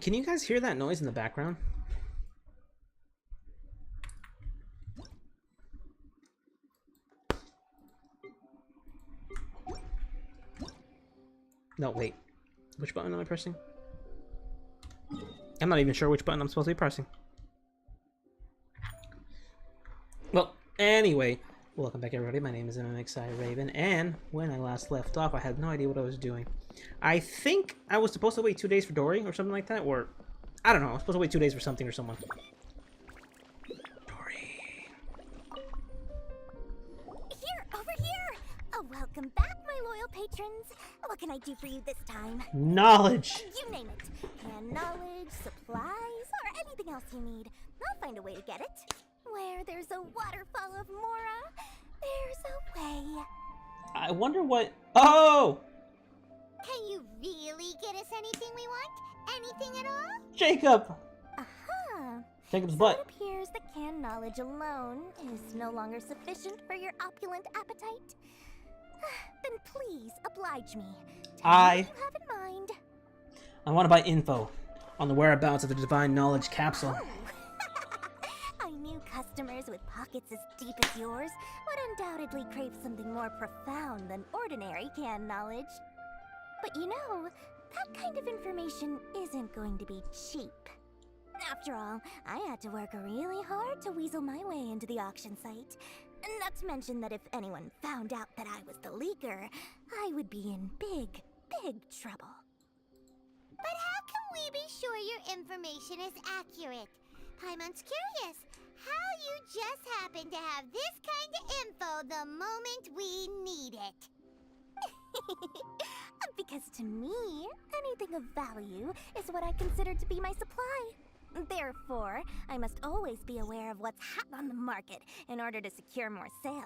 Can you guys hear that noise in the background? No, wait. Which button am I pressing? I'm not even sure which button I'm supposed to be pressing. Well, anyway, welcome back everybody. My name is MMXI Raven, and when I last left off, I had no idea what I was doing. I think I was supposed to wait 2 days for Dory or something like that, or I don't know. I was supposed to wait 2 days for something or someone. Dory. Here, over here! Welcome back, my loyal patrons. What can I do for you this time? Knowledge! You name it. Can knowledge, supplies, or anything else you need. I'll find a way to get it. Where there's a waterfall of Mora, there's a way. I wonder what... Oh! Can you really get us anything we want? Anything at all? Jacob! Aha! Jacob's So butt. it appears that canned knowledge alone is no longer sufficient for your opulent appetite. Then please oblige me. Tell me what you have in mind. I want to buy info on the whereabouts of the Divine Knowledge Capsule. I knew customers with pockets as deep as yours would undoubtedly crave something more profound than ordinary canned knowledge. But you know, that kind of information isn't going to be cheap. After all, I had to work really hard to weasel my way into the auction site. Not to mention that if anyone found out that I was the leaker, I would be in big, big trouble. But how can we be sure your information is accurate? Paimon's curious how you just happen to have this kind of info the moment we need it. Because to me, anything of value is what I consider to be my supply. Therefore, I must always be aware of what's hot on the market in order to secure more sales.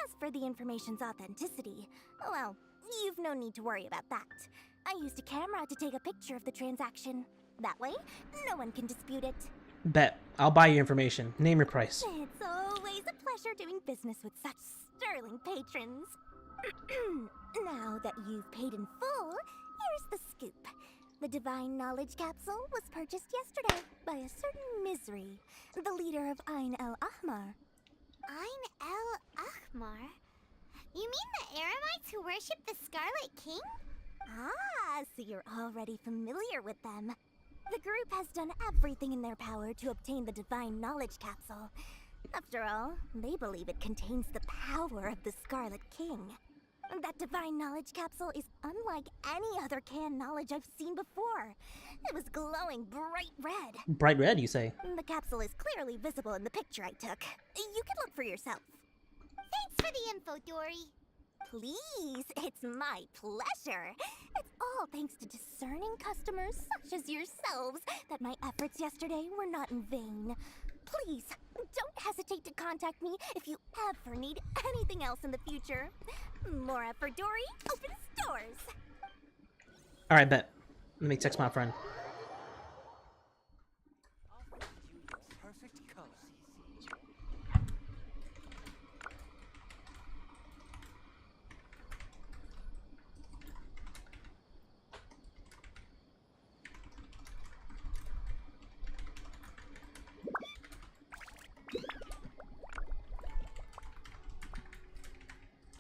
As for the information's authenticity, well, you've no need to worry about that. I used a camera to take a picture of the transaction. That way, no one can dispute it. Bet. I'll buy your information. Name your price. It's always a pleasure doing business with such sterling patrons. Now that you've paid in full, here's the scoop. The Divine Knowledge Capsule was purchased yesterday by a certain Misery, the leader of Ain El Ahmar. Ain El Ahmar? You mean the Aramites who worship the Scarlet King? Ah, so you're already familiar with them. The group has done everything in their power to obtain the Divine Knowledge Capsule. After all, they believe it contains the power of the Scarlet King. That Divine Knowledge Capsule is unlike any other canned knowledge I've seen before. It was glowing bright red. Bright red, you say? The capsule is clearly visible in the picture I took. You can look for yourself. Thanks for the info, Dory. Please, it's my pleasure. It's all thanks to discerning customers such as yourselves that my efforts yesterday were not in vain. Please, don't hesitate to contact me if you ever need anything else in the future. Mora for Dory opens doors. Alright, bet. Let me text my friend. Perfect color.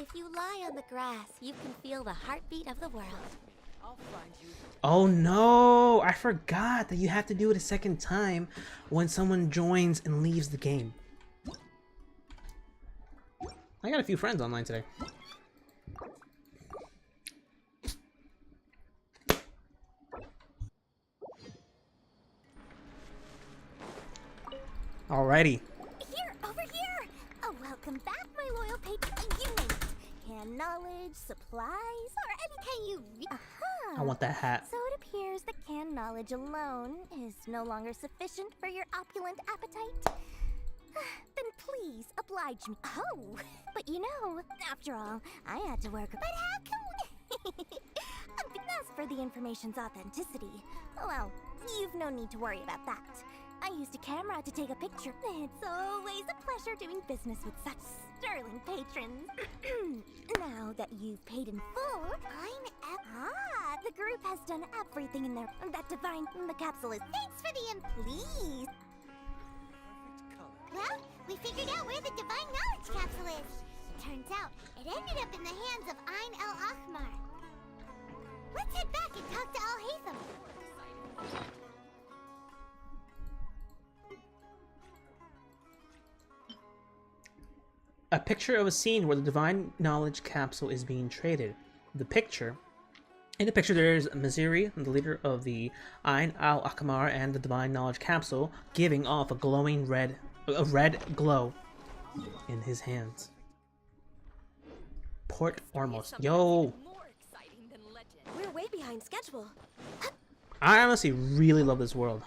If you lie on the grass, you can feel the heartbeat of the world. I'll find you. Oh no! I forgot that you have to do it a second time when someone joins and leaves the game. I got a few friends online today. Alrighty. Here, over here! Welcome back, my loyal patron. You name it. Can knowledge, supplies, or any... I want that hat. So it appears that canned knowledge alone is no longer sufficient for your opulent appetite. Then please oblige me. Oh, but you know, after all, I had to work. But how can we... As for the information's authenticity, well, you've no need to worry about that. I used a camera to take a picture. It's always a pleasure doing business with such sterling patrons. Now that you've paid in full, The group has done everything in their that divine the capsule is. Thanks for the please. Perfect color. Well, we figured out where the divine knowledge capsule is. Turns out it ended up in the hands of Ain El Ahmar. Let's head back and talk to Al Haytham. A picture of a scene where the divine knowledge capsule is being traded. In the picture, there is Missouri, the leader of the Ain Al Akmar, and the divine knowledge capsule, giving off a red glow in his hands. Port Ormos. Yo! More exciting than legend. We're way behind schedule. I honestly really love this world.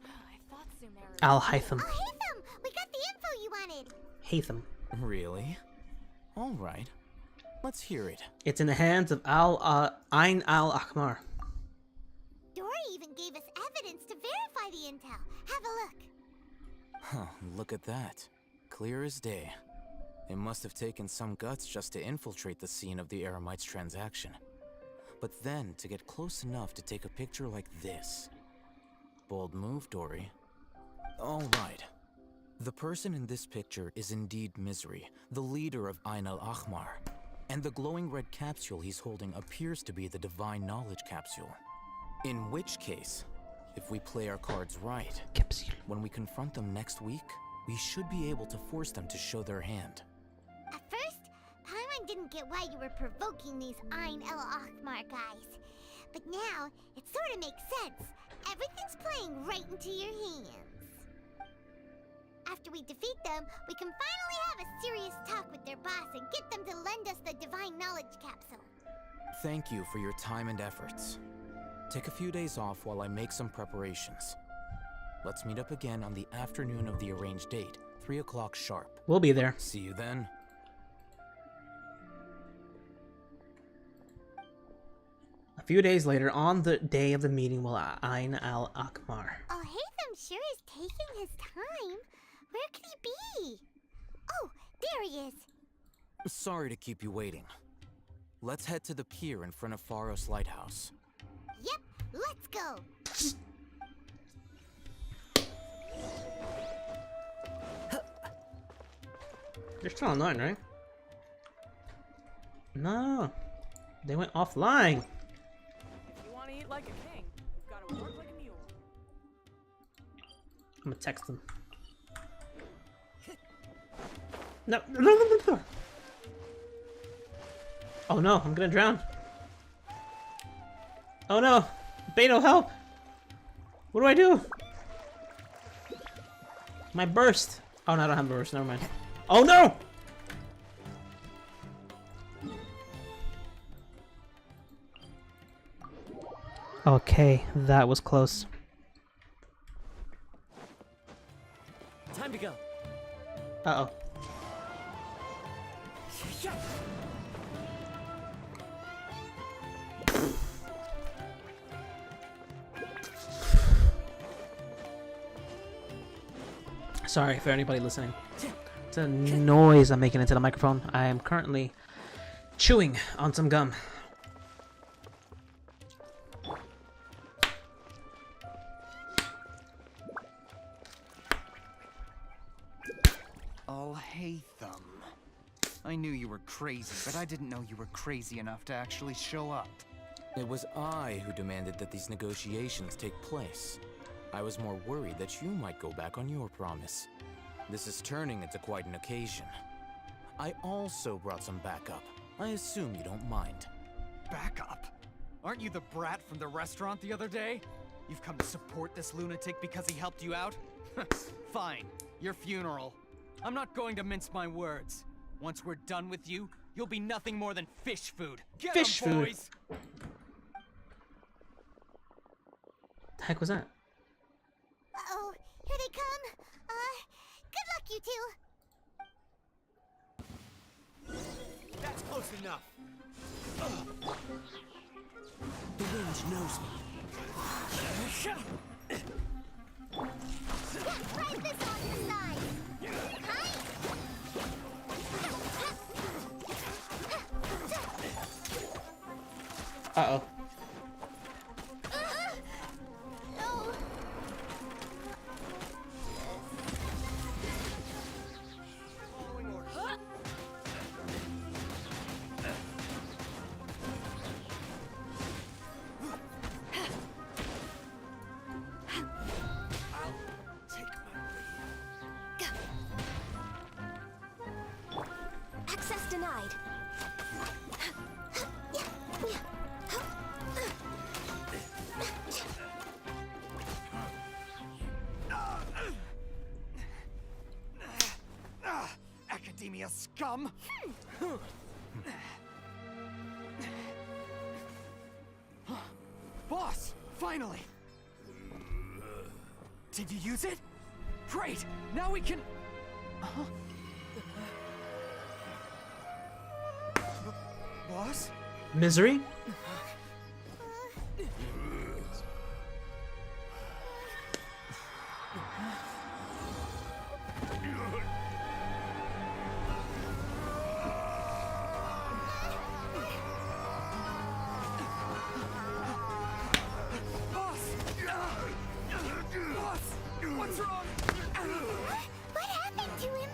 I thought Sumeru. Al Haytham. Al Haytham, we got the info you wanted. Haytham. Really? All right. Let's hear it. It's in the hands of Ain Al Akmar. Dory even gave us evidence to verify the intel. Have a look. Huh, look at that. Clear as day. It must have taken some guts just to infiltrate the scene of the Eremites transaction. But then to get close enough to take a picture like this. Bold move, Dory. All right. The person in this picture is indeed Misery, the leader of Ain al-Ahmar. And the glowing red capsule he's holding appears to be the divine knowledge capsule. In which case, if we play our cards right, Capsule. when we confront them next week, we should be able to force them to show their hand. At first, Paimon didn't get why you were provoking these Ain El Ahmar guys. But now, it sort of makes sense. Everything's playing right into your hands. After we defeat them, we can finally have a serious talk with their boss and get them to lend us the divine knowledge capsule. Thank you for your time and efforts. Take a few days off while I make some preparations. Let's meet up again on the afternoon of the arranged date, 3 o'clock sharp. We'll be there. See you then. A few days later, on the day of the meeting with Ain Al Akmar. Al Haytham sure is taking his time. Where could he be? Oh, there he is. Sorry to keep you waiting. Let's head to the pier in front of Faros Lighthouse. Yep, let's go. They're still online, right? No, they went offline. If you want to eat like a king, you've got to work like a mule. I'm gonna text them. No, no, no, no, no. Oh no, I'm gonna drown. Oh no, Beto, help! What do I do? My burst. Oh no, I don't have a burst. Never mind. Oh no! Okay, that was close. Time to go. Uh oh. Sorry for anybody listening. It's a noise I'm making into the microphone. I am currently chewing on some gum. Haytham. I knew you were crazy, but I didn't know you were crazy enough to actually show up. It was I who demanded that these negotiations take place. I was more worried that you might go back on your promise. This is turning into quite an occasion. I also brought some backup. I assume you don't mind. Backup? Aren't you the brat from the restaurant the other day? You've come to support this lunatic because he helped you out? Fine, your funeral. I'm not going to mince my words. Once we're done with you, you'll be nothing more than fish food. Get 'em, Fish food. boys! The heck was that? Uh-oh, here they come. Good luck, you two. That's close enough. The wind knows me. Press this on the side. Hi. Uh-oh. No. Access denied. Academia scum! Boss! Finally! Did you use it? Great! Now we can... Boss? Misery? Boss! Boss! What's wrong? What happened to him?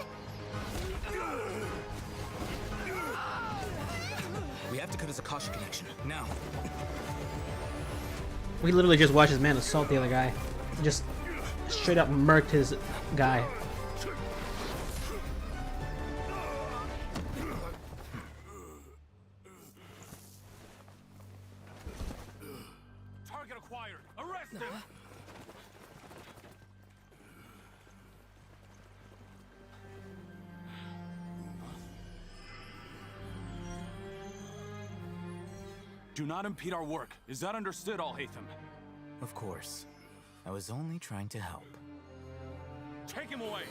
We have to cut his Akasha connection, now. We literally just watched this man assault the other guy. Just straight up murked his guy. Target acquired. Arrest him. Do not impede our work. Is that understood, Al-Haytham? Of course. I was only trying to help. Take him away.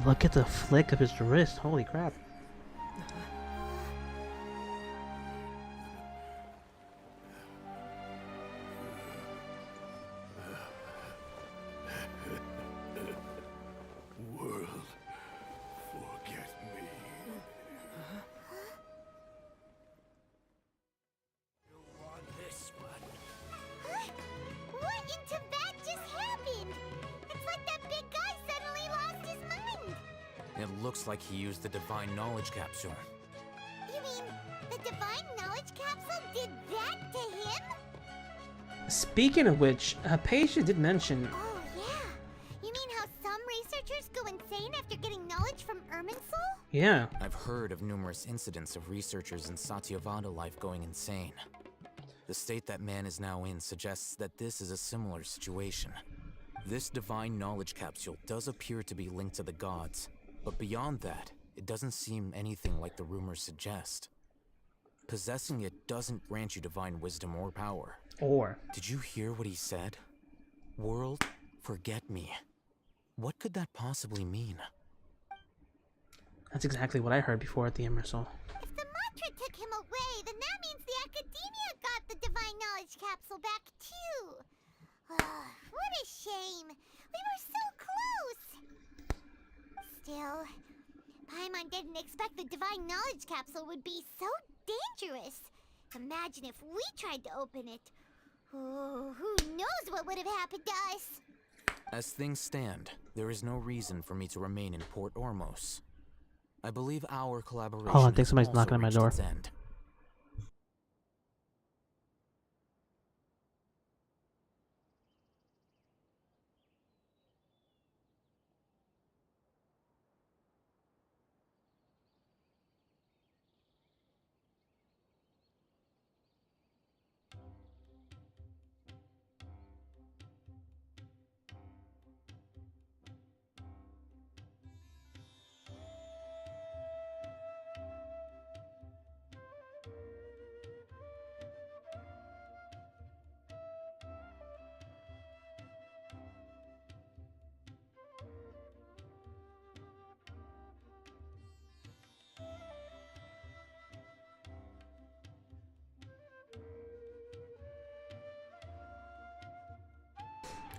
Look at the flick of his wrist. Holy crap. World, forget me. You want this one? What in Tibet just happened? It's like that big guy suddenly lost his mind. It looks like he used the Divine Knowledge Capsule. You mean the Divine Knowledge Capsule did that to him? Speaking of which, Paige did mention... Oh, yeah. You mean how some researchers go insane after getting knowledge from Irminsul? Yeah. I've heard of numerous incidents of researchers in Satyavada life going insane. The state that man is now in suggests that this is a similar situation. This Divine Knowledge Capsule does appear to be linked to the gods, but beyond that, it doesn't seem anything like the rumors suggest. Possessing it doesn't grant you divine wisdom or power. Or... Did you hear what he said? World, forget me. What could that possibly mean? That's exactly what I heard before at the Emerald. If the mantra took him away, then that means the Academia got the Divine Knowledge Capsule back too. What a shame. We were so close. Still, Paimon didn't expect the Divine Knowledge Capsule would be so dangerous. Imagine if we tried to open it. Oh, who knows what would have happened to us? As things stand, there is no reason for me to remain in Port Ormos. I believe our collaboration Hold on, I think has somebody's also knocking on my reached door. its end.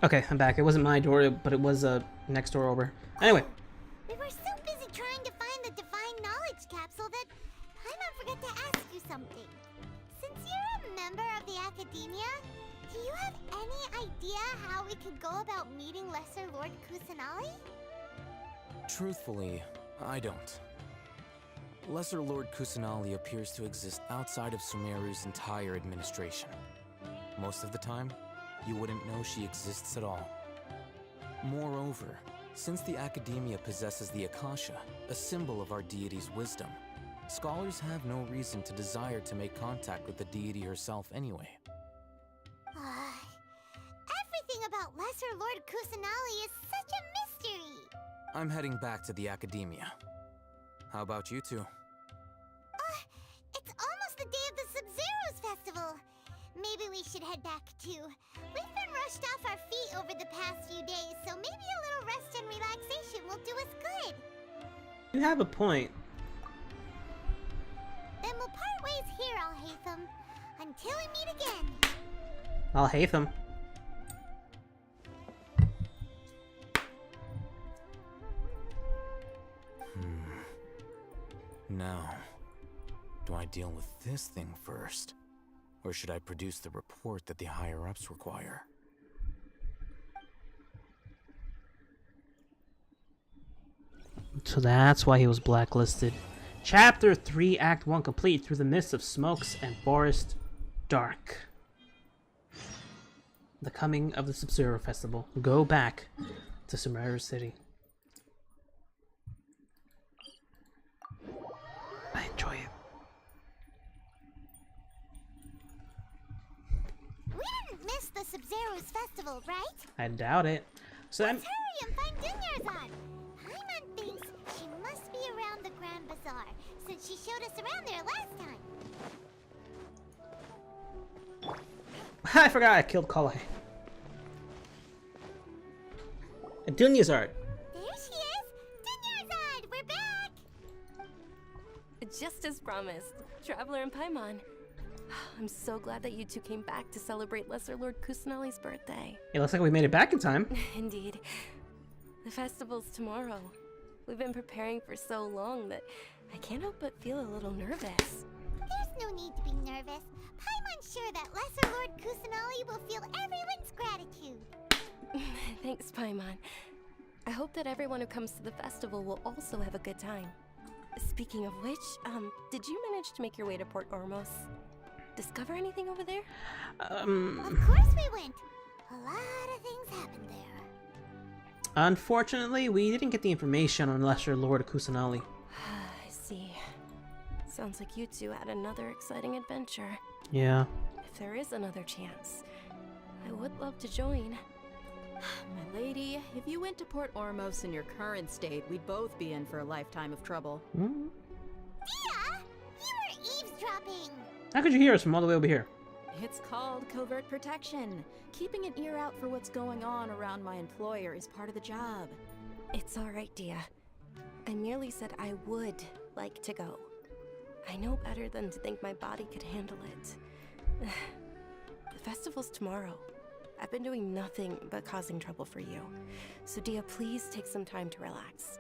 Okay, I'm back. It wasn't my door, but it was a next door over. Anyway, We were so busy trying to find the divine knowledge capsule that Paimon forgot to ask you something. Since you're a member of the academia, do you have any idea how we could go about meeting Lesser Lord Kusanali? Truthfully, I don't. Lesser Lord Kusanali appears to exist outside of Sumeru's entire administration. Most of the time, you wouldn't know she exists at all. Moreover, since the Academia possesses the Akasha, a symbol of our deity's wisdom, scholars have no reason to desire to make contact with the deity herself anyway. Everything about Lesser Lord Kusanali is such a mystery. I'm heading back to the Academia. How about you two? It's almost the day of the Sub-Zero's festival. Maybe we should head back too. We've been rushed off our feet over the past few days, so maybe a little rest and relaxation will do us good. you have a point. Then we'll part ways here, Al-Haytham. Until we meet again. I'll hate them. Now, do I deal with this thing first? Or should I produce the report that the higher-ups require? So that's why he was blacklisted. Chapter 3, Act 1 complete. Through the mist of smokes and forest dark. The coming of the Sub-Zero Festival. Go back to Sumeru City. I enjoy it. We didn't miss the Sub-Zero's festival, right? I doubt it. So that Let's hurry and find Dunyarzad. Paimon thinks she must be around the Grand Bazaar, since she showed us around there last time. I forgot I killed Kalahe. And Dunyazard. There she is! Dunyarzad, we're back! Just as promised, Traveler and Paimon. I'm so glad that you two came back to celebrate Lesser Lord Kusanali's birthday. It looks like we made it back in time. Indeed. The festival's tomorrow. We've been preparing for so long that I can't help but feel a little nervous. There's no need to be nervous. Paimon's sure that Lesser Lord Kusanali will feel everyone's gratitude. Thanks, Paimon. I hope that everyone who comes to the festival will also have a good time. Speaking of which, did you manage to make your way to Port Ormos? Discover anything over there? Of course we went. A lot of things happened there. Unfortunately, we didn't get the information on Lesser Lord Kusanali. I see. Sounds like you two had another exciting adventure. Yeah. If there is another chance, I would love to join. My lady, if you went to Port Ormos in your current state, we'd both be in for a lifetime of trouble. Hmm? Dia! You were eavesdropping! How could you hear us from all the way over here? It's called covert protection. Keeping an ear out for what's going on around my employer is part of the job. It's alright, Dia. I merely said I would like to go. I know better than to think my body could handle it. The festival's tomorrow. I've been doing nothing but causing trouble for you. So Dia, please take some time to relax.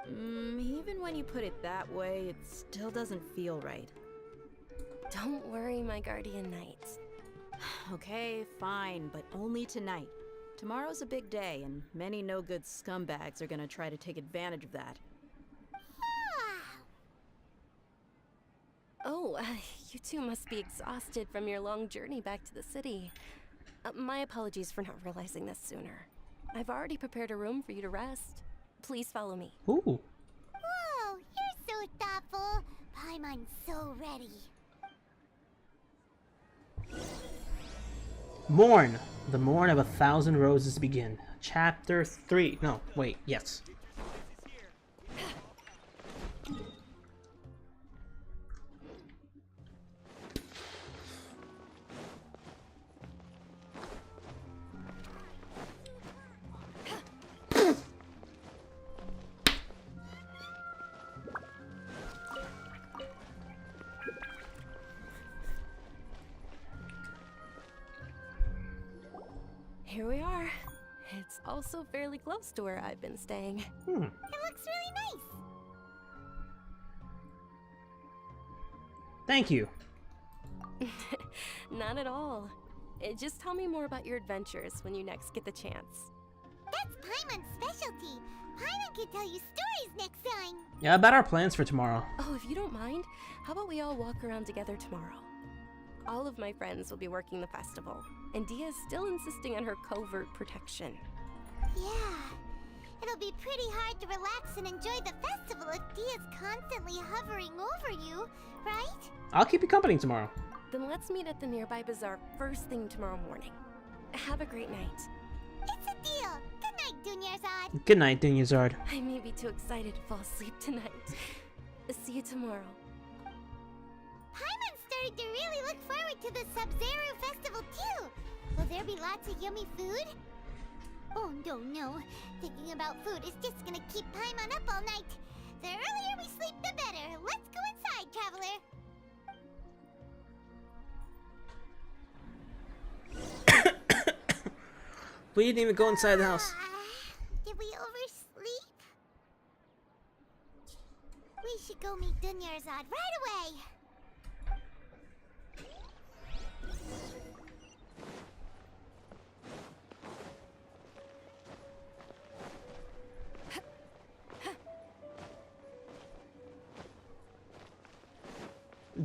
Even when you put it that way, it still doesn't feel right. Don't worry, my guardian knight. Okay, fine, but only tonight. Tomorrow's a big day, and many no-good scumbags are gonna try to take advantage of that. Oh, you two must be exhausted from your long journey back to the city. My apologies for not realizing this sooner. I've already prepared a room for you to rest. Please follow me. Ooh. Whoa, you're so thoughtful. Paimon's so ready. Morn. The morn of 1,000 roses begin. Chapter 3. No, wait, yes. Here we are. It's also fairly close to where I've been staying. It looks really nice. Thank you. Not at all. Just tell me more about your adventures when you next get the chance. That's Paimon's specialty. Paimon can tell you stories next time. Yeah, about our plans for tomorrow. Oh, if you don't mind, how about we all walk around together tomorrow? All of my friends will be working the festival, and Dia's still insisting on her covert protection. Yeah. It'll be pretty hard to relax and enjoy the festival if Dia's constantly hovering over you, right? I'll keep you company tomorrow. Then let's meet at the nearby bazaar first thing tomorrow morning. Have a great night. It's a deal. Good night, Dunyarzad. Good night, Dunyazard. I may be too excited to fall asleep tonight. See you tomorrow. Paimon's starting to really look forward to the Sumeru festival too. Will there be lots of yummy food? Oh no. Thinking about food is just gonna keep Paimon up all night. The earlier we sleep, the better. Let's go inside, traveler. We didn't even go inside the house. Did we oversleep? We should go meet Dunyarzad right away.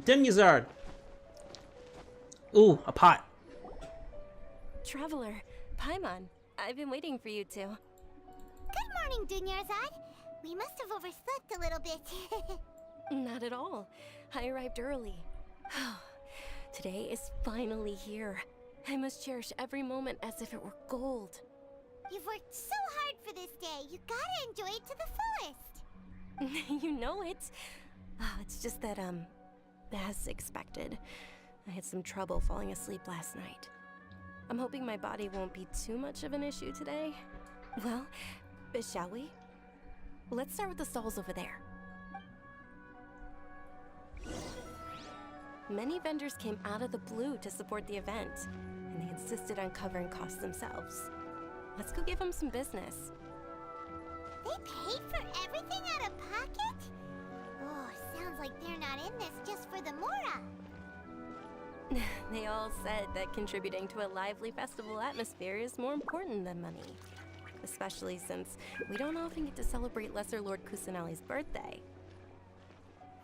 Dunyazard. Ooh, a pot. Traveler, Paimon, I've been waiting for you two. Good morning, Dunyarzad. We must have overslept a little bit. Not at all. I arrived early. Today is finally here. I must cherish every moment as if it were gold. You've worked so hard for this day. You gotta enjoy it to the fullest. You know it. It's just that, as expected, I had some trouble falling asleep last night. I'm hoping my body won't be too much of an issue today. Well, shall we? Let's start with the stalls over there. Many vendors came out of the blue to support the event, and they insisted on covering costs themselves. Let's go give them some business. They paid for everything out of pocket? Oh, sounds like they're not in this just for the Mora. They all said that contributing to a lively festival atmosphere is more important than money. Especially since we don't often get to celebrate Lesser Lord Kusanali's birthday.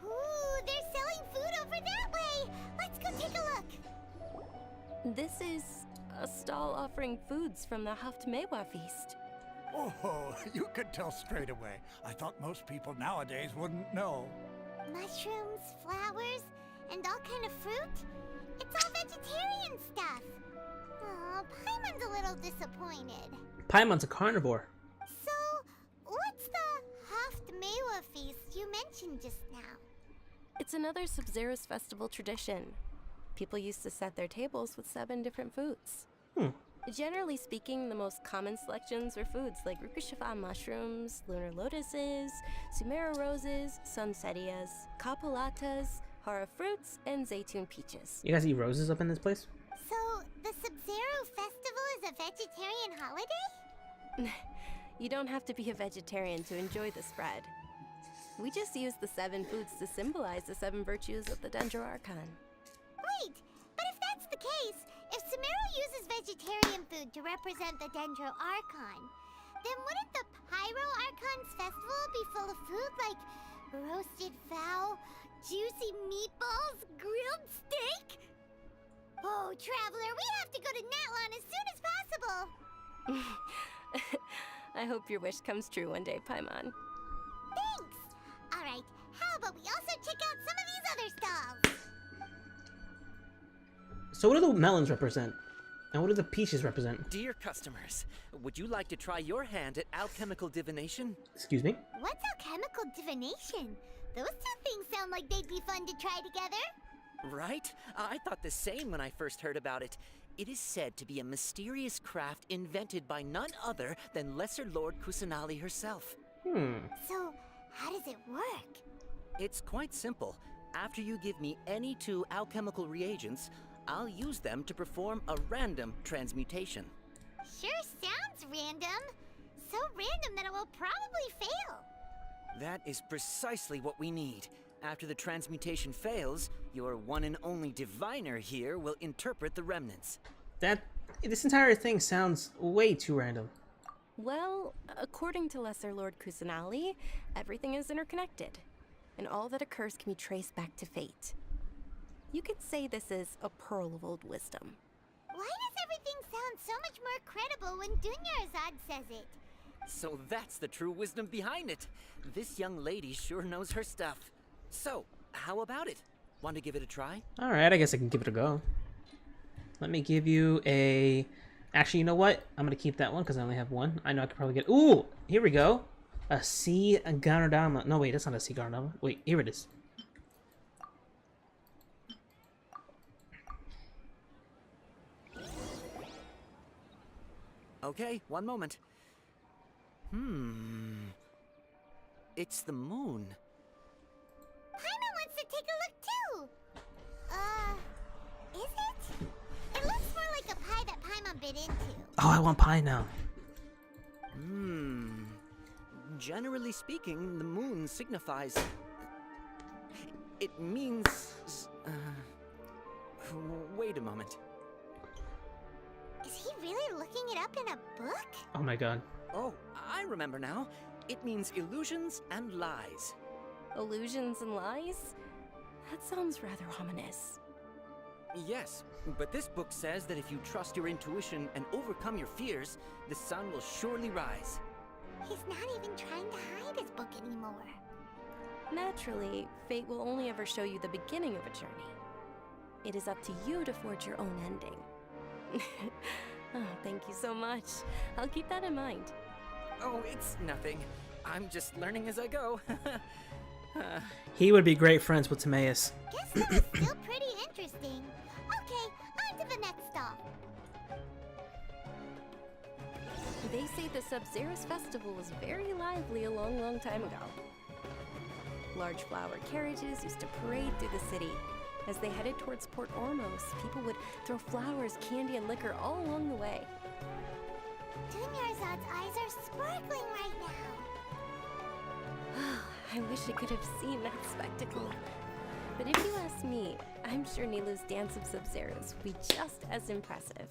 Ooh, they're selling food over that way. Let's go take a look. This is a stall offering foods from the Haftmewa feast. Oh, you could tell straight away. I thought most people nowadays wouldn't know. Mushrooms, flowers, and all kind of fruit? It's all vegetarian stuff. Oh, Paimon's a little disappointed. Paimon's a carnivore. So, what's the Haftmewa feast you mentioned just now? It's another Sub-Zero's festival tradition. People used to set their tables with 7 different foods. Generally speaking, the most common selections were foods like Rukushifa mushrooms, lunar lotuses, Sumeru roses, sunsetias, kapalatas, hara fruits, and zaytun peaches. You guys eat roses up in this place? So, the Sub-Zero festival is a vegetarian holiday? You don't have to be a vegetarian to enjoy the spread. We just use the 7 foods to symbolize the 7 virtues of the Dendro Archon. Wait, but if that's the case, if Sumeru uses vegetarian food to represent the Dendro Archon, then wouldn't the Pyro Archon's festival be full of food like roasted fowl, juicy meatballs, grilled steak? Oh, Traveler, we have to go to Natlan as soon as possible! I hope your wish comes true one day, Paimon. Thanks! Alright, how about we also check out some of these other stalls? So what do the melons represent? And what do the peaches represent? Dear customers, would you like to try your hand at alchemical divination? Excuse me? What's alchemical divination? Those two things sound like they'd be fun to try together. Right? I thought the same when I first heard about it. It is said to be a mysterious craft invented by none other than Lesser Lord Kusanali herself. So, how does it work? It's quite simple. After you give me any 2 alchemical reagents, I'll use them to perform a random transmutation. Sure sounds random. So random that it will probably fail. That is precisely what we need. After the transmutation fails, your one and only diviner here will interpret the remnants. This entire thing sounds way too random. Well, according to Lesser Lord Kusanali, everything is interconnected, and all that occurs can be traced back to fate. You could say this is a pearl of old wisdom. Why does everything sound so much more credible when Dunyarzad says it? So that's the true wisdom behind it. This young lady sure knows her stuff. So, how about it? Want to give it a try? Alright, I guess I can give it a go. Let me give you a... Actually, you know what? I'm going to keep that one because I only have one. I know I could probably get... Ooh! Here we go! A sea Garnodama. No, wait, that's not a sea Garnodama. Wait, here it is. Okay, one moment. It's the moon. Paimon wants to take a look too! Is it? It looks more like a pie that Paimon bit into. Oh, I want pie now. Generally speaking, the moon signifies... It means... Wait a moment. Is he really looking it up in a book? Oh my god. Oh, I remember now. It means illusions and lies. Illusions and lies? That sounds rather ominous. Yes, but this book says that if you trust your intuition and overcome your fears, the sun will surely rise. He's not even trying to hide his book anymore. Naturally, fate will only ever show you the beginning of a journey. It is up to you to forge your own ending. Oh, thank you so much. I'll keep that in mind. Oh, it's nothing. I'm just learning as I go. He would be great friends with Timaeus. Guess that was still pretty interesting. Okay, on to the next stop. They say the Sub-Zerus festival was very lively a long, long time ago. Large flower carriages used to parade through the city. As they headed towards Port Ormos, people would throw flowers, candy, and liquor all along the way. Dunyarzad's eyes are sparkling right now. I wish I could have seen that spectacle. But if you ask me, I'm sure Nilu's Dance of Sub-Zerus would be just as impressive.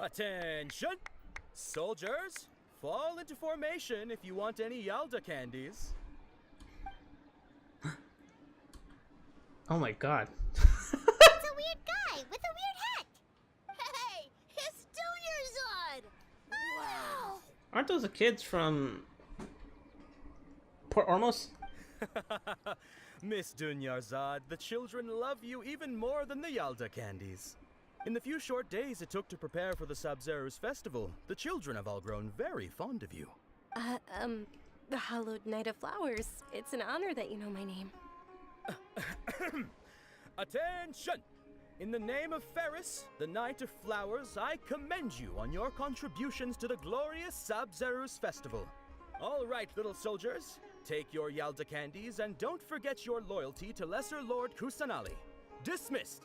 Attention! Soldiers, fall into formation if you want any Yalda candies. Oh my god. It's a weird guy with a weird hat. Hey, it's Dunyarzad! Wow! Aren't those the kids from Port Ormos? Miss Dunyarzad, the children love you even more than the Yalda candies. In the few short days it took to prepare for the Sub-Zerus festival, the children have all grown very fond of you. The Hallowed Knight of Flowers. It's an honor that you know my name. Attention! In the name of Ferris, the Knight of Flowers, I commend you on your contributions to the glorious Sub-Zerus festival. All right, little soldiers, take your Yalda candies and don't forget your loyalty to Lesser Lord Kusanali. Dismissed!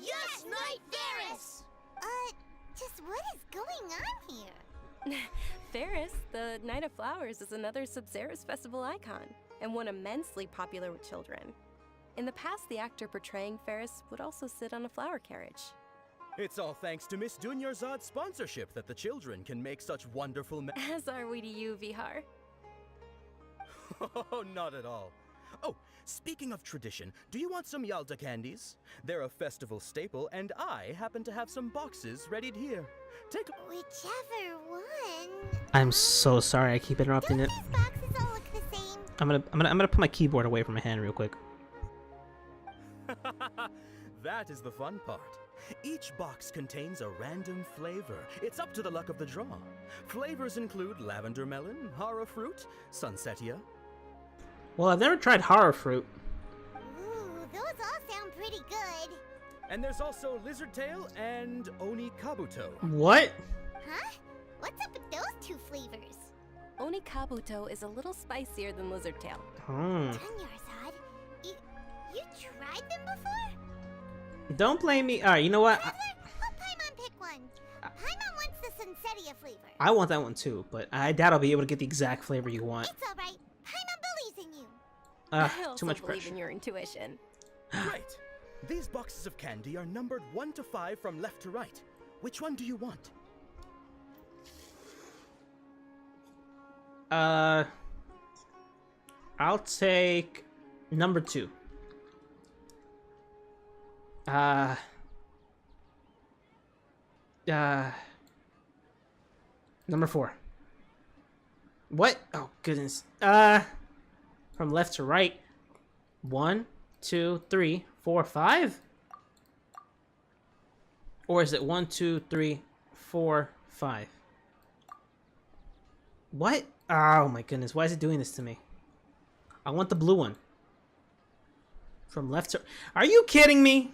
Yes, Knight Ferris! Just what is going on here? Ferris, the Night of Flowers, is another Sub-Zerus festival icon, and one immensely popular with children. In the past, the actor portraying Ferris would also sit on a flower carriage. It's all thanks to Miss Dunyarzad's sponsorship that the children can make such wonderful As are we to you, Vihar. Oh, not at all. Oh, speaking of tradition, do you want some Yalta candies? They're a festival staple, and I happen to have some boxes readied here. Take whichever one. I'm so sorry. I keep interrupting it. These boxes all look the same. I'm gonna put my keyboard away from my hand real quick. That is the fun part. Each box contains a random flavor. It's up to the luck of the draw. Flavors include lavender melon, hara fruit, sunsetia. Well, I've never tried horror fruit. Ooh, those all sound pretty good. And there's also lizard tail and oni kabuto. What? Huh? What's up with those two flavors? Oni Kabuto is a little spicier than Lizard Tail. Dunyarzad, you tried them before? Don't blame me. Alright, you know what? Traveler, help Paimon pick one. Paimon wants the sunsetia flavor. I want that one too, but I doubt I'll be able to get the exact flavor you want. It's alright. Paimon believes in you. I also Too much believe pressure. in your intuition. Great. These boxes of candy are numbered 1 to 5 from left to right. Which one do you want? I'll take number 2. Number 4. What? Oh goodness. From left to right. 1, 2, 3, 4, 5? Or is it 1, 2, 3, 4, 5? What? Oh my goodness, why is it doing this to me? I want the blue one. From left to... Are you kidding me?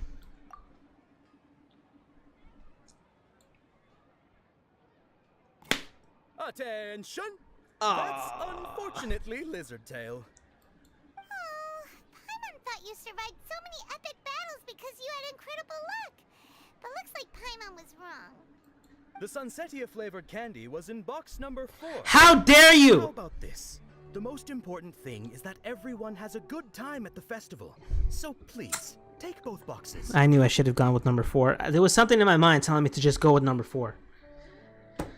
Attention! That's unfortunately lizard tail. Oh, Paimon thought you survived so many epic battles because you had incredible luck. But looks like Paimon was wrong. The sunsetia flavored candy was in box number 4. How dare you! How about this? The most important thing is that everyone has a good time at the festival. So please, take both boxes. I knew I should have gone with number 4. There was something in my mind telling me to just go with number 4. Really?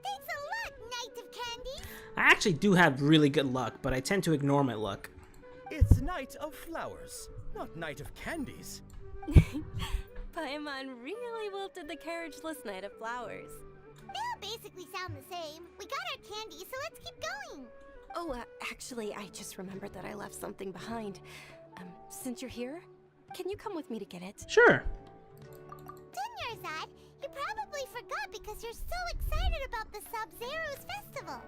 Thanks a lot, Knight of Candy. I actually do have really good luck, but I tend to ignore my luck. It's Night of Flowers, not Night of Candies. Paimon really wilted the carriageless Night of Flowers. They all basically sound the same. We got our candy, so let's keep going. Oh, actually, I just remembered that I left something behind. Since you're here, can you come with me to get it? Sure. Dunyarzad, you probably forgot because you're so excited about the Sub-Zero's festival.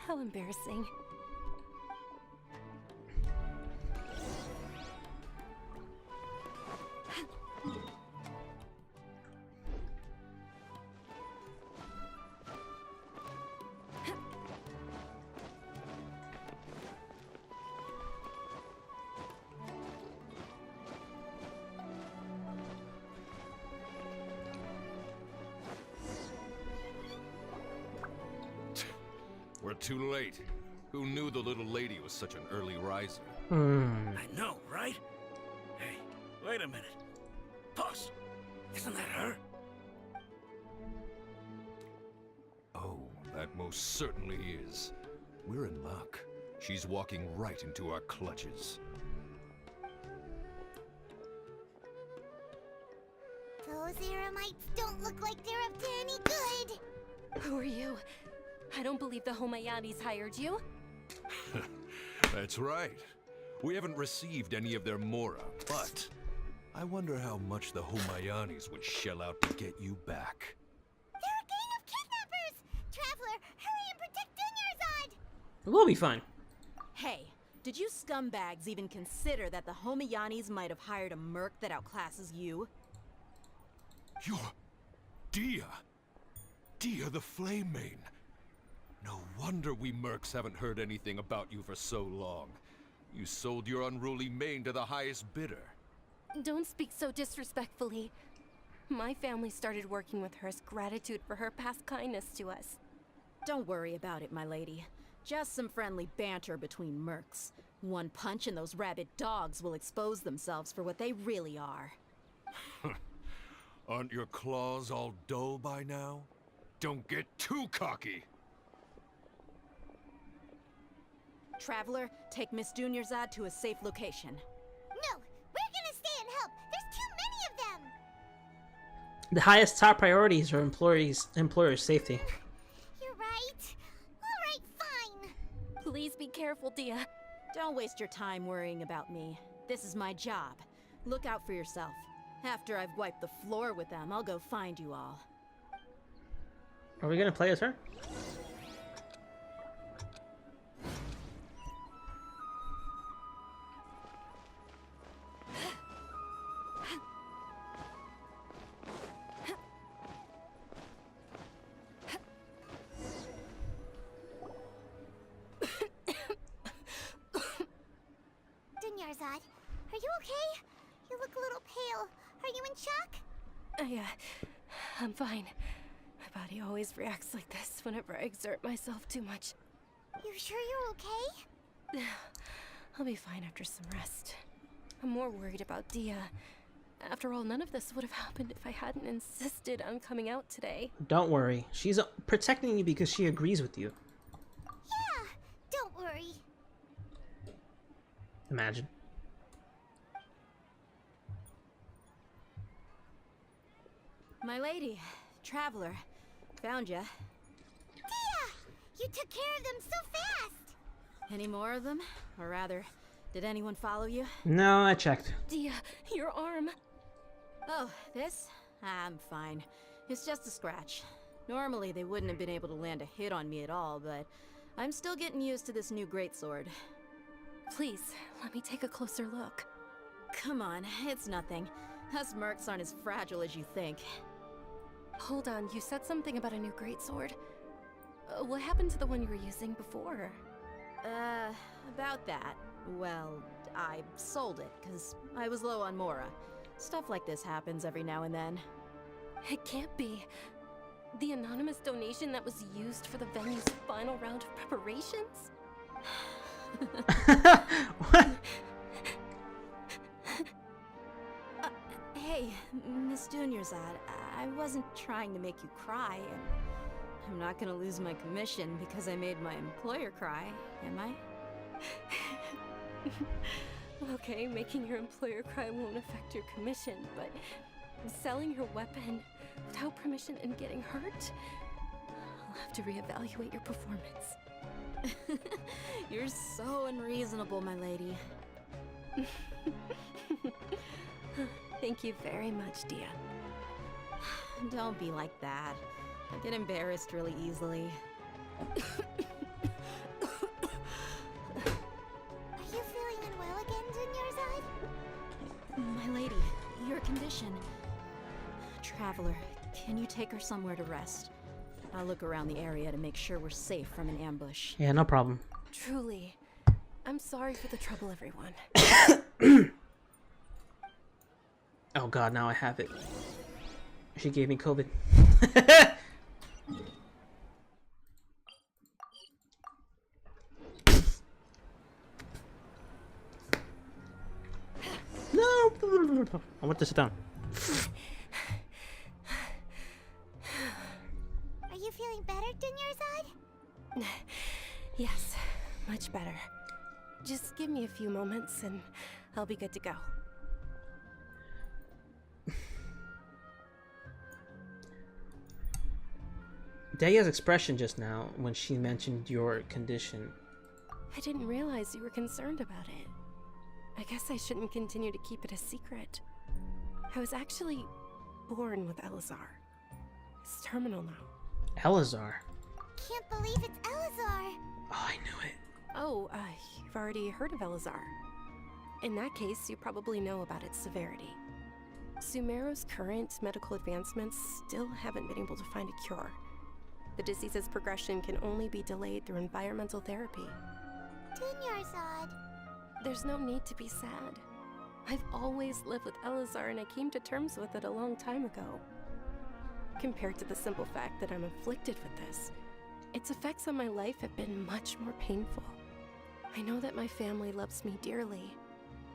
How embarrassing. We're too late. Who knew the little lady was such an early riser? I know, right? Hey, wait a minute. Boss, isn't that her? Oh, that most certainly is. We're in luck. She's walking right into our clutches. Those Eremites don't look like they're up to any good. Who are you? I don't believe the Homayanis hired you. That's right. We haven't received any of their mora, but I wonder how much the Homayanis would shell out to get you back. They're a gang of kidnappers! Traveler, hurry and protect Dunyarzad! We'll be fine. Hey, did you scumbags even consider that the Homayanis might have hired a merc that outclasses you? You're... Dia! Dia the Flame Mane! No wonder we mercs haven't heard anything about you for so long. You sold your unruly mane to the highest bidder. Don't speak so disrespectfully. My family started working with her as gratitude for her past kindness to us. Don't worry about it, my lady. Just some friendly banter between mercs. One punch and those rabid dogs will expose themselves for what they really are. Aren't your claws all dull by now? Don't get too cocky! Traveler, take Miss Dunyarzad to a safe location. No, we're gonna stay and help. There's too many of them. The highest top priorities are employers' safety. You're right. All right, fine. Please be careful, Dia. Don't waste your time worrying about me. This is my job. Look out for yourself. After I've wiped the floor with them, I'll go find you all. Are we gonna play as her? Dunyarzad, are you okay? You look a little pale. Are you in shock? I'm fine. My body always reacts like this whenever I exert myself too much. You sure you're okay? I'll be fine after some rest. I'm more worried about Dia. After all, none of this would have happened if I hadn't insisted on coming out today. Don't worry. She's protecting you because she agrees with you. Yeah, don't worry. Imagine. My lady, Traveler, found ya. Dia! You took care of them so fast! Any more of them? Or rather, did anyone follow you? No, I checked. Dia, your arm. Oh, this? I'm fine. It's just a scratch. Normally they wouldn't have been able to land a hit on me at all, but I'm still getting used to this new greatsword. Please, let me take a closer look. Come on, it's nothing. Us mercs aren't as fragile as you think. Hold on, you said something about a new greatsword. What happened to the one you were using before? About that. Well, I sold it, because I was low on Mora. Stuff like this happens every now and then. It can't be. The anonymous donation that was used for the venue's final round of preparations? What? Hey, Miss Dunyarzad, I wasn't trying to make you cry, and I'm not gonna lose my commission because I made my employer cry, am I? Okay, making your employer cry won't affect your commission, but selling your weapon without permission and getting hurt? I'll have to reevaluate your performance. You're so unreasonable, my lady. Thank you very much, Dia. Don't be like that. I get embarrassed really easily. Are you feeling unwell again, Dunyarzad? My lady, your condition. Traveler, can you take her somewhere to rest? I'll look around the area to make sure we're safe from an ambush. Yeah, no problem. Truly. I'm sorry for the trouble, everyone. Oh god, now I have it. She gave me COVID. No! I want to sit down. Are you feeling better, Dunyarzad? Yes, much better. Just give me a few moments and I'll be good to go. Daya's expression just now when she mentioned your condition. I didn't realize you were concerned about it. I guess I shouldn't continue to keep it a secret. I was actually born with Elazar. It's terminal now. Elazar? Can't believe it's Elazar. Oh, I knew it. Oh, you've already heard of Elazar. In that case, you probably know about its severity. Sumeru's current medical advancements still haven't been able to find a cure. The disease's progression can only be delayed through environmental therapy. Dunyarzad. There's no need to be sad. I've always lived with Elazar, and I came to terms with it a long time ago. Compared to the simple fact that I'm afflicted with this, its effects on my life have been much more painful. I know that my family loves me dearly.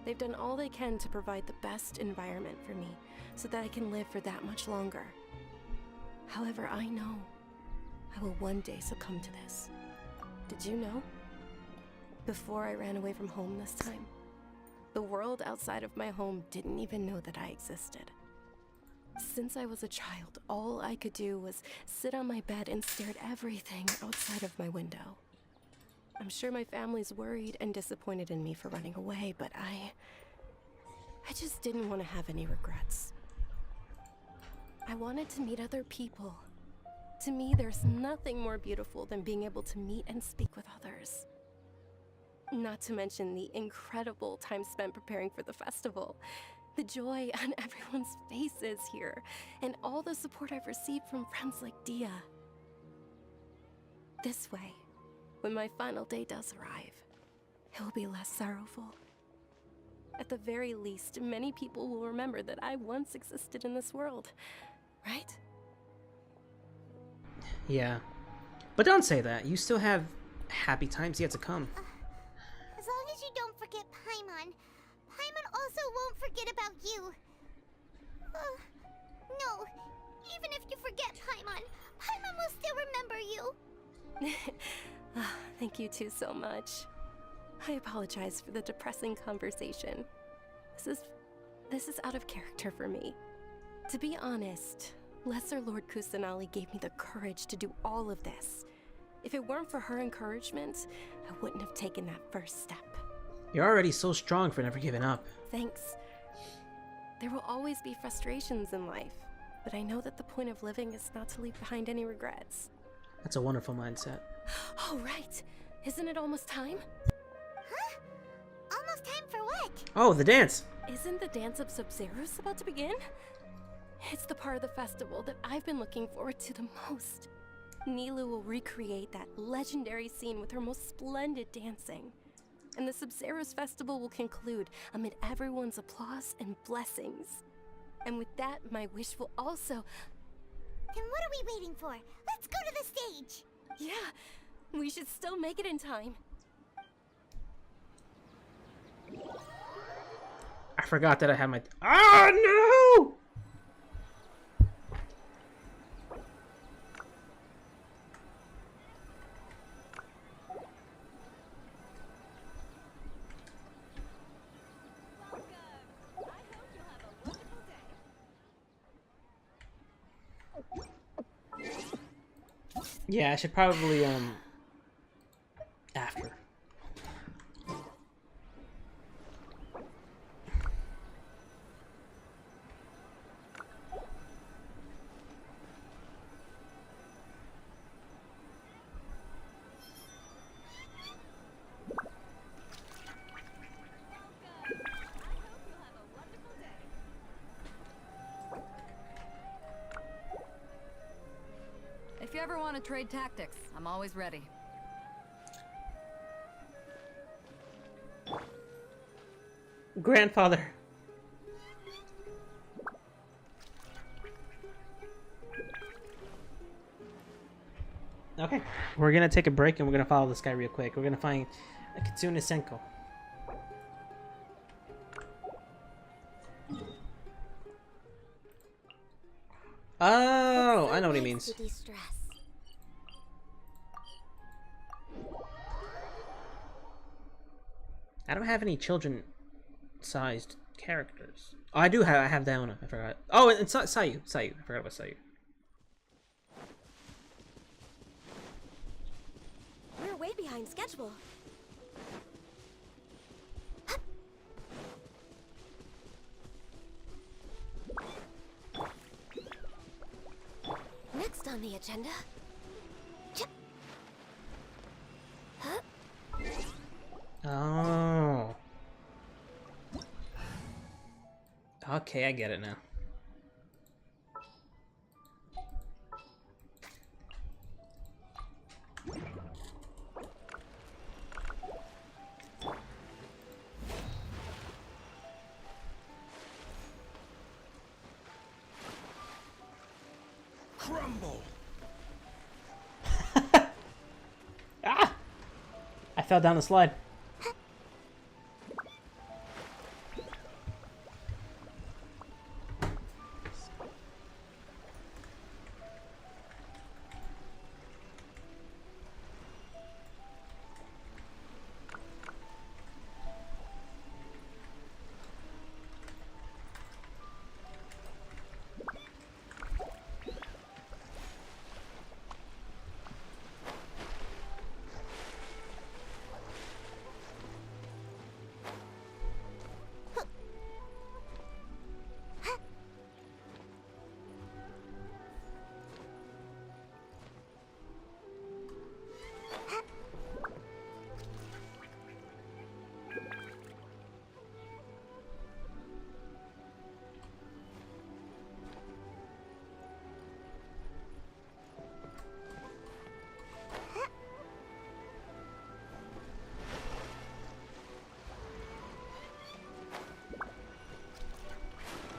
They've done all they can to provide the best environment for me so that I can live for that much longer. However, I know I will one day succumb to this. Did you know? Before I ran away from home this time, the world outside of my home didn't even know that I existed. Since I was a child, all I could do was sit on my bed and stare at everything outside of my window. I'm sure my family's worried and disappointed in me for running away, but I just didn't want to have any regrets. I wanted to meet other people. To me, there's nothing more beautiful than being able to meet and speak with others. Not to mention the incredible time spent preparing for the festival. The joy on everyone's faces here, and all the support I've received from friends like Dia. This way, when my final day does arrive, it will be less sorrowful. At the very least, many people will remember that I once existed in this world, right? Yeah. But don't say that. You still have happy times yet to come. As long as you don't forget Paimon, Paimon also won't forget about you. No, even if you forget Paimon, Paimon will still remember you. Thank you two so much. I apologize for the depressing conversation. This is out of character for me. To be honest, Lesser Lord Kusanali gave me the courage to do all of this. If it weren't for her encouragement, I wouldn't have taken that first step. You're already so strong for never giving up. Thanks. There will always be frustrations in life, but I know that the point of living is not to leave behind any regrets. That's a wonderful mindset. Oh, right. Isn't it almost time? Huh? Almost time for what? Oh, the dance! Isn't the dance of Sub-Zeros about to begin? It's the part of the festival that I've been looking forward to the most. Nilu will recreate that legendary scene with her most splendid dancing. And the Sub-Zeros festival will conclude amid everyone's applause and blessings. And with that, my wish will also... Then what are we waiting for? Let's go to the stage! Yeah, we should still make it in time. I forgot that I had my... Oh, no! Yeah, I should probably, after. If you ever want to trade tactics, I'm always ready. Grandfather. Okay, we're gonna take a break and we're gonna follow this guy real quick. We're gonna find a Kitsune Senko. Oh, I know what he means. I don't have any children-sized characters. Oh, I do have. I have Daona. I forgot. Oh, and Sayu. Sayu. I forgot about Sayu. We're way behind schedule. Next on the agenda. Huh? Oh. Okay, I get it now. crumble. Ah! I fell down the slide.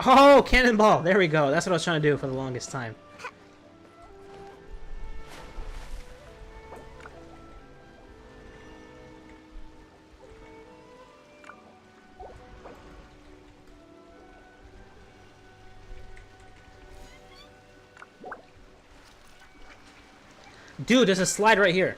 Oh, cannonball! There we go. That's what I was trying to do for the longest time. Dude, there's a slide right here.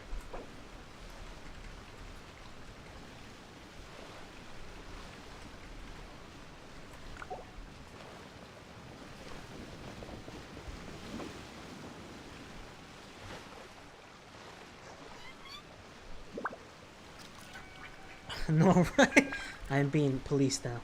No, right? I'm being policed now.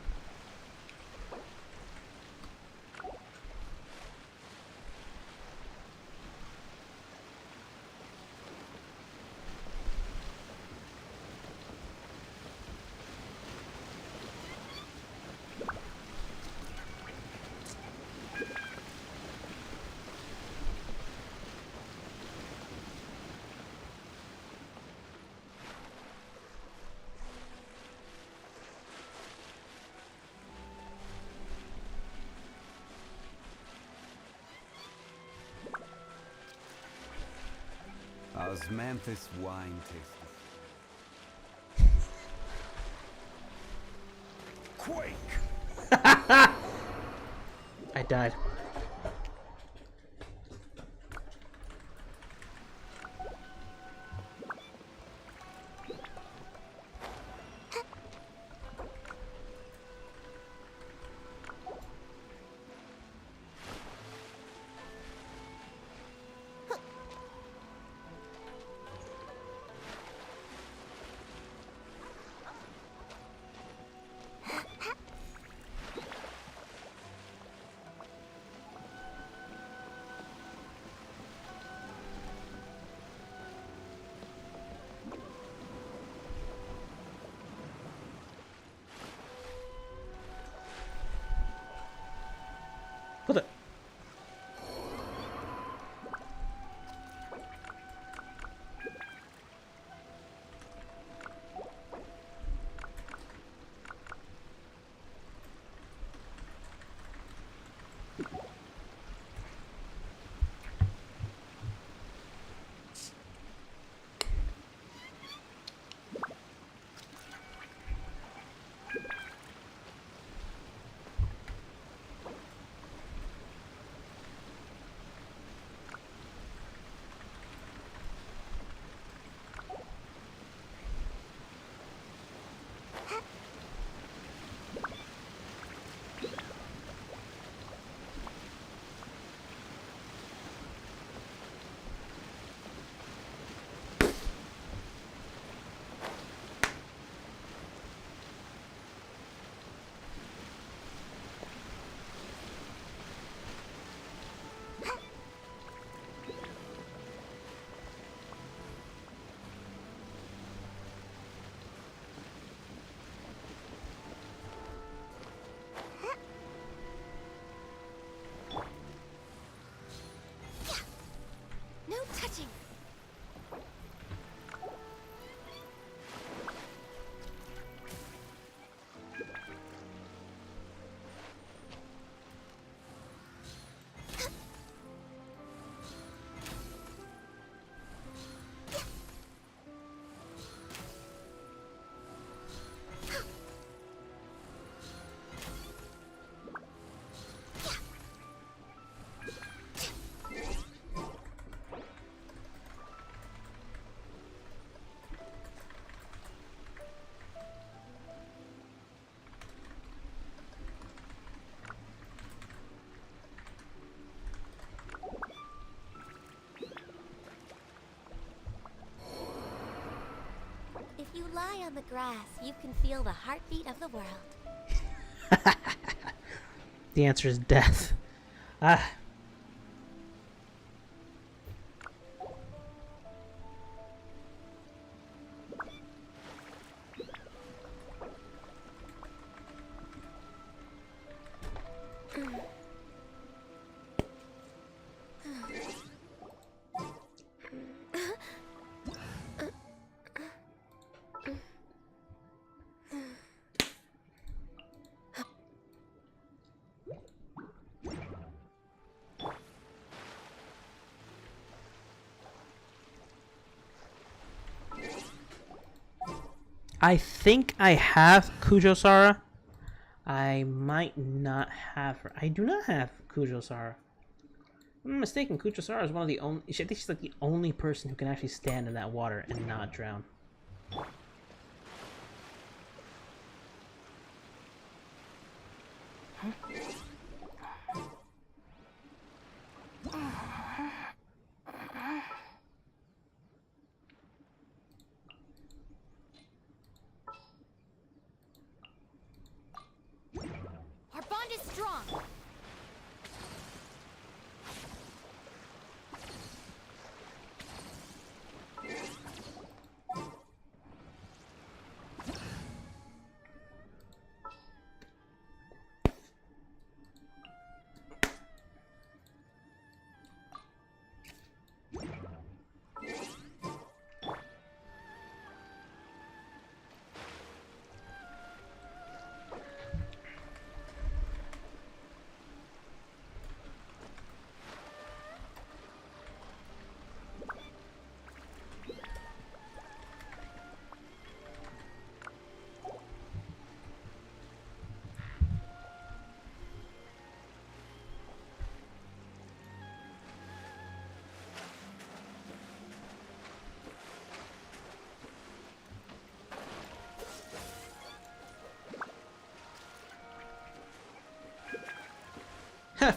Osmanthus wine tastes. Quake! I died. What the? No touching. lie on the grass, you can feel the heartbeat of the world. The answer is death. Ah. I think I have Kujo-Sara. I might not have her. I do not have Kujo-Sara. If I'm not mistaken, Kujo-Sara is one of the only... I think she's like the only person who can actually stand in that water and not drown. Our bond is strong.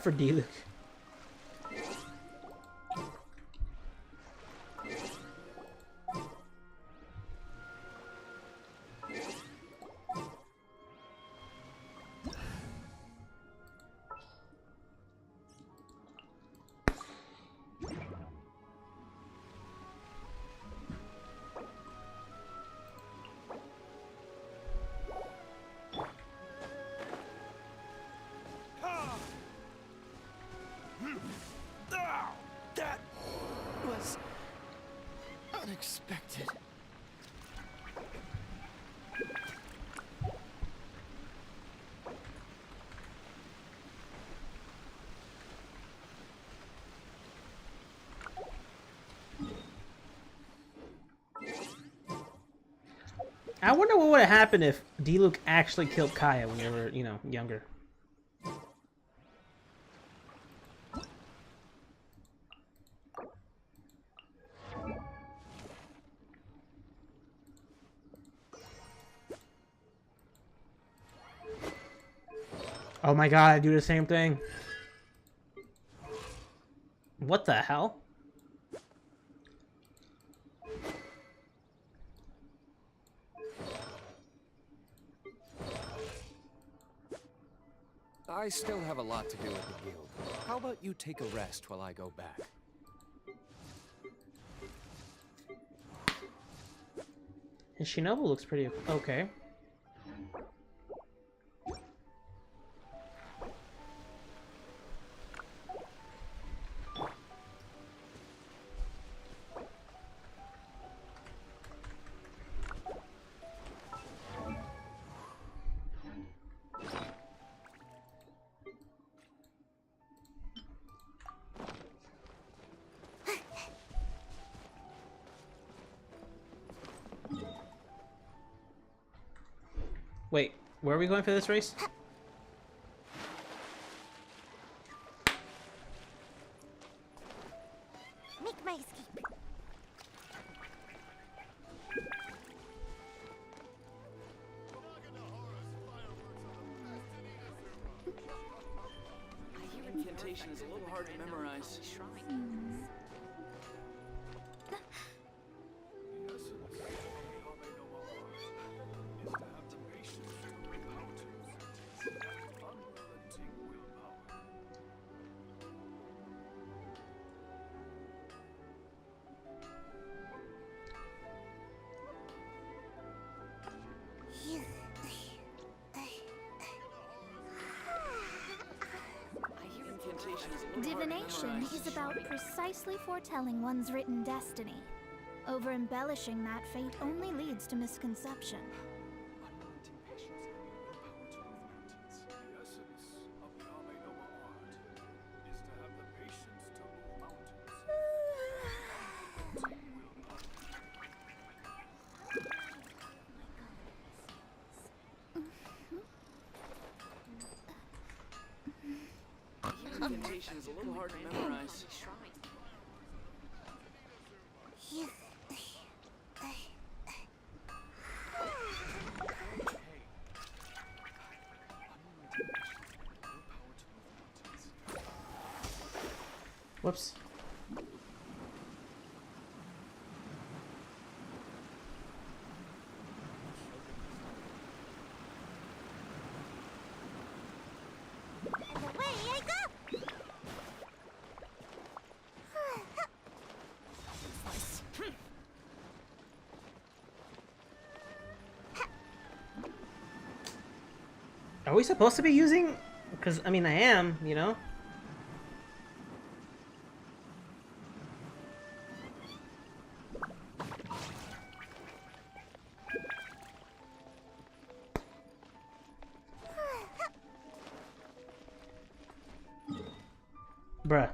For Diluc. That was unexpected. I wonder what would have happened if Diluc actually killed Kaya when they were, you know, younger. Oh my god, I do the same thing. What the hell? I still have a lot to do with the guild. How about you take a rest while I go back? And Shinobu looks pretty okay. Wait, where are we going for this race? Make my escape. The incantation is a little hard to memorize. Divination is about precisely foretelling one's written destiny. Over-embellishing that fate only leads to misconception. Incantation is a little hard to memorize. Whoops. Are we supposed to be using? Because, I mean, I am, you know? Bruh.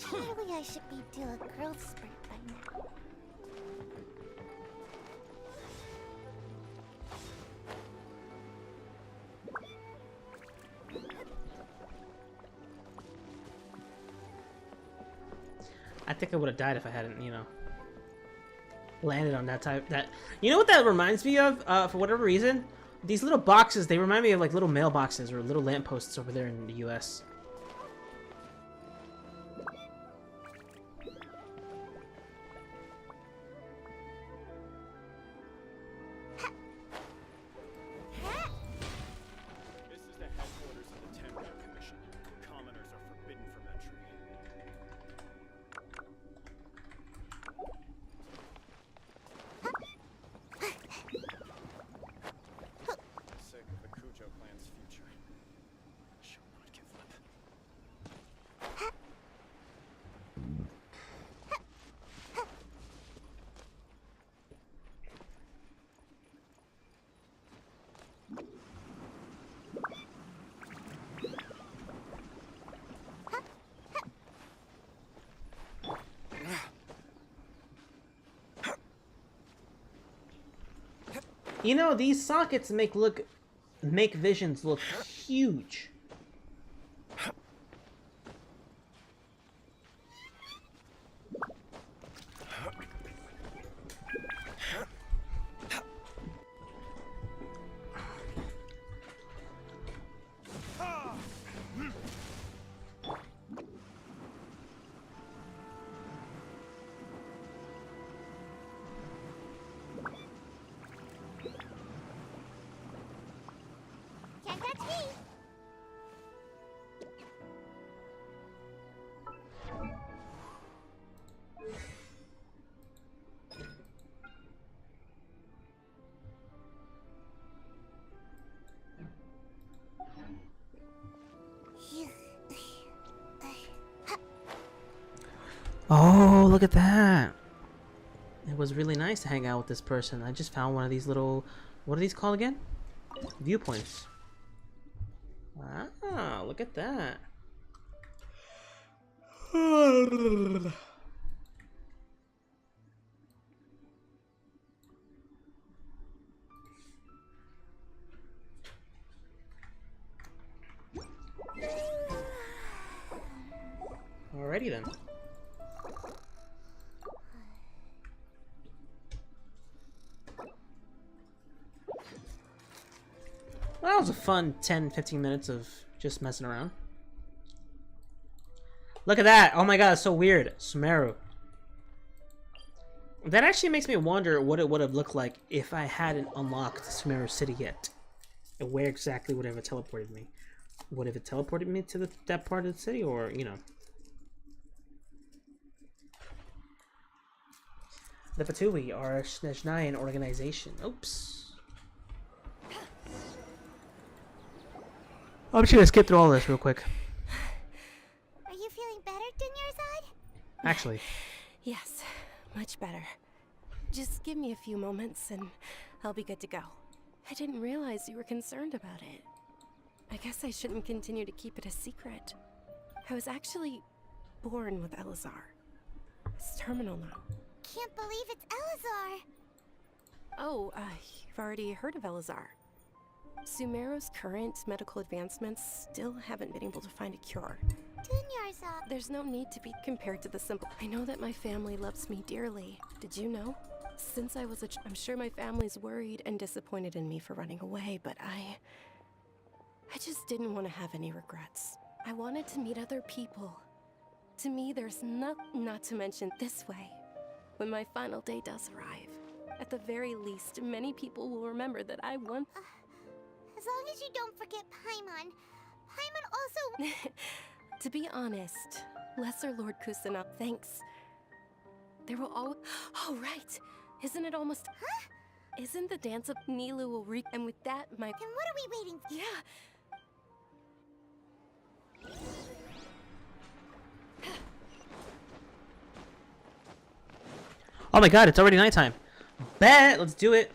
Surely I should be due a growth spurt by now. I think I would have died if I hadn't, you know, landed on that type. That, you know what that reminds me of? For whatever reason, these little boxes, they remind me of like little mailboxes or little lampposts over there in the U.S. This is the headquarters of the Temple Commission. Commoners are forbidden from entry. For the sake of the Kujo clan's future, I shall not give up. You know, these sockets make visions look huge. Can't catch me! Oh, look at that. It was really nice to hang out with this person. I just found one of these little, what are these called again? Viewpoints. Wow, look at that. Alrighty then. Well, that was a fun 10-15 minutes of just messing around. Look at that! Oh my god, it's so weird. Sumeru. That actually makes me wonder what it would have looked like if I hadn't unlocked Sumeru City yet. And where exactly would it have teleported me? Would have it teleported me to that part of the city, or, you know? The Patui are a Snezhnayan organization. Oops. I'm just gonna skip through all this real quick. Are you feeling better, Dunyarzad? Actually. Yes, much better. Just give me a few moments and I'll be good to go. I didn't realize you were concerned about it. I guess I shouldn't continue to keep it a secret. I was actually born with Elazar. It's terminal now. Can't believe it's Elazar. Oh, you've already heard of Elazar. Sumeru's current medical advancements still haven't been able to find a cure. Dunyarzad. There's no need to be compared to the simple. I know that my family loves me dearly. Did you know? Since I was I'm sure my family's worried and disappointed in me for running away, but I just didn't want to have any regrets. I wanted to meet other people. To me, there's not to mention this way. When my final day does arrive, at the very least, many people will remember that I won. As long as you don't forget Paimon. Paimon also... To be honest, Lesser Lord Kusanov, thanks. There will always... Oh, right! Isn't it almost... Huh? Isn't the dance of Nilu will re... And with that, my... Then what are we waiting for? Yeah! Oh my god, it's already nighttime. Bet! Let's do it.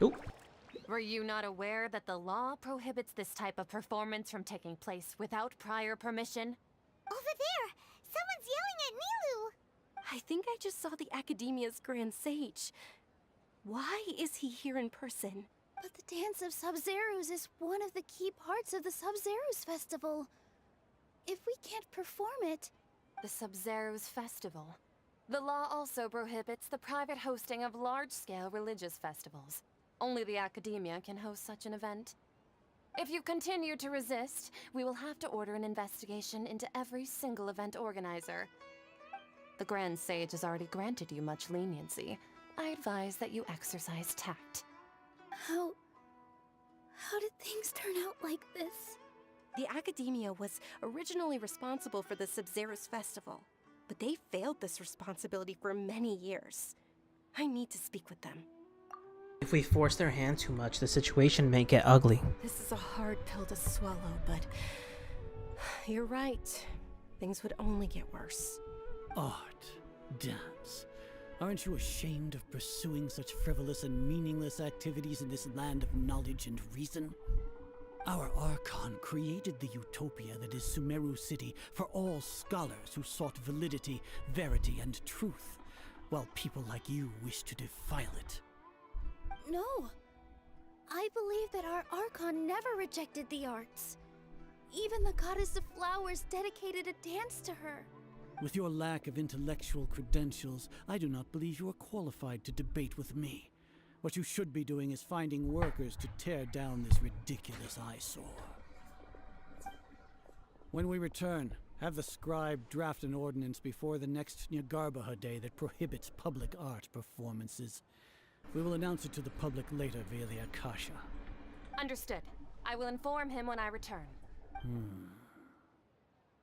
Oop. Were you not aware that the law prohibits this type of performance from taking place without prior permission? Over there! Someone's yelling at Nilu! I think I just saw the Academia's Grand Sage. Why is he here in person? But the Dance of Sub-Zerus is one of the key parts of the Sub-Zerus Festival. If we can't perform it... The Sub-Zerus Festival. The law also prohibits the private hosting of large-scale religious festivals. Only the Academia can host such an event. If you continue to resist, we will have to order an investigation into every single event organizer. The Grand Sage has already granted you much leniency. I advise that you exercise tact. How did things turn out like this? The Academia was originally responsible for the Sub-Zerus Festival, but they failed this responsibility for many years. I need to speak with them. If we force their hand too much, the situation may get ugly. This is a hard pill to swallow, but you're right. Things would only get worse. Art, dance. Aren't you ashamed of pursuing such frivolous and meaningless activities in this land of knowledge and reason? Our Archon created the utopia that is Sumeru City for all scholars who sought validity, verity, and truth, while people like you wish to defile it. No. I believe that our Archon never rejected the arts. Even the Goddess of Flowers dedicated a dance to her. With your lack of intellectual credentials, I do not believe you are qualified to debate with me. What you should be doing is finding workers to tear down this ridiculous eyesore. When we return, have the scribe draft an ordinance before the next Nyagarbha Day that prohibits public art performances. We will announce it to the public later via the Akasha. Understood. I will inform him when I return.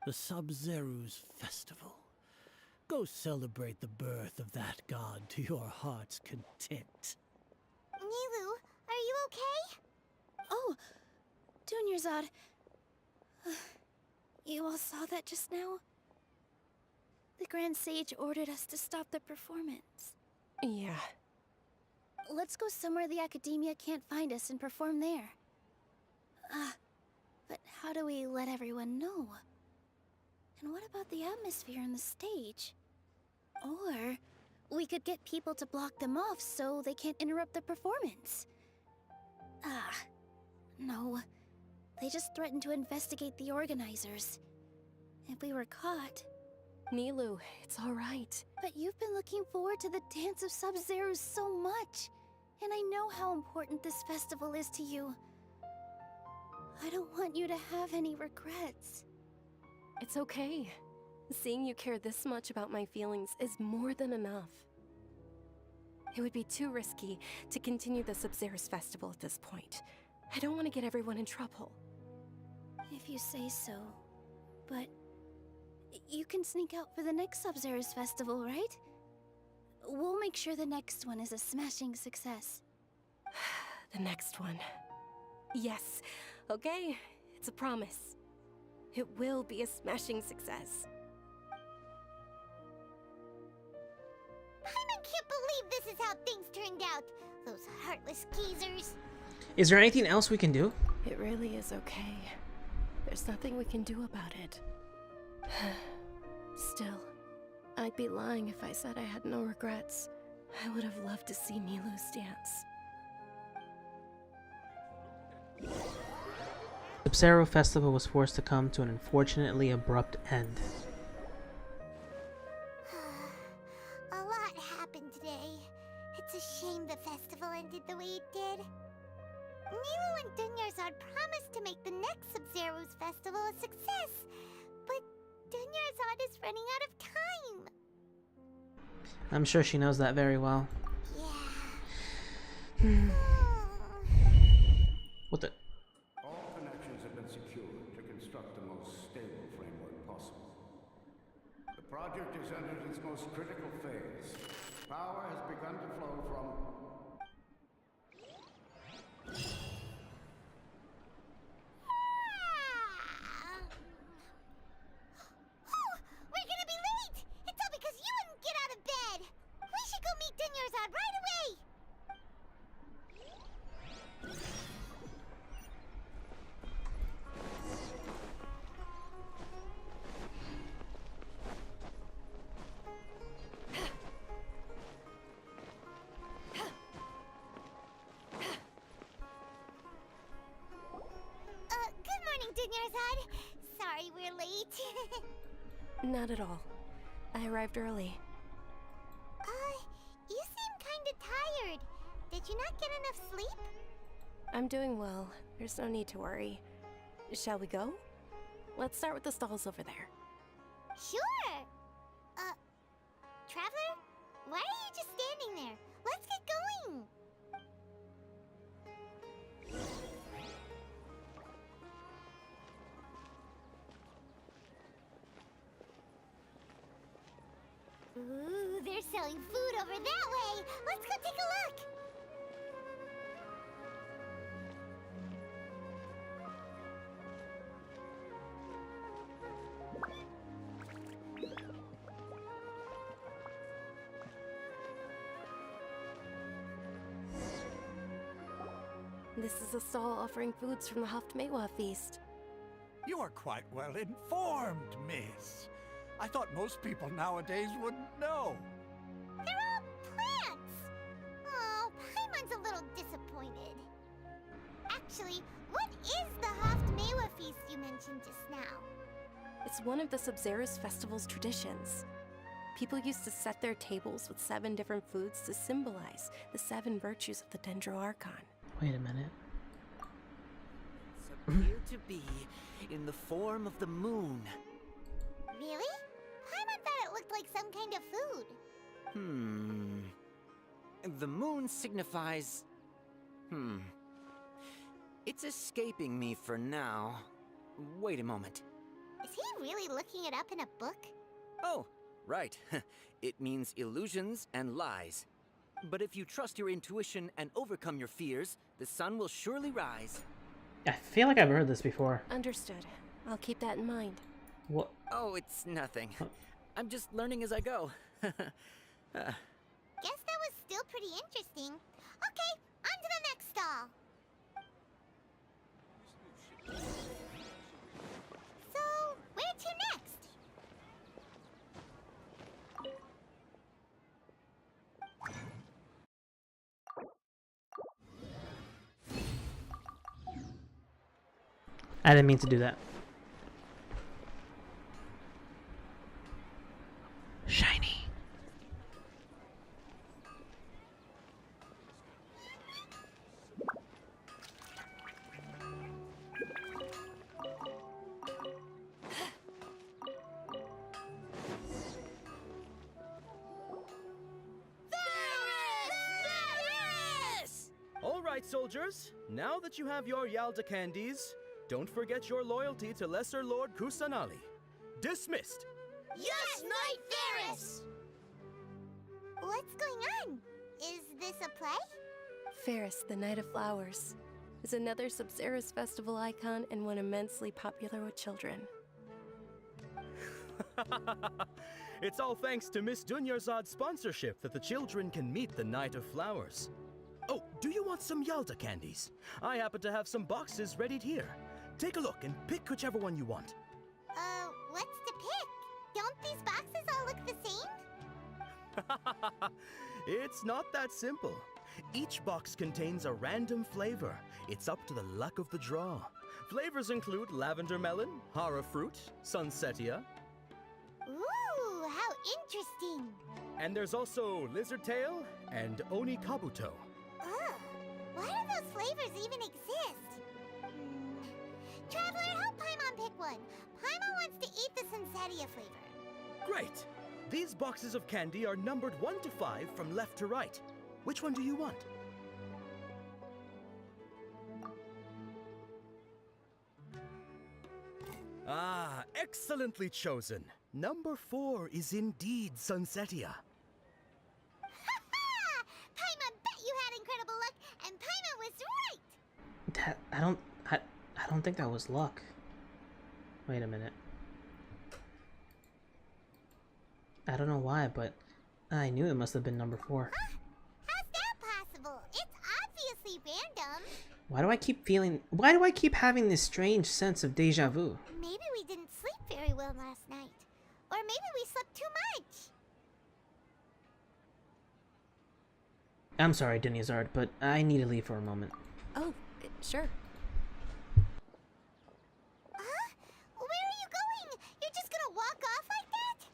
The Sub-Zerus Festival. Go celebrate the birth of that god to your heart's content. Nilu, are you okay? Oh, Dunyarzad. You all saw that just now? The Grand Sage ordered us to stop the performance. Yeah. Let's go somewhere the Academia can't find us and perform there. But how do we let everyone know? And what about the atmosphere and the stage? Or we could get people to block them off so they can't interrupt the performance. No. They just threatened to investigate the organizers. If we were caught... Nilou, it's alright. But you've been looking forward to the Dance of Sub-Zero so much. And I know how important this festival is to you. I don't want you to have any regrets. It's okay. Seeing you care this much about my feelings is more than enough. It would be too risky to continue the Sub-Zero's festival at this point. I don't want to get everyone in trouble. If you say so. But you can sneak out for the next Sub-Zero's festival, right? We'll make sure the next one is a smashing success. The next one. Yes. Okay, it's a promise. It will be a smashing success. I can't believe this is how things turned out. Those heartless geezers. Is there anything else we can do? It really is okay. There's nothing we can do about it. Still, I'd be lying if I said I had no regrets. I would have loved to see Nilou's dance. The Sumeru festival was forced to come to an unfortunately abrupt end. A lot happened today. It's a shame the festival ended the way it did. Nilou and Dunyarzad promised to make the next Sub-Zero's festival a success, but Dunyarzad is running out of time. I'm sure she knows that very well. Yeah. What the? All connections have been secured to construct the most stable framework possible. The project is entered its most critical phase. Power has begun to flow from... We're gonna be late! It's all because you wouldn't get out of bed! We should go meet Dunyarzad right away! Good morning, Dunyarzad. Sorry we're late. Not at all. I arrived early. You seem kinda tired. Did you not get enough sleep? I'm doing well. There's no need to worry. Shall we go? Let's start with the stalls over there. Sure! Traveler? Why are you just standing there? Let's get going! Ooh, they're selling food over that way! Let's go take a look! This is a stall offering foods from the Haftmewa feast. You are quite well informed, miss. I thought most people nowadays wouldn't know. They're all plants! Oh, Paimon's a little disappointed. Actually, what is the Haftmewa feast you mentioned just now? It's one of the Sub-Zero's festival's traditions. People used to set their tables with 7 different foods to symbolize the 7 virtues of the Dendro Archon. Wait a minute. It's appeared to be in the form of the moon. Really? Paimon thought it looked like some kind of food. The moon signifies... It's escaping me for now. Wait a moment. Is he really looking it up in a book? Oh, right. It means illusions and lies. But if you trust your intuition and overcome your fears, the sun will surely rise. I feel like I've heard this before. Understood. I'll keep that in mind. What? Oh, it's nothing. I'm just learning as I go. Guess that was still pretty interesting. Okay, on to the next stall. So, where to next? I didn't mean to do that. Shiny. All right, soldiers. Now that you have your Yalda candies, don't forget your loyalty to Lesser Lord Kusanali. Dismissed. Yes, Knight Ferris! What's going on? Is this a play? Ferris, the Knight of Flowers, is another Sabzeruz festival icon and one immensely popular with children. It's all thanks to Miss Dunyarzad's sponsorship that the children can meet the Knight of Flowers. Oh, do you want some Yalda candies? I happen to have some boxes ready here. Take a look and pick whichever one you want. What's to pick? Don't these boxes all look the same? It's not that simple. Each box contains a random flavor. It's up to the luck of the draw. Flavors include lavender melon, hara fruit, sunsetia. Ooh, how interesting! And there's also lizard tail and oni kabuto. Ugh, why do those flavors even exist? Traveler, help Paimon pick one. Paimon wants to eat the sunsetia flavor. Great! These boxes of candy are numbered 1 to 5 from left to right. Which one do you want? Ah, excellently chosen. Number 4 is indeed sunsetia. Paimon bet you had incredible luck, and Paimon was right! That I don't think that was luck. Wait a minute. I don't know why, but I knew it must have been number 4. How's that possible? It's obviously random. Why do I keep having this strange sense of deja vu? Maybe we didn't sleep very well last night. Or maybe we slept too much. I'm sorry, Dunyazard, but I need to leave for a moment. Oh, sure. Huh? Where are you going? You're just gonna walk off like that?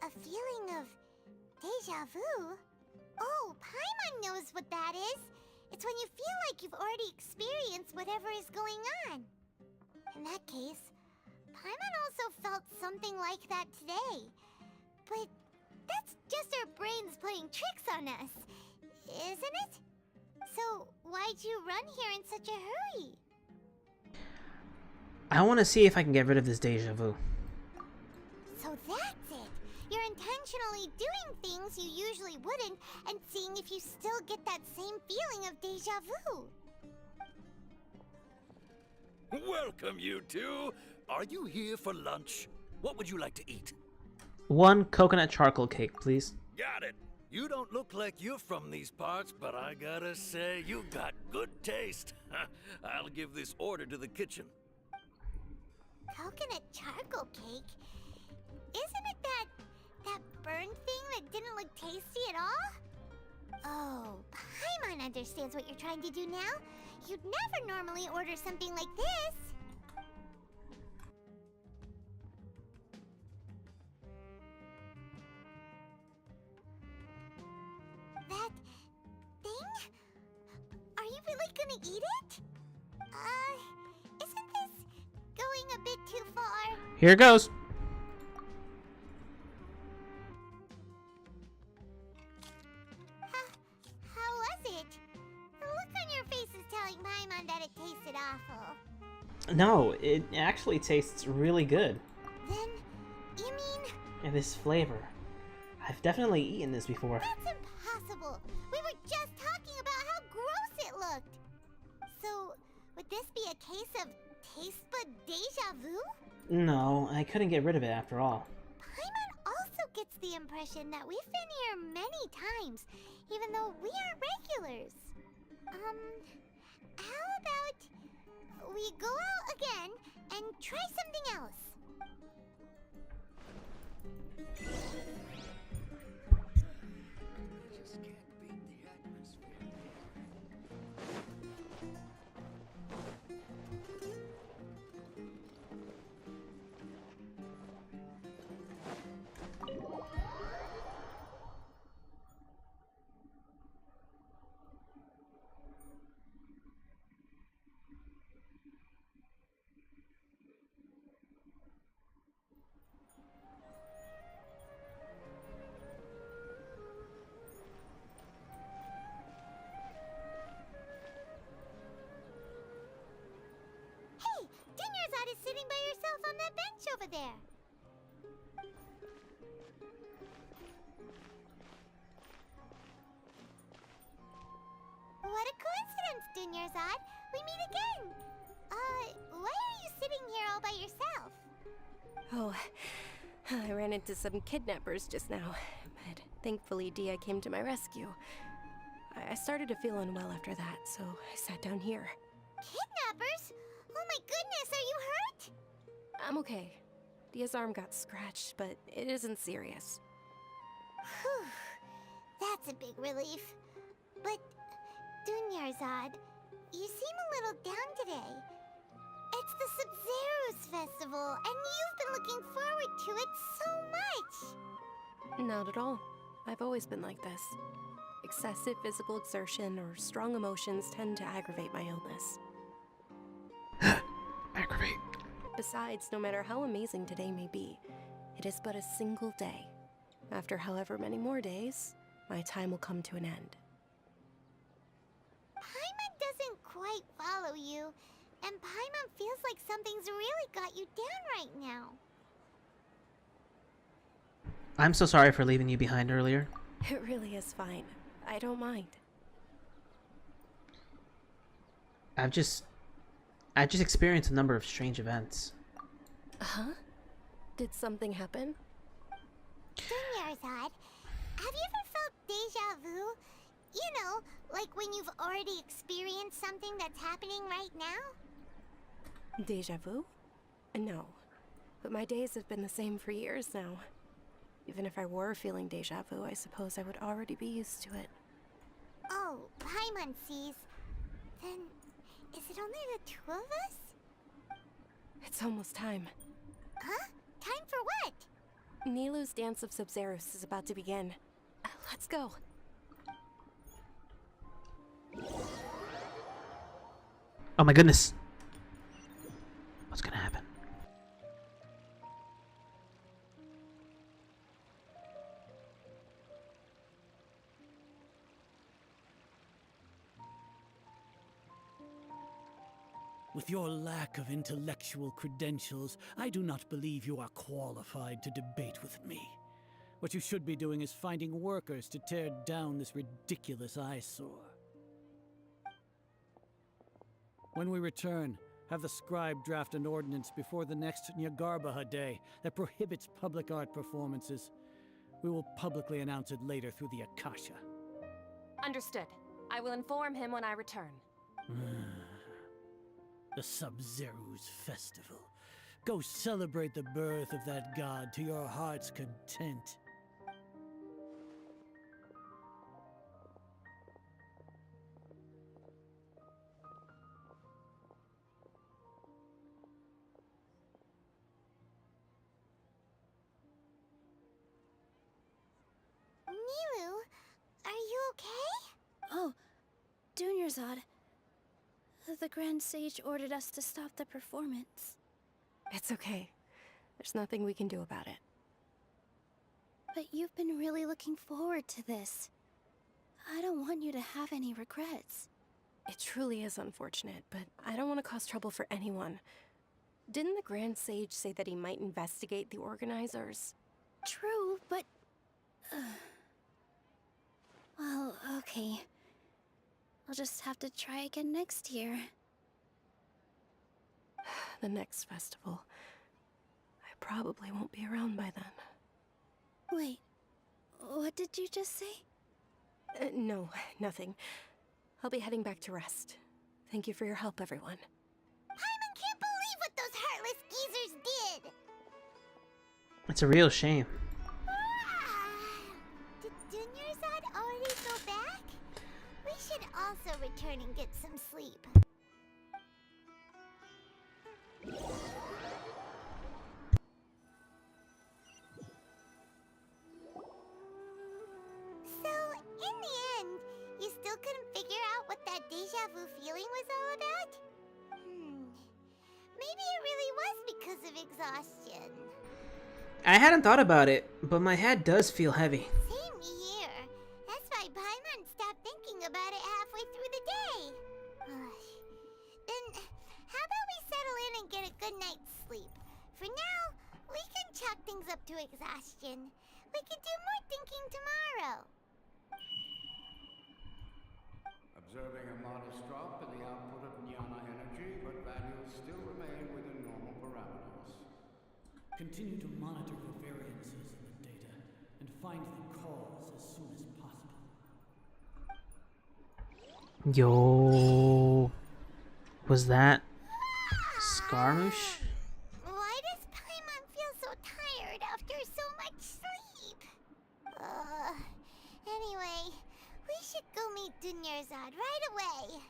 A feeling of deja vu? Oh, Paimon knows what that is. It's when you feel like you've already experienced whatever is going on. In that case, Paimon also felt something like that today. But that's just our brains playing tricks on us, isn't it? So why'd you run here in such a hurry? I want to see if I can get rid of this deja vu. So that's it. You're intentionally doing things you usually wouldn't and seeing if you still get that same feeling of deja vu. Welcome, you two. Are you here for lunch? What would you like to eat? 1 coconut charcoal cake, please. Got it. You don't look like you're from these parts, but I gotta say, you got good taste. I'll give this order to the kitchen. Coconut charcoal cake? Isn't it that burned thing that didn't look tasty at all? Oh, Paimon understands what you're trying to do now. You'd never normally order something like this. That thing? Are you really gonna eat it? Isn't this going a bit too far? Here goes. How was it? The look on your face is telling Paimon that it tasted awful. No, it actually tastes really good. Then, you mean... And this flavor. I've definitely eaten this before. That's impossible! We were just talking about how gross it looked! So, would this be a case of taste bud deja vu? No, I couldn't get rid of it after all. Paimon also gets the impression that we've been here many times, even though we aren't regulars. How about we go out again and try something else? Hey, Dinyarzad is sitting by herself on that bench over there. What a coincidence, Dinyarzad. We meet again. Why are you sitting here all by yourself? Oh, I ran into some kidnappers just now, but thankfully Dia came to my rescue. I started to feel unwell after that, so I sat down here. Kidnappers? Oh my goodness, are you hurt? I'm okay. Dia's arm got scratched, but it isn't serious. Whew. That's a big relief. But, Dunyarzad, you seem a little down today. It's the Sub-Zero's festival, and you've been looking forward to it so much. Not at all. I've always been like this. Excessive physical exertion or strong emotions tend to aggravate my illness. Aggravate. Besides, no matter how amazing today may be, it is but a single day. After however many more days, my time will come to an end. Paimon doesn't quite follow you, and Paimon feels like something's really got you down right now. I'm so sorry for leaving you behind earlier. It really is fine. I don't mind. I've just experienced a number of strange events. Huh? Did something happen? Dunyarzad, have you ever felt deja vu? You know, like when you've already experienced something that's happening right now? Deja vu? No. But my days have been the same for years now. Even if I were feeling deja vu, I suppose I would already be used to it. Oh, Paimon sees. Then, is it only the two of us? It's almost time. Huh? Time for what? Nilou's Dance of Sub-Zerus is about to begin. Let's go. Oh my goodness. What's gonna happen? With your lack of intellectual credentials, I do not believe you are qualified to debate with me. What you should be doing is finding workers to tear down this ridiculous eyesore. When we return, have the scribe draft an ordinance before the next Nyargarbaha Day that prohibits public art performances. We will publicly announce it later through the Akasha. Understood. I will inform him when I return. The Sub-Zeru's festival. Go celebrate the birth of that god to your heart's content. Nilou, are you okay? Oh, Dunyarzad. The Grand Sage ordered us to stop the performance. It's okay. There's nothing we can do about it. But you've been really looking forward to this. I don't want you to have any regrets. It truly is unfortunate, but I don't want to cause trouble for anyone. Didn't the Grand Sage say that he might investigate the organizers? True, but... well, okay. I'll just have to try again next year. The next festival. I probably won't be around by then. Wait, what did you just say? No, nothing. I'll be heading back to rest. Thank you for your help, everyone. Paimon can't believe what those heartless geezers did! It's a real shame. Did Dunyarzad already go back? We should also return and get some sleep. So, in the end, you still couldn't figure out what that deja vu feeling was all about? Maybe it really was because of exhaustion. I hadn't thought about it, but my head does feel heavy. Same here. That's why Paimon stopped thinking about it halfway through the day. Then, how about we settle in and get a good night's sleep? For now, we can chalk things up to exhaustion. We can do more thinking tomorrow. Observing a modest drop in the output of Jnana energy, but values still remain within normal parameters. Continue to monitor the variances in the data and find the cause as soon as possible. Yo, was that Scaramouche? Why does Paimon feel so tired after so much sleep? Anyway, we should go meet Dunyarzad right away.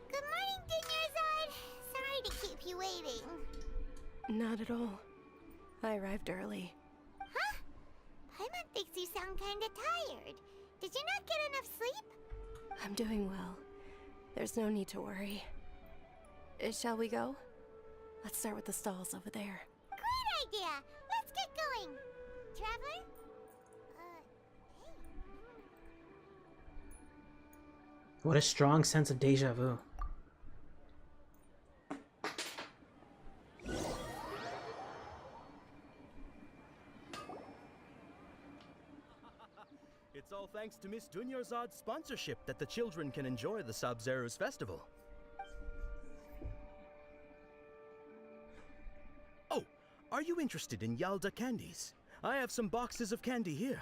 Good morning, Dunyarzad. Sorry to keep you waiting. Not at all. I arrived early. Huh? Paimon thinks you sound kinda tired. Did you not get enough sleep? I'm doing well. There's no need to worry. Shall we go? Let's start with the stalls over there. Great idea! Let's get going! Traveler? What a strong sense of deja vu. It's all thanks to Miss Dunyarzad's sponsorship that the children can enjoy the Sub-Zero's festival. Oh, are you interested in Yalda candies? I have some boxes of candy here.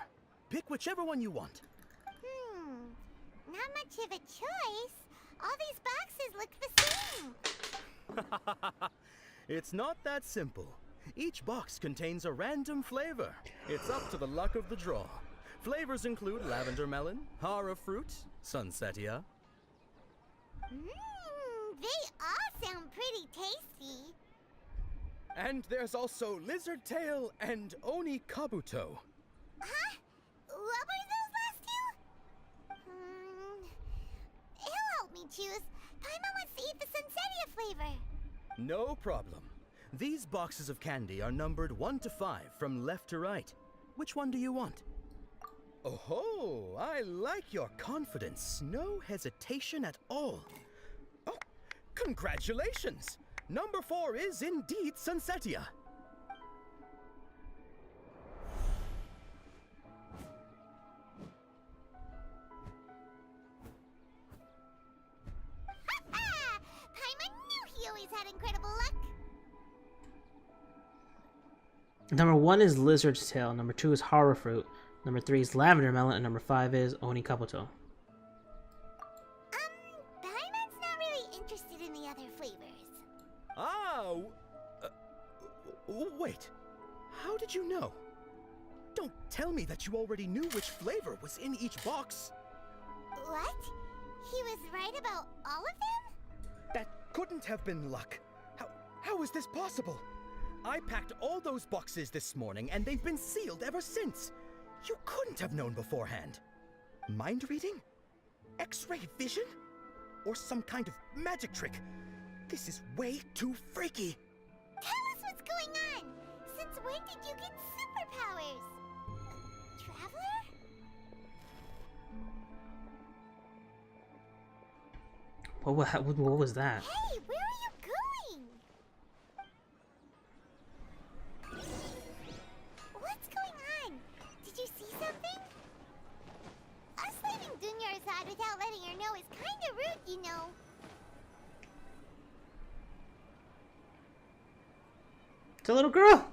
Pick whichever one you want. Not much of a choice. All these boxes look the same. It's not that simple. Each box contains a random flavor. It's up to the luck of the draw. Flavors include lavender melon, hara fruit, sunsetia. They all sound pretty tasty. And there's also lizard tail and oni kabuto. Huh? What were those last two? He'll help me choose. Paimon wants to eat the sunsetia flavor. No problem. These boxes of candy are numbered 1 to 5 from left to right. Which one do you want? Oh, I like your confidence. No hesitation at all. Oh, congratulations! Number 4 is indeed sunsetia. Paimon knew he always had incredible luck. Number 1 is lizard's tail. Number 2 is hara fruit. Number 3 is lavender melon, and number 5 is oni kabuto. Paimon's not really interested in the other flavors. Ah, wait. How did you know? don't tell me that you already knew which flavor was in each box. What? He was right about all of them? That couldn't have been luck. How is this possible? I packed all those boxes this morning, and they've been sealed ever since. You couldn't have known beforehand. Mind reading? X-ray vision? Or some kind of magic trick? This is way too freaky. Tell us what's going on! Since when did you get superpowers? Traveler? What was that? Hey, where are you going? What's going on? Did you see something? Us leaving Dunya's side without letting her know is kinda rude, you know. It's a little girl.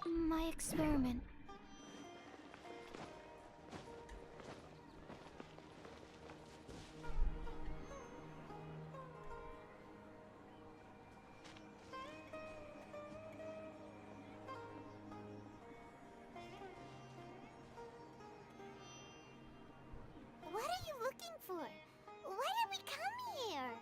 My experiment. What are you looking for? Why did we come here?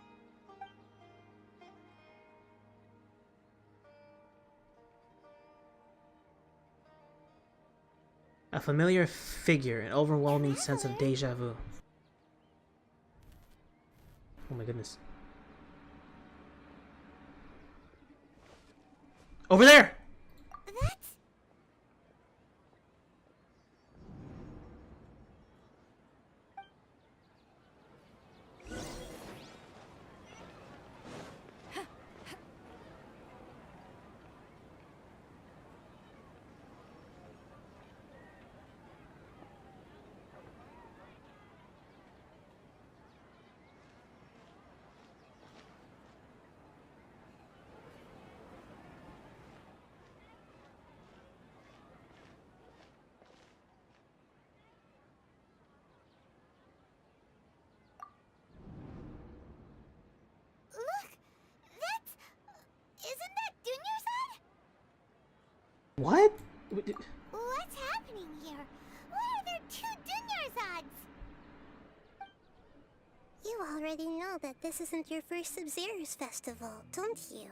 A familiar figure, an overwhelming sense of deja vu. Oh my goodness. Over there! That's... Look! That's... Isn't that Dunya's? What? What's happening here? Why are there two Dunya's? You already know that this isn't your first Sub-Zero's festival, don't you?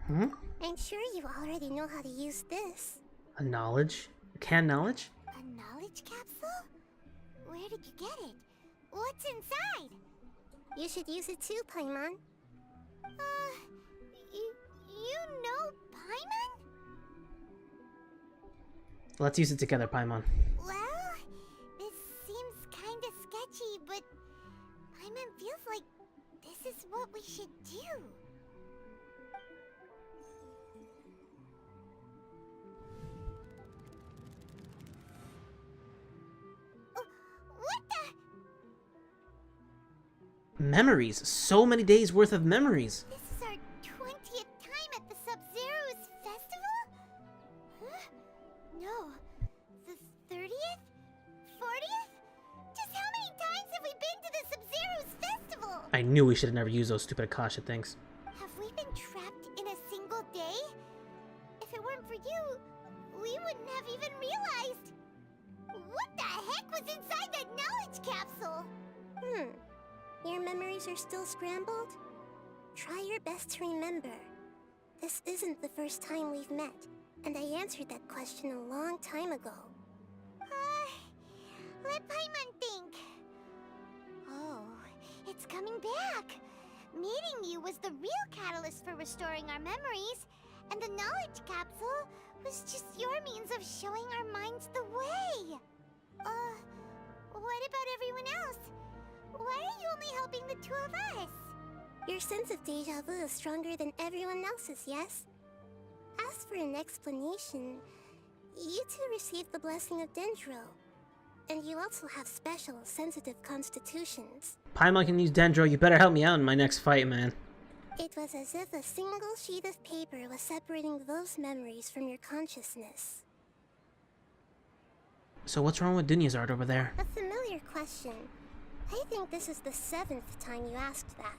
Hmm? I'm sure you already know how to use this. A knowledge? A canned knowledge? A knowledge capsule? Where did you get it? What's inside? You should use it too, Paimon. You know Paimon? Let's use it together, Paimon. Well, this seems kinda sketchy, but Paimon feels like this is what we should do. What the? Memories. So many days worth of memories. This is our 20th time at the Sub-Zero's festival? Huh? No. The 30th? 40th? Just how many times have we been to the Sub-Zero's festival? I knew we should have never used those stupid Akasha things. Have we been trapped in a single day? If it weren't for you, we wouldn't have even realized. What the heck was inside that knowledge capsule? Your memories are still scrambled? Try your best to remember. This isn't the first time we've met, and I answered that question a long time ago. Let Paimon think. Oh, it's coming back. Meeting you was the real catalyst for restoring our memories, and the knowledge capsule was just your means of showing our minds the way. What about everyone else? Why are you only helping the two of us? Your sense of deja vu is stronger than everyone else's, yes? As for an explanation, you two received the blessing of Dendro. And you also have special, sensitive constitutions. Paimon can use Dendro. You better help me out in my next fight, man. It was as if a single sheet of paper was separating those memories from your consciousness. So what's wrong with Dunyazard over there? A familiar question. I think this is the 7th time you asked that.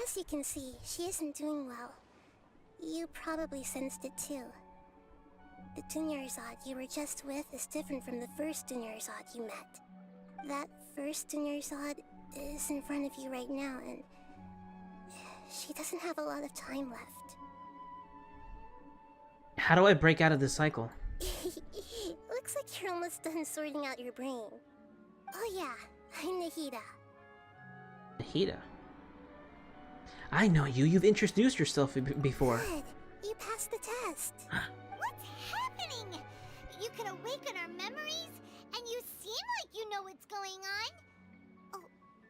As you can see, she isn't doing well. You probably sensed it too. The Dunyarzad you were just with is different from the first Dunyarzad you met. That first Dunyarzad is in front of you right now, and she doesn't have a lot of time left. How do I break out of this cycle? Looks like you're almost done sorting out your brain. Oh yeah, I'm Nahida. Nahida? I know you. You've introduced yourself before. Good. You passed the test. What's happening? You can awaken our memories, and you seem like you know what's going on. Oh,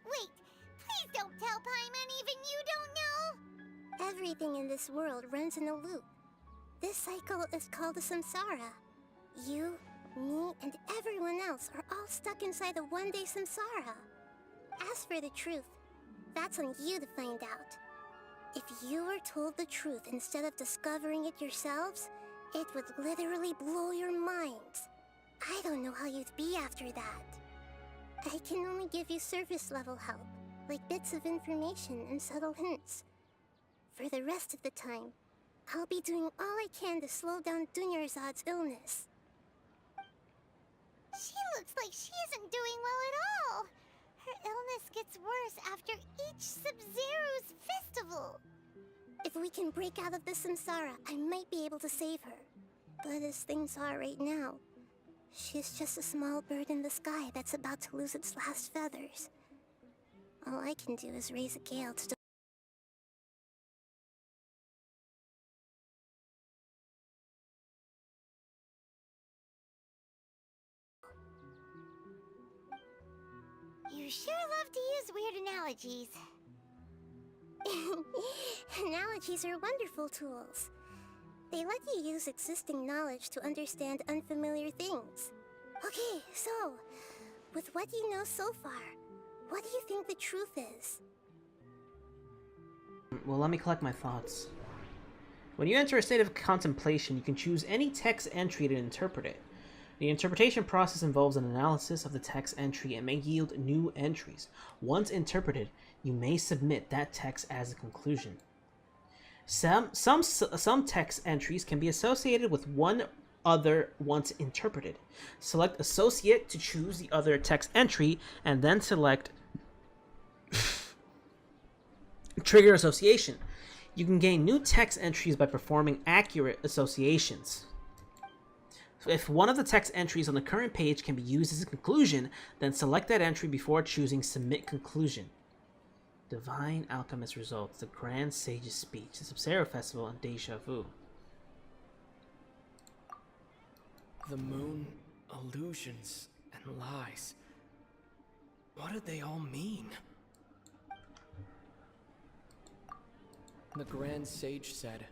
wait. Please don't tell Paimon even you don't know. Everything in this world runs in a loop. This cycle is called a samsara. You, me, and everyone else are all stuck inside a one-day samsara. As for the truth, that's on you to find out. If you were told the truth instead of discovering it yourselves, it would literally blow your minds. I don't know how you'd be after that. I can only give you surface-level help, like bits of information and subtle hints. For the rest of the time, I'll be doing all I can to slow down Dunyarzad's illness. She looks like she isn't doing well at all. Her illness gets worse after each Sub-Zero's festival. If we can break out of this samsara, I might be able to save her. But as things are right now, she's just a small bird in the sky that's about to lose its last feathers. All I can do is raise a gale to... You sure love to use weird analogies. Analogies are wonderful tools. They let you use existing knowledge to understand unfamiliar things. Okay, so, with what you know so far, what do you think the truth is? Well, let me collect my thoughts. When you enter a state of contemplation, you can choose any text entry to interpret it. The interpretation process involves an analysis of the text entry and may yield new entries. Once interpreted, you may submit that text as a conclusion. Some text entries can be associated with one other once interpreted. Select Associate to choose the other text entry, and then select Trigger Association. You can gain new text entries by performing accurate associations. So if one of the text entries on the current page can be used as a conclusion, then select that entry before choosing Submit Conclusion. Divine Alchemist Results, the Grand Sage's Speech, the Sumeru Festival, and Deja Vu. The moon, illusions, and lies. What do they all mean? The Grand Sage said,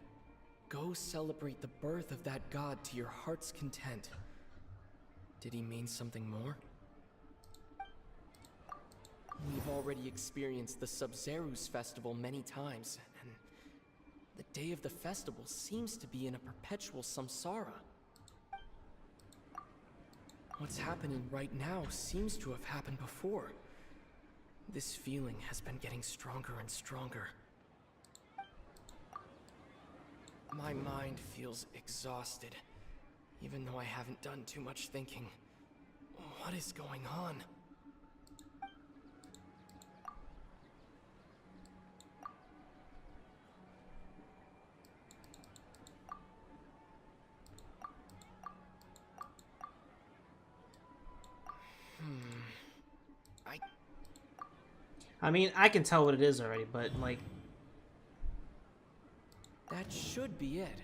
"Go celebrate the birth of that god to your heart's content." Did he mean something more? We've already experienced the Sub-Zeru's festival many times, and the day of the festival seems to be in a perpetual samsara. What's happening right now seems to have happened before. This feeling has been getting stronger and stronger. My mind feels exhausted, even though I haven't done too much thinking. What is going on? I mean, I can tell what it is already, but, like... That should be it.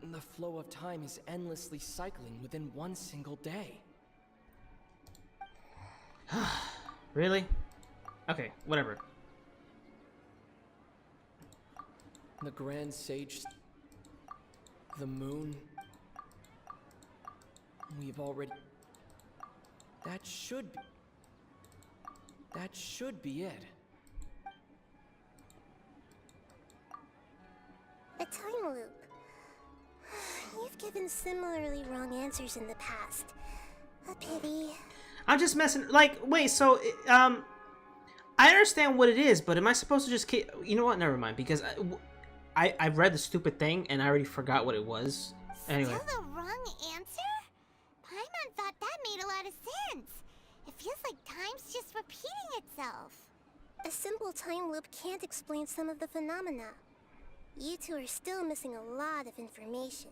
The flow of time is endlessly cycling within one single day. Really? Okay, whatever. The Grand Sage... The moon... We've already... That should be it. A time loop. You've given similarly wrong answers in the past. A pity. I'm just messing. Like, wait. So, I understand what it is, but am I supposed to just keep? You know what? Never mind. Because I read the stupid thing and I already forgot what it was. Anyway. Still the wrong answer? Paimon thought that made a lot of sense. It feels like time's just repeating itself. A simple time loop can't explain some of the phenomena. You two are still missing a lot of information.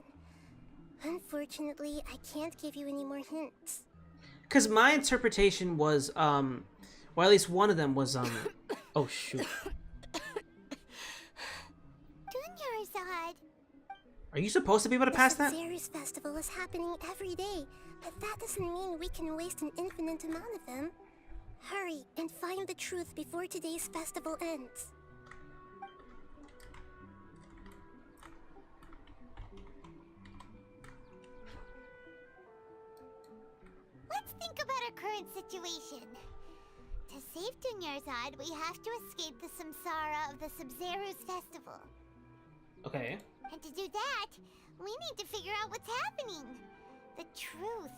Unfortunately, I can't give you any more hints. Because my interpretation was, well, at least one of them was, oh shoot. Dunyarzad. Are you supposed to be able to pass that? The Sabzeruz festival is happening every day, but that doesn't mean we can waste an infinite amount of them. Hurry and find the truth before today's festival ends. Let's think about our current situation. To save Dunyarzad, we have to escape the samsara of the Sabzeruz festival. Okay. And to do that, we need to figure out what's happening. The truth.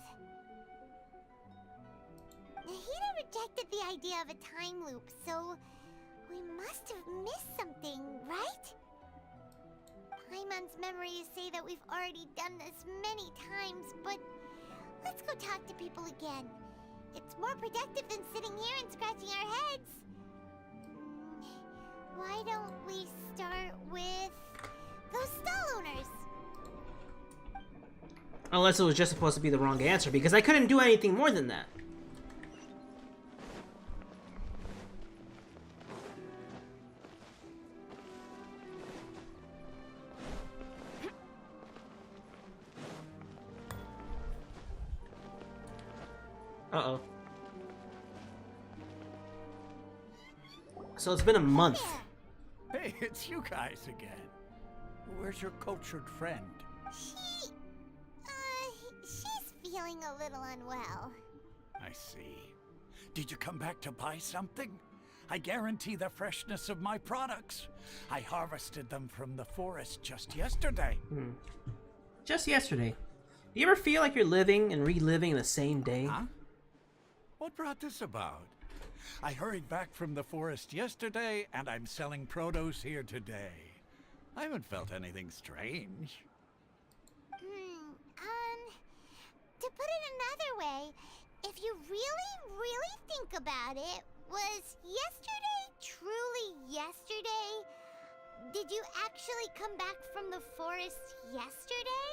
Nahida rejected the idea of a time loop, so we must have missed something, right? Paimon's memories say that we've already done this many times, but let's go talk to people again. It's more productive than sitting here and scratching our heads. Why don't we start with those stall owners? Unless it was just supposed to be the wrong answer, because I couldn't do anything more than that. Uh-oh. So it's been a month. Hey, it's you guys again. Where's your cultured friend? She's feeling a little unwell. I see. Did you come back to buy something? I guarantee the freshness of my products. I harvested them from the forest just yesterday. Just yesterday. Do you ever feel like you're living and reliving the same day? Huh? What brought this about? I hurried back from the forest yesterday, and I'm selling produce here today. I haven't felt anything strange. To put it another way, if you really think about it, was yesterday truly yesterday? Did you actually come back from the forest yesterday?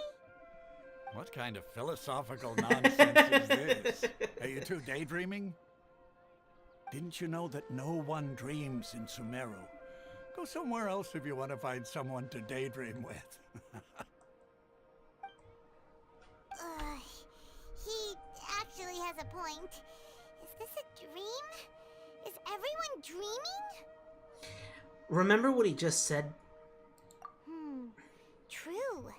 What kind of philosophical nonsense is this? Are you two daydreaming? Didn't you know that no one dreams in Sumeru? Go somewhere else if you want to find someone to daydream with. He actually has a point. Is this a dream? Is everyone dreaming? Remember what he just said? True.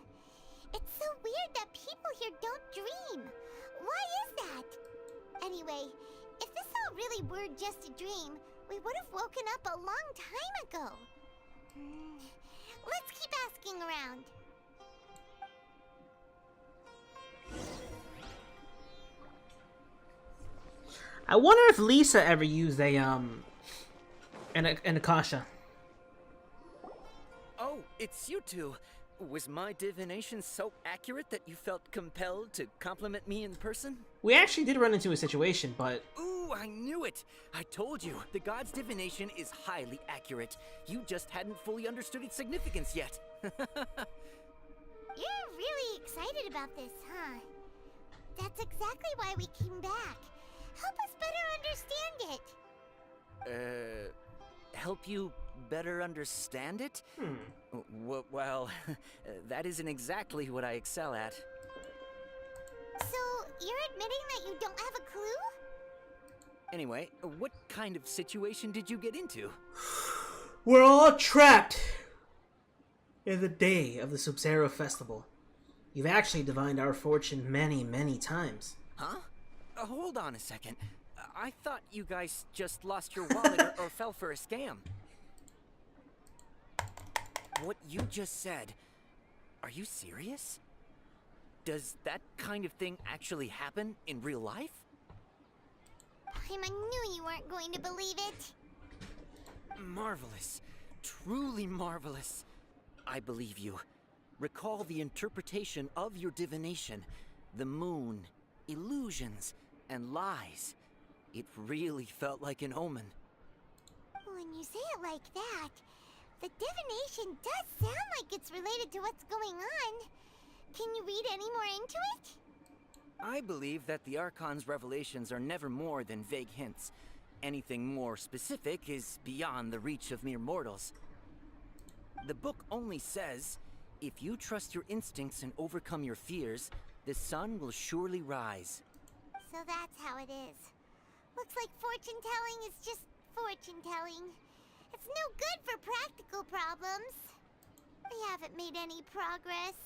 It's so weird that people here don't dream. Why is that? Anyway, if this all really were just a dream, we would have woken up a long time ago. Let's keep asking around. I wonder if Lisa ever used an Akasha. Oh, it's you two. Was my divination so accurate that you felt compelled to compliment me in person? We actually did run into a situation, but... Ooh, I knew it! I told you, the god's divination is highly accurate. You just hadn't fully understood its significance yet. You're really excited about this, huh? That's exactly why we came back. Help us better understand it. Help you better understand it? Well, that isn't exactly what I excel at. So, you're admitting that you don't have a clue? Anyway, what kind of situation did you get into? We're all trapped in the day of the Sumeru festival. You've actually divined our fortune many, many times. Huh? Hold on a second. I thought you guys just lost your wallet or fell for a scam. What you just said, are you serious? Does that kind of thing actually happen in real life? Paimon knew you weren't going to believe it. Marvelous. Truly marvelous. I believe you. Recall the interpretation of your divination. The moon, illusions, and lies. It really felt like an omen. When you say it like that, the divination does sound like it's related to what's going on. Can you read any more into it? I believe that the Archon's revelations are never more than vague hints. Anything more specific is beyond the reach of mere mortals. The book only says, if you trust your instincts and overcome your fears, the sun will surely rise. So that's how it is. Looks like fortune-telling is just fortune-telling. It's no good for practical problems. We haven't made any progress.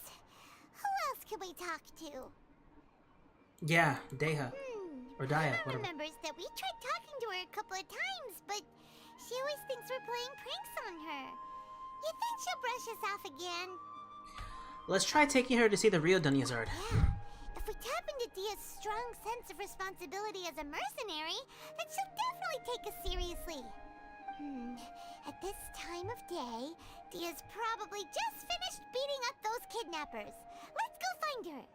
Who else can we talk to? Yeah, Deha. Or Daya, Paimon whatever. remembers that we tried talking to her a couple of times, but she always thinks we're playing pranks on her. You think she'll brush us off again? Let's try taking her to see the real Dunyazard. Yeah. If we tap into Dia's strong sense of responsibility as a mercenary, then she'll definitely take us seriously. At this time of day, Dia's probably just finished beating up those kidnappers. Let's go find her.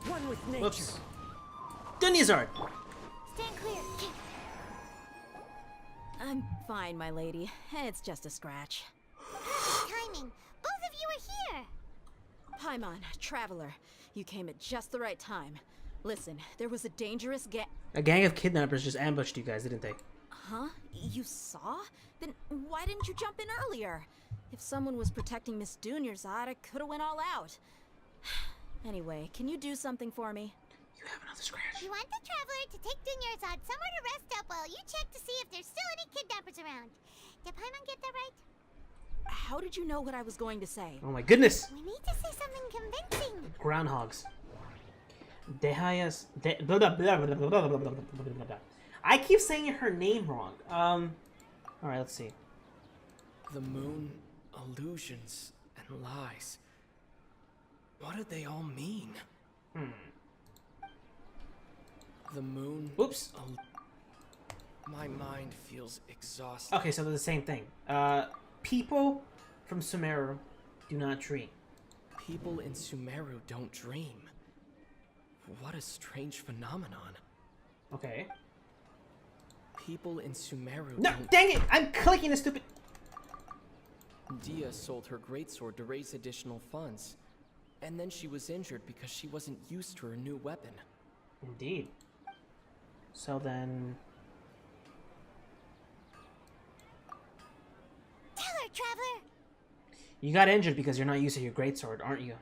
One with nature. Whoops. Dunyazard! Stand clear. I'm fine, my lady. It's just a scratch. Perfect timing. Both of you are here. Paimon, Traveler, you came at just the right time. Listen, there was a dangerous A gang of kidnappers just ambushed you guys, didn't they? Huh? You saw? Then why didn't you jump in earlier? If someone was protecting Miss Dunyazad, I could have went all out. Anyway, can you do something for me? You have another scratch. You want the Traveler to take Dunyazad somewhere to rest up while you check to see if there's still any kidnappers around. Did Paimon get that right? How did you know what I was going to say? Oh my goodness! We need to say something convincing. Groundhogs. Dehayas. Blah, blah, blah, blah, blah, blah, blah, blah, blah, blah, blah. I keep saying her name wrong. Alright, let's see. The moon, illusions, and lies. What do they all mean? The moon. Oops. My mind feels exhausted. Okay, so they're the same thing. People from Sumeru do not dream. People in Sumeru don't dream. What a strange phenomenon. Okay. People in Sumeru No, don't... dang it! I'm clicking the stupid... Dia sold her greatsword to raise additional funds. And then she was injured because she wasn't used to her new weapon. Indeed. So then... Tell her, Traveler! You got injured because you're not used to your greatsword, aren't you?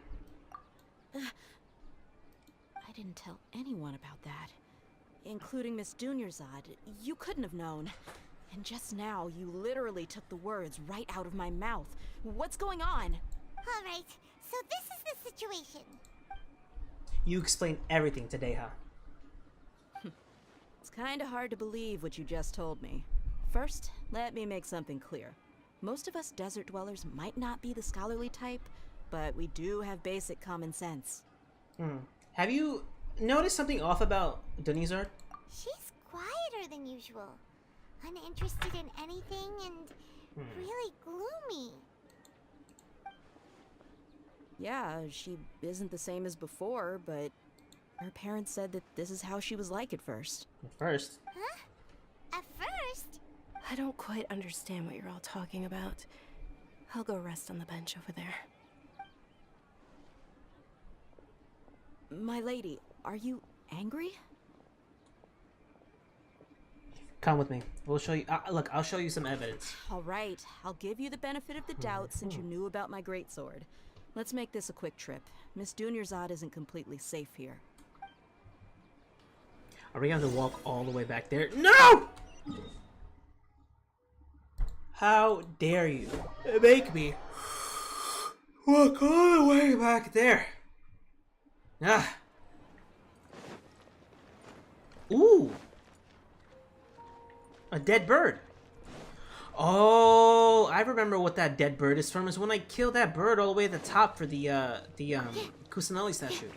I didn't tell anyone about that. Including Miss Dunyazad. You couldn't have known. And just now, you literally took the words right out of my mouth. What's going on? Alright, so this is the situation. You explained everything to Deha. It's kinda hard to believe what you just told me. First, let me make something clear. Most of us desert dwellers might not be the scholarly type, but we do have basic common sense. Have you noticed something off about Dunyazard? She's quieter than usual. Uninterested in anything and really gloomy. Yeah, she isn't the same as before, but her parents said that this is how she was like at first. At first? Huh? At first? I don't quite understand what you're all talking about. I'll go rest on the bench over there. My lady, are you angry? Come with me. We'll show you. Look, I'll show you some evidence. All right, I'll give you the benefit of the doubt since you knew about my greatsword. Let's make this a quick trip. Miss Dunyazad isn't completely safe here. Are we going to have to walk all the way back there? No! How dare you make me Walk all the way back there. Ah. Ooh. A dead bird. Oh, I remember what that dead bird is from. Is when I killed that bird all the way at the top for the Kusanali statue.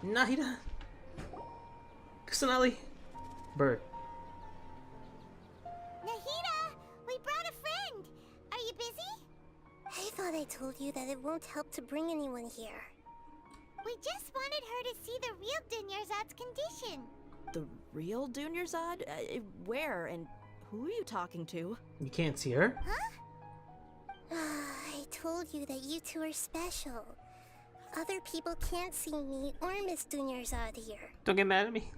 Nahida. Kusanali. Bird. Nahida, we brought a friend. Are you busy? I thought I told you that it won't help to bring anyone here. We just wanted her to see the real Dunyarzad's condition. The real Dunyarzad? Where and who are you talking to? You can't see her? Huh? I told you that you two are special. Other people can't see me or Miss Dunyarzad here. Don't get mad at me.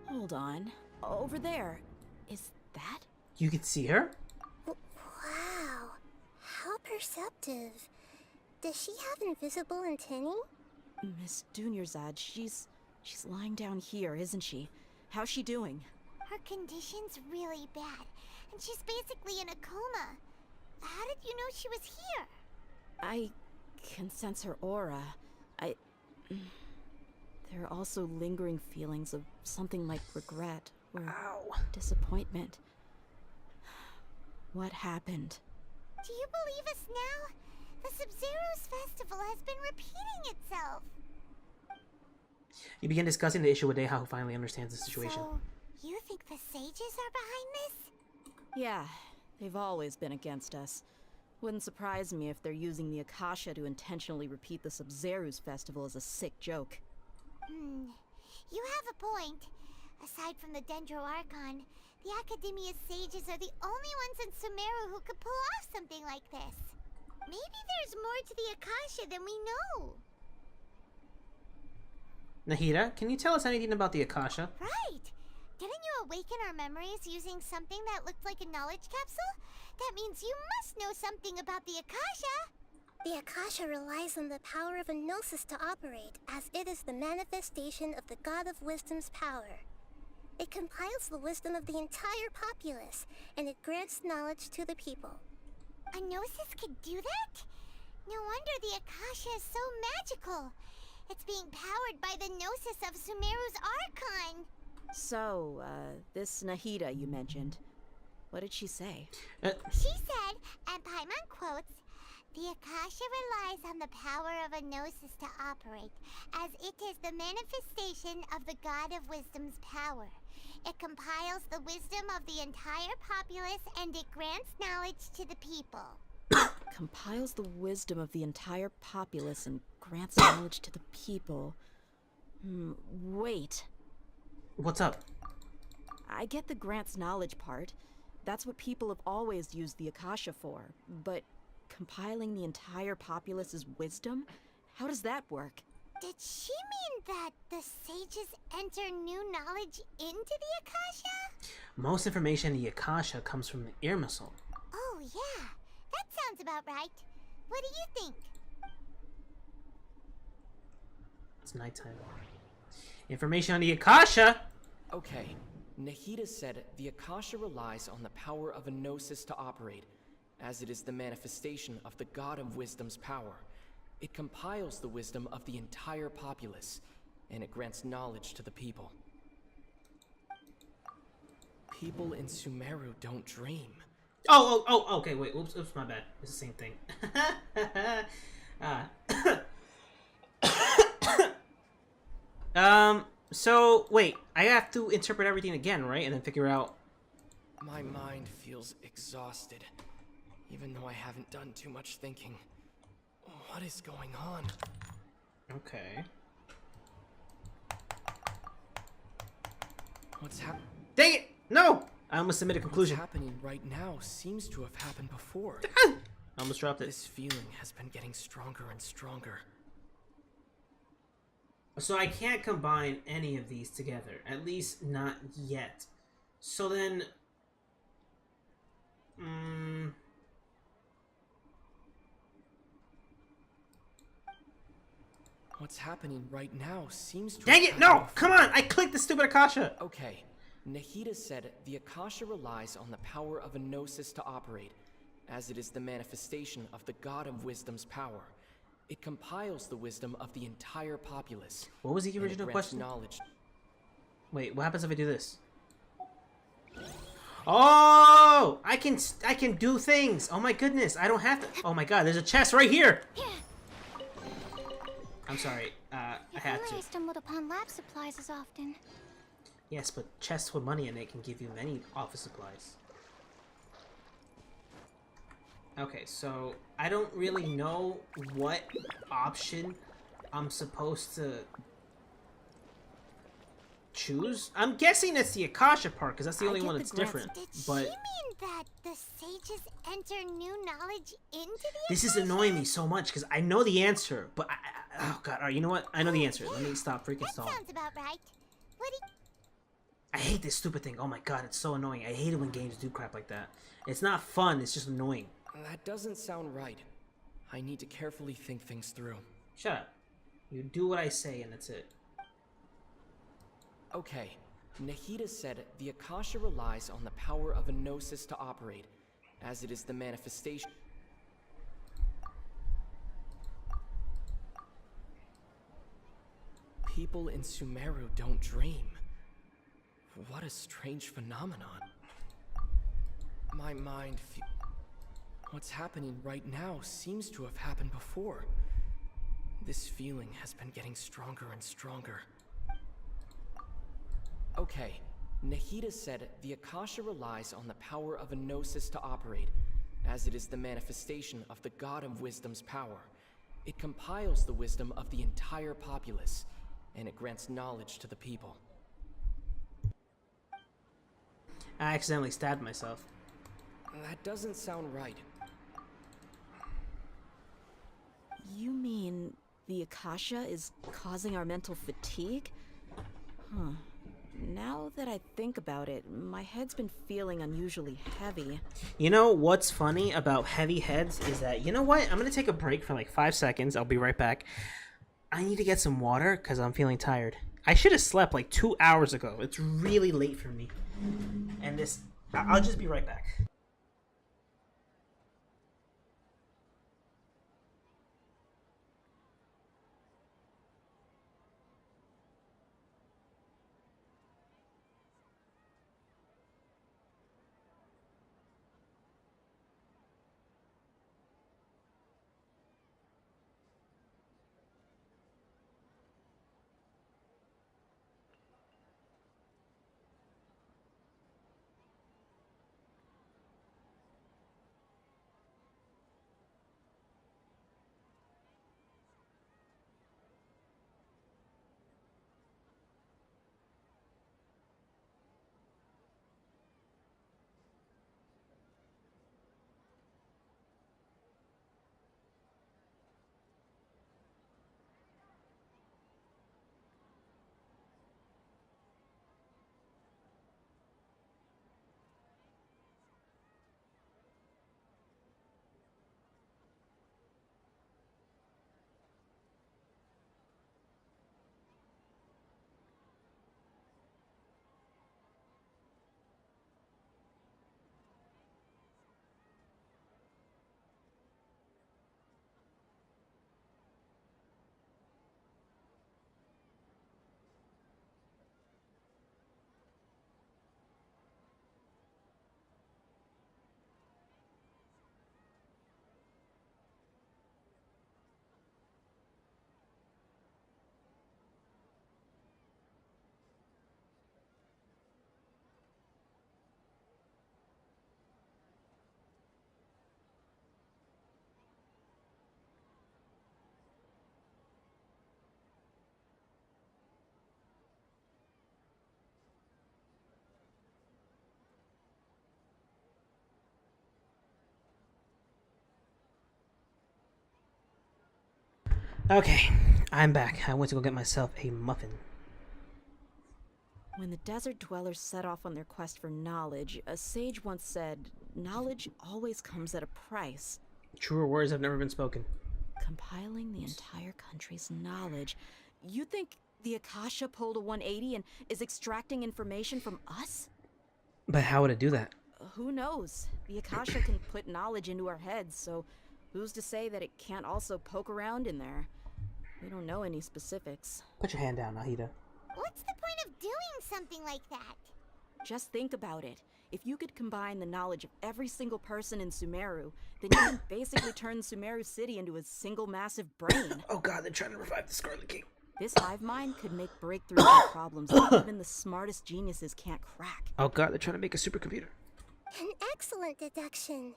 Hold on. Over there. Is that? You can see her? Wow. How perceptive. Does she have invisible antennae? Miss Dunyarzad, she's lying down here, isn't she? How's she doing? Her condition's really bad, and she's basically in a coma. How did you know she was here? I can sense her aura. There are also lingering feelings of something like regret or disappointment. What happened? Do you believe us now? The Sub-Zero's festival has been repeating itself. You begin discussing the issue with Deha, who finally understands the situation. So, you think the sages are behind this? Yeah, they've always been against us. Wouldn't surprise me if they're using the Akasha to intentionally repeat the Sub-Zero's festival as a sick joke. You have a point. Aside from the Dendro Archon, the Academia's sages are the only ones in Sumeru who could pull off something like this. Maybe there's more to the Akasha than we know. Nahida, can you tell us anything about the Akasha? Right! Didn't you awaken our memories using something that looked like a knowledge capsule? That means you must know something about the Akasha! The Akasha relies on the power of a gnosis to operate, as it is the manifestation of the God of Wisdom's power. It compiles the wisdom of the entire populace, and it grants knowledge to the people. A gnosis could do that? No wonder the Akasha is so magical. It's being powered by the gnosis of Sumeru's Archon. So, this Nahida you mentioned, what did she say? She said, and Paimon quotes, "The Akasha relies on the power of a gnosis to operate, as it is the manifestation of the God of Wisdom's power. It compiles the wisdom of the entire populace and it grants knowledge to the people." Compiles the wisdom of the entire populace and grants knowledge to the people. Wait. What's up? I get the grants knowledge part. That's what people have always used the Akasha for. But compiling the entire populace's wisdom? How does that work? Did she mean that the sages enter new knowledge into the Akasha? Most information in the Akasha comes from the ear missile. Oh yeah, that sounds about right. What do you think? It's nighttime. Information on the Akasha! Okay, Nahida said the Akasha relies on the power of a gnosis to operate, as it is the manifestation of the God of Wisdom's power. It compiles the wisdom of the entire populace, and it grants knowledge to the people. People in Sumeru don't dream. Oh, okay, wait, oops, my bad. It's the same thing. So, wait, I have to interpret everything again, right? And then figure out... My mind feels exhausted, even though I haven't done too much thinking. What is going on? Okay. What's happening? Dang it! No! I almost submit a conclusion. What's happening right now seems to have happened before. I almost dropped it. This feeling has been getting stronger and stronger. So I can't combine any of these together. At least not yet. So then... What's happening right now seems to... Dang it! No! Come on! I clicked the stupid Akasha! Okay. Nahida said the Akasha relies on the power of a gnosis to operate, as it is the manifestation of the God of Wisdom's power. It compiles the wisdom of the entire populace. What was the original question? Knowledge. Wait, what happens if I do this? Oh! I can do things! Oh my goodness, I don't have to... Oh my god, there's a chest right here! I'm sorry, I had to. I stumbled upon lab supplies as often. Yes, but chests with money in it can give you many office supplies. Okay, so I don't really know what option I'm supposed to choose. I'm guessing it's the Akasha part, because that's the only one that's different. Did But she mean that the sages enter new knowledge into the this is Akasha? annoying me so much, because I know the answer, but oh god, alright, you know what? I know the answer. Let me stop freaking stalling. Sounds about right. What do I hate this stupid thing. Oh my god, it's so annoying. I hate it when games do crap like that. It's not fun, it's just annoying. That doesn't sound right. I need to carefully think things through. Shut up. You do what I say and that's it. Okay. Nahida said the Akasha relies on the power of a gnosis to operate, as it is the manifestation... People in Sumeru don't dream. What a strange phenomenon. My mind What's happening right now seems to have happened before. This feeling has been getting stronger and stronger. Okay, Nahida said the Akasha relies on the power of a gnosis to operate, as it is the manifestation of the God of Wisdom's power. It compiles the wisdom of the entire populace, and it grants knowledge to the people. I accidentally stabbed myself. That doesn't sound right. You mean the Akasha is causing our mental fatigue? Huh. Now that I think about it, my head's been feeling unusually heavy. You know what's funny about heavy heads is that, you know what? I'm going to take a break for like 5 seconds. I'll be right back. I need to get some water because I'm feeling tired. I should have slept like 2 hours ago. It's really late for me. And this... I'll just be right back. Okay, I'm back. I went to go get myself a muffin. When the desert dwellers set off on their quest for knowledge, a sage once said, knowledge always comes at a price. Truer words have never been spoken. Compiling the entire country's knowledge. You think the Akasha pulled a 180 and is extracting information from us? But how would it do that? Who knows? The Akasha can put knowledge into our heads, so who's to say that it can't also poke around in there? We don't know any specifics. Put your hand down, Nahida. What's the point of doing something like that? Just think about it. If you could combine the knowledge of every single person in Sumeru, then you can basically turn Sumeru City into a single massive brain. Oh god, they're trying to revive the Scarlet King. This hive mind could make breakthroughs in problems that even the smartest geniuses can't crack. Oh god, they're trying to make a supercomputer. An excellent deduction.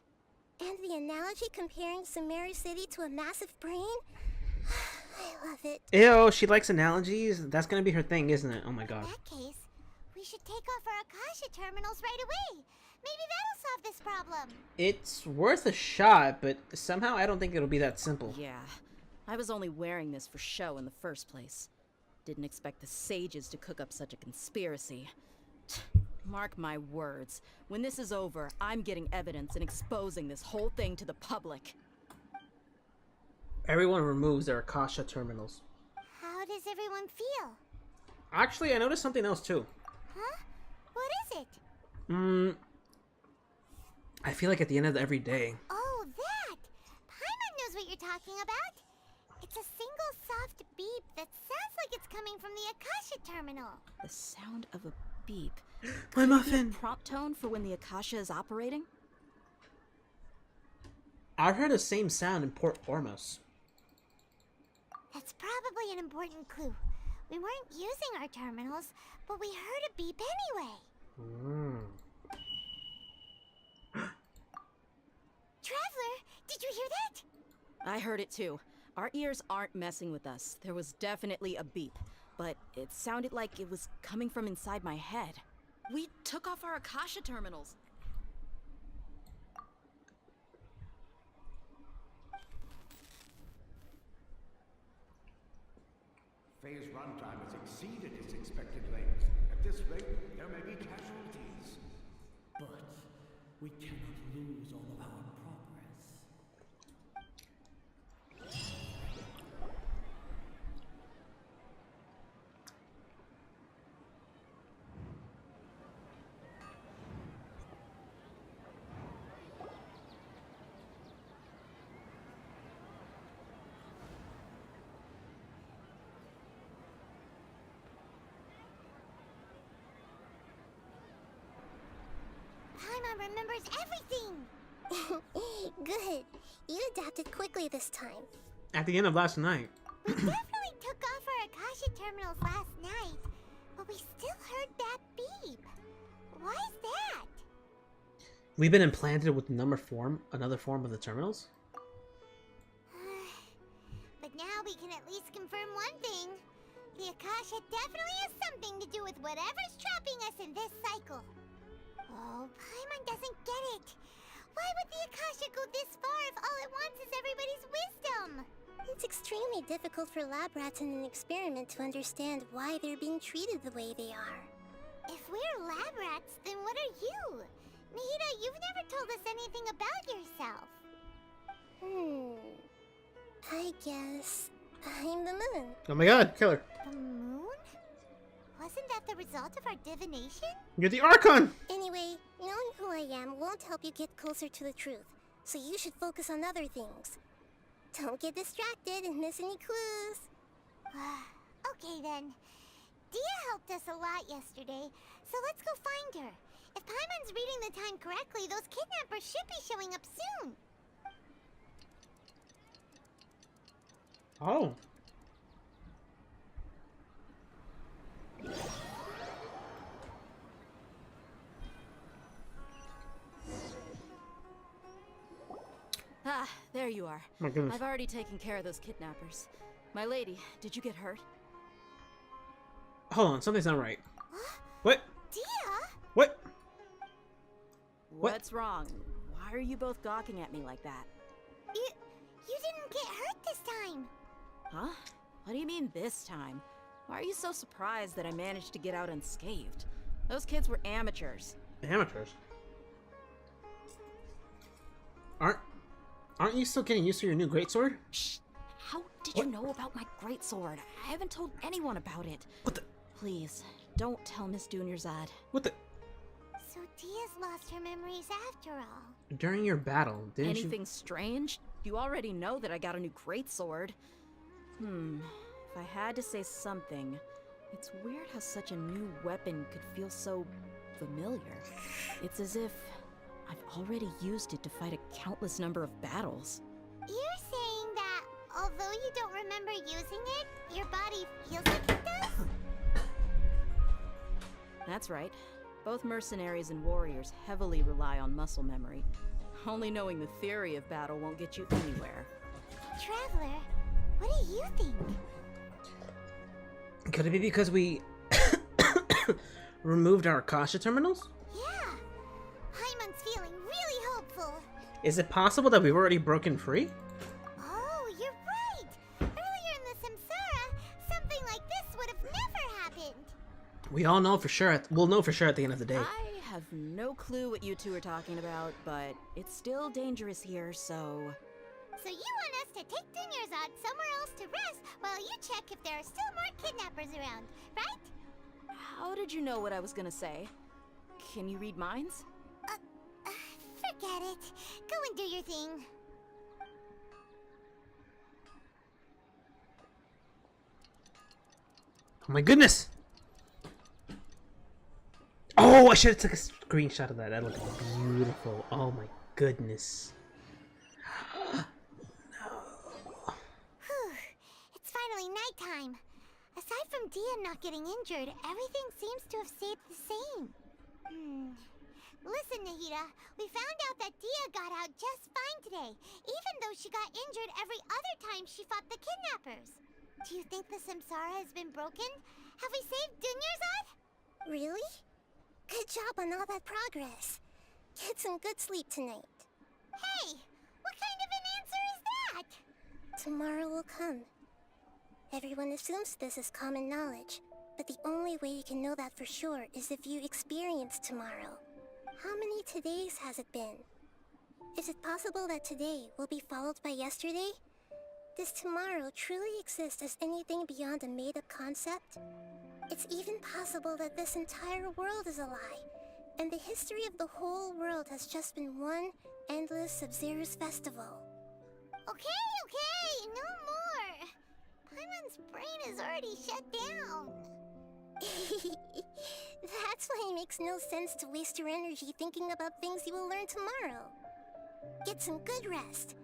And the analogy comparing Sumeru City to a massive brain? I love it. Ew, she likes analogies? That's gonna be her thing, isn't it? Oh my god. In that case, we should take off our Akasha terminals right away. Maybe that'll solve this problem. It's worth a shot, but somehow I don't think it'll be that simple. Yeah, I was only wearing this for show in the first place. Didn't expect the sages to cook up such a conspiracy. Mark my words, when this is over, I'm getting evidence and exposing this whole thing to the public. Everyone removes their Akasha terminals. How does everyone feel? Actually, I noticed something else too. Huh? What is it? I feel like at the end of every day. Oh, that! Paimon knows what you're talking about. It's a single soft beep that sounds like it's coming from the Akasha terminal. The sound of a beep. My muffin! Prompt tone for when the Akasha is operating? I've heard the same sound in Port Ormos. That's probably an important clue. We weren't using our terminals, but we heard a beep anyway. Traveler, did you hear that? I heard it too. Our ears aren't messing with us. There was definitely a beep, but it sounded like it was coming from inside my head. We took off our Akasha terminals. Phase runtime has exceeded its expected length. At this rate, there may be casualties. But we cannot lose all of our progress. Paimon remembers everything! Good. You adapted quickly this time. At the end of last night. We definitely took off our Akasha terminals last night, but we still heard that beep. Why is that? We've been implanted with another form of the terminals? But now we can at least confirm one thing. The Akasha definitely has something to do with whatever's trapping us in this cycle. Oh, Paimon doesn't get it. Why would the Akasha go this far if all it wants is everybody's wisdom? It's extremely difficult for lab rats in an experiment to understand why they're being treated the way they are. If we're lab rats, then what are you? Nahida, you've never told us anything about yourself. I guess I'm the moon. Oh my god, killer. The moon? Wasn't that the result of our divination? You're the Archon! Anyway, knowing who I am won't help you get closer to the truth, so you should focus on other things. Don't get distracted and miss any clues. Okay then. Dia helped us a lot yesterday, so let's go find her. If Paimon's reading the time correctly, those kidnappers should be showing up soon. Oh. Ah, there you are. My goodness. I've already taken care of those kidnappers. My lady, did you get hurt? Hold on, something's not right. What? Dia? What? What's wrong? Why are you both gawking at me like that? You didn't get hurt this time. Huh? What do you mean this time? Why are you so surprised that I managed to get out unscathed? Those kids were amateurs. Amateurs? Aren't you still getting used to your new greatsword? Shh! How did you know about my greatsword? I haven't told anyone about it. What the? Please, don't tell Miss Dunyarzad. What the? So Dia's lost her memories after all. During your battle, didn't Anything strange? You already know that I got a new greatsword. If I had to say something, it's weird how such a new weapon could feel so familiar. It's as if I've already used it to fight a countless number of battles. You're saying that although you don't remember using it, your body feels like it does? That's right. Both mercenaries and warriors heavily rely on muscle memory. Only knowing the theory of battle won't get you anywhere. Traveler, what do you think? you? Could it be because we removed our Akasha terminals? Yeah, Paimon's feeling really hopeful. Is it possible that we've already broken free? Oh, you're right! Earlier in the Samsara, something like this would have never happened. We all know for sure. We'll know for sure at the end of the day. I have no clue what you two are talking about, but it's still dangerous here, so... So you want us to take Dunyarzad somewhere else to rest while you check if there are still more kidnappers around, right? How did you know what I was gonna say? Can you read minds? Forget it. Go and do your thing. Oh my goodness! Oh, I should have took a screenshot of that. That looked beautiful. Oh my goodness. Whew. It's finally nighttime. Aside from Dia not getting injured, everything seems to have stayed the same. Listen, Nahida, we found out that Dia got out just fine today, even though she got injured every other time she fought the kidnappers. Do you think the Samsara has been broken? Have we saved Dunyarzad? Really? Good job on all that progress. Get some good sleep tonight. Hey, what kind of an answer is that? Tomorrow will come. Everyone assumes this is common knowledge, but the only way you can know that for sure is if you experience tomorrow. How many todays has it been? Is it possible that today will be followed by yesterday? Does tomorrow truly exist as anything beyond a made-up concept? It's even possible that this entire world is a lie, and the history of the whole world has just been one endless Sub-Zero's festival. Okay, no more. Paimon's brain is already shut down. That's why it makes no sense to waste your energy thinking about things you will learn tomorrow. Get some good rest.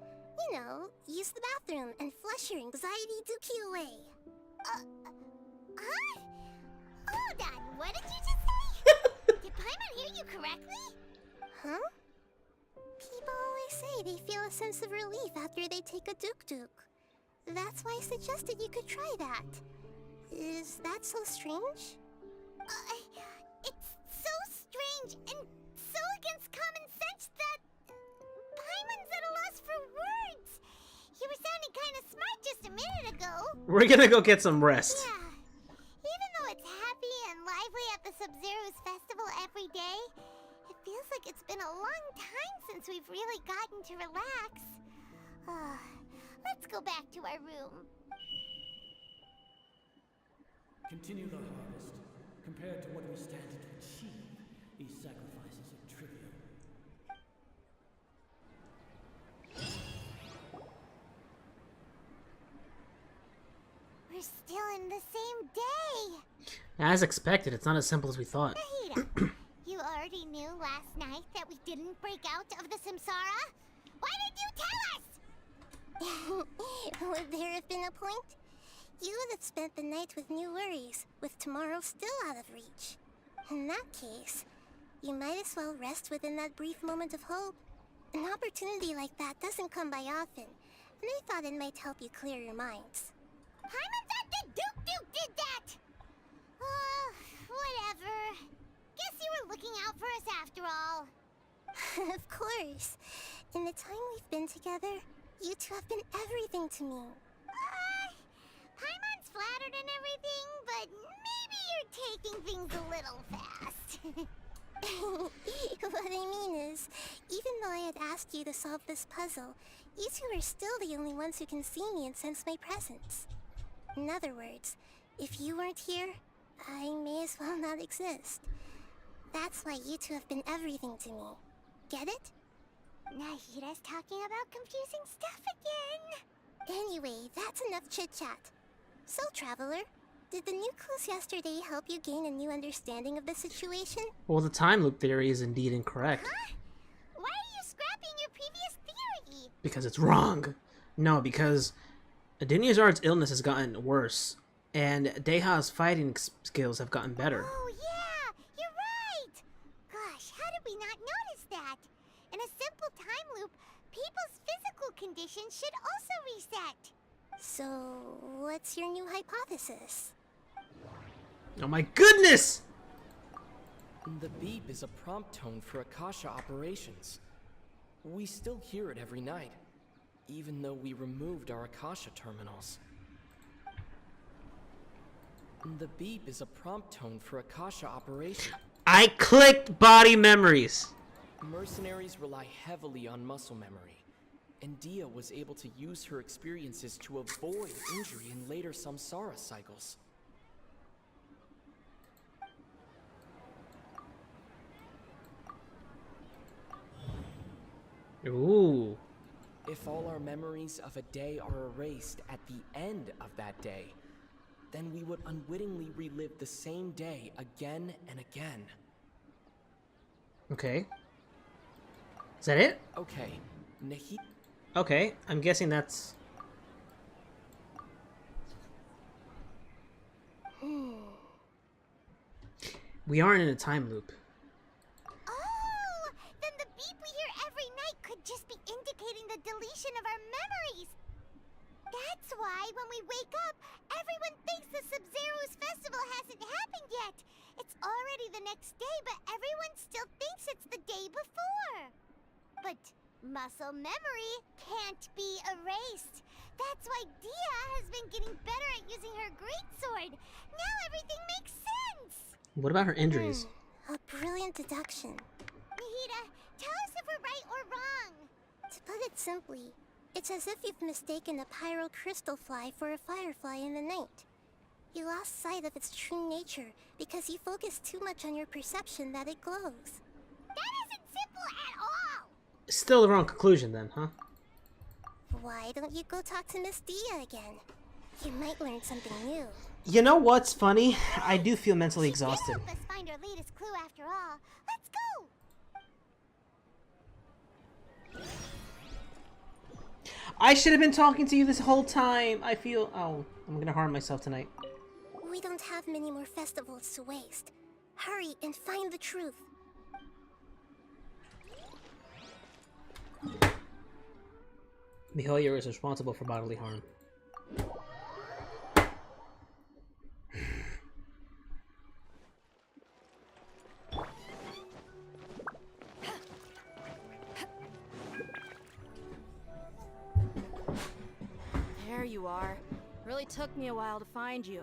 You know, use the bathroom and flush your anxiety dookie away. Huh? Hold on, what did you just say? Did Paimon hear you correctly? Huh? People always say they feel a sense of relief after they take a duk-duk. That's why I suggested you could try that. Is that so strange? It's so strange and so against common sense that Paimon's at a loss for words. You were sounding kind of smart just a minute ago. We're gonna go get some rest. Yeah. Even though it's happy and lively at the Sub-Zero's festival every day, it feels like it's been a long time since we've really gotten to relax. Let's go back to our room. Continue the harvest. Compared to what we stand to achieve, these sacrifices are trivial. We're still in the same day. As expected, it's not as simple as we thought. Nahida, you already knew last night that we didn't break out of the Samsara? Why did you tell us? Would there have been a point? You would have spent the night with new worries, with tomorrow still out of reach. In that case, you might as well rest within that brief moment of hope. An opportunity like that doesn't come by often, and I thought it might help you clear your minds. Paimon thought the Duke did that! Whatever. Guess you were looking out for us after all. Of course. In the time we've been together, you two have been everything to me. Paimon's flattered and everything, but maybe you're taking things a little fast. What I mean is, even though I had asked you to solve this puzzle, you two are still the only ones who can see me and sense my presence. In other words, if you weren't here, I may as well not exist. That's why you two have been everything to me. Get it? Nahira's talking about confusing stuff again. Anyway, that's enough chit-chat. So, Traveler, did the new clues yesterday help you gain a new understanding of the situation? Well, the time loop theory is indeed incorrect. Huh? Why are you scrapping your previous theory? Because it's wrong. No, because Dunyarzad's illness has gotten worse, and Deha's fighting skills have gotten better. Oh yeah, you're right! Gosh, how did we not notice that? In a simple time loop, people's physical conditions should also reset. So, what's your new hypothesis? Oh my goodness! The beep is a prompt tone for Akasha operations. We still hear it every night, even though we removed our Akasha terminals. The beep is a prompt tone for Akasha operation. I clicked body memories! Mercenaries rely heavily on muscle memory, and Dia was able to use her experiences to avoid injury in later samsara cycles. Ooh. If all our memories of a day are erased at the end of that day, then we would unwittingly relive the same day again and again. Okay. Is that it? Okay, Nahi. Okay, I'm guessing that's... We aren't in a time loop. Oh, then the beep we hear every night could just be indicating the deletion of our memories. That's why when we wake up, everyone thinks the Sub-Zero's festival hasn't happened yet. It's already the next day, but everyone still thinks it's the day before. But muscle memory can't be erased. That's why Dia has been getting better at using her greatsword. Now everything makes sense. What about her injuries? A brilliant deduction. Nahida, tell us if we're right or wrong. To put it simply, it's as if you've mistaken a pyro crystal fly for a firefly in the night. You lost sight of its true nature because you focused too much on your perception that it glows. That isn't simple at all! Still the wrong conclusion then, huh? Why don't you go talk to Miss Dia again? You might learn something new. You know what's funny? I do feel mentally exhausted. Help us find our latest clue after all. Let's go! I should have been talking to you this whole time. I feel... Oh, I'm gonna harm myself tonight. We don't have many more festivals to waste. Hurry and find the truth. Mihoyo is responsible for bodily harm. There you are. Really took me a while to find you.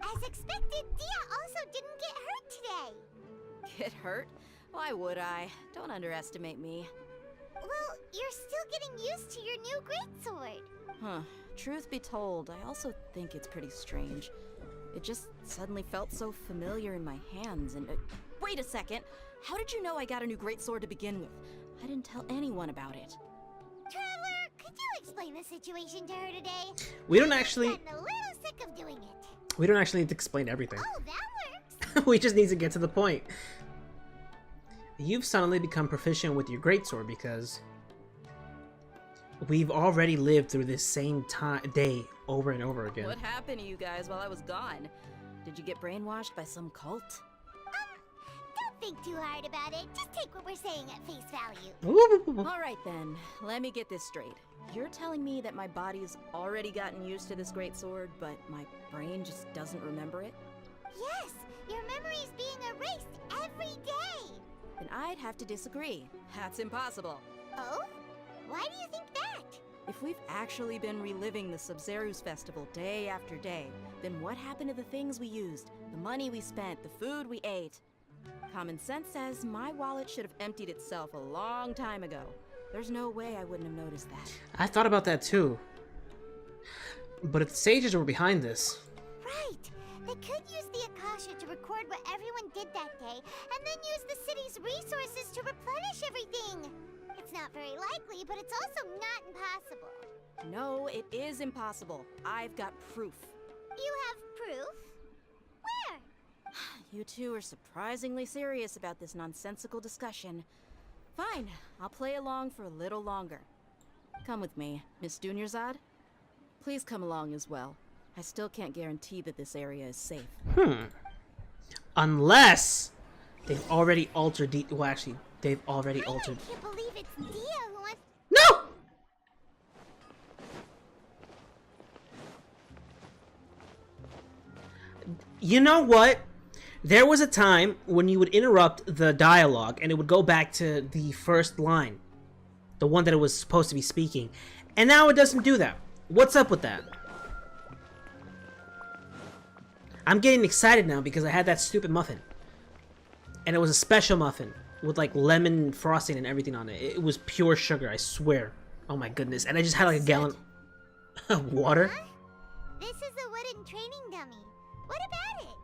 As expected, Dia also didn't get hurt today. Get hurt? Why would I? Don't underestimate me. Well, you're still getting used to your new greatsword. Huh. Truth be told, I also think it's pretty strange. It just suddenly felt so familiar in my hands and... wait a second! How did you know I got a new greatsword to begin with? I didn't tell anyone about it. Traveler, could you explain the situation to her today? We don't actually... I've gotten a little sick of doing it. We don't actually need to explain everything. Oh, that works! We just need to get to the point. You've suddenly become proficient with your greatsword because... we've already lived through this same day over and over again. What happened to you guys while I was gone? Did you get brainwashed by some cult? Don't think too hard about it. Just take what we're saying at face value. Alright then, let me get this straight. You're telling me that my body's already gotten used to this greatsword, but my brain just doesn't remember it? Yes, your memory's being erased every day. Then I'd have to disagree. That's impossible. Oh? Why do you think that? If we've actually been reliving the Sub-Zeru's festival day after day, then what happened to the things we used, the money we spent, the food we ate? Common sense says my wallet should have emptied itself a long time ago. There's no way I wouldn't have noticed that. I thought about that too. But if the sages were behind this... Right. They could use the Akasha to record what everyone did that day, and then use the city's resources to replenish everything. It's not very likely, but it's also not impossible. No, it is impossible. I've got proof. You have proof? Where? You two are surprisingly serious about this nonsensical discussion. Fine, I'll play along for a little longer. Come with me, Miss Dunyarzad. Please come along as well. I still can't guarantee that this area is safe. Unless they've already altered the... Well, actually, they've already altered... I can't believe it's Dia who wants... No! You know what? There was a time when you would interrupt the dialogue and it would go back to the first line. The one that it was supposed to be speaking. And now it doesn't do that. What's up with that? I'm getting excited now because I had that stupid muffin. And it was a special muffin with like lemon frosting and everything on it. It was pure sugar, I swear. Oh my goodness. And I just had like a gallon of water. Huh? This is a wooden training dummy. What about it?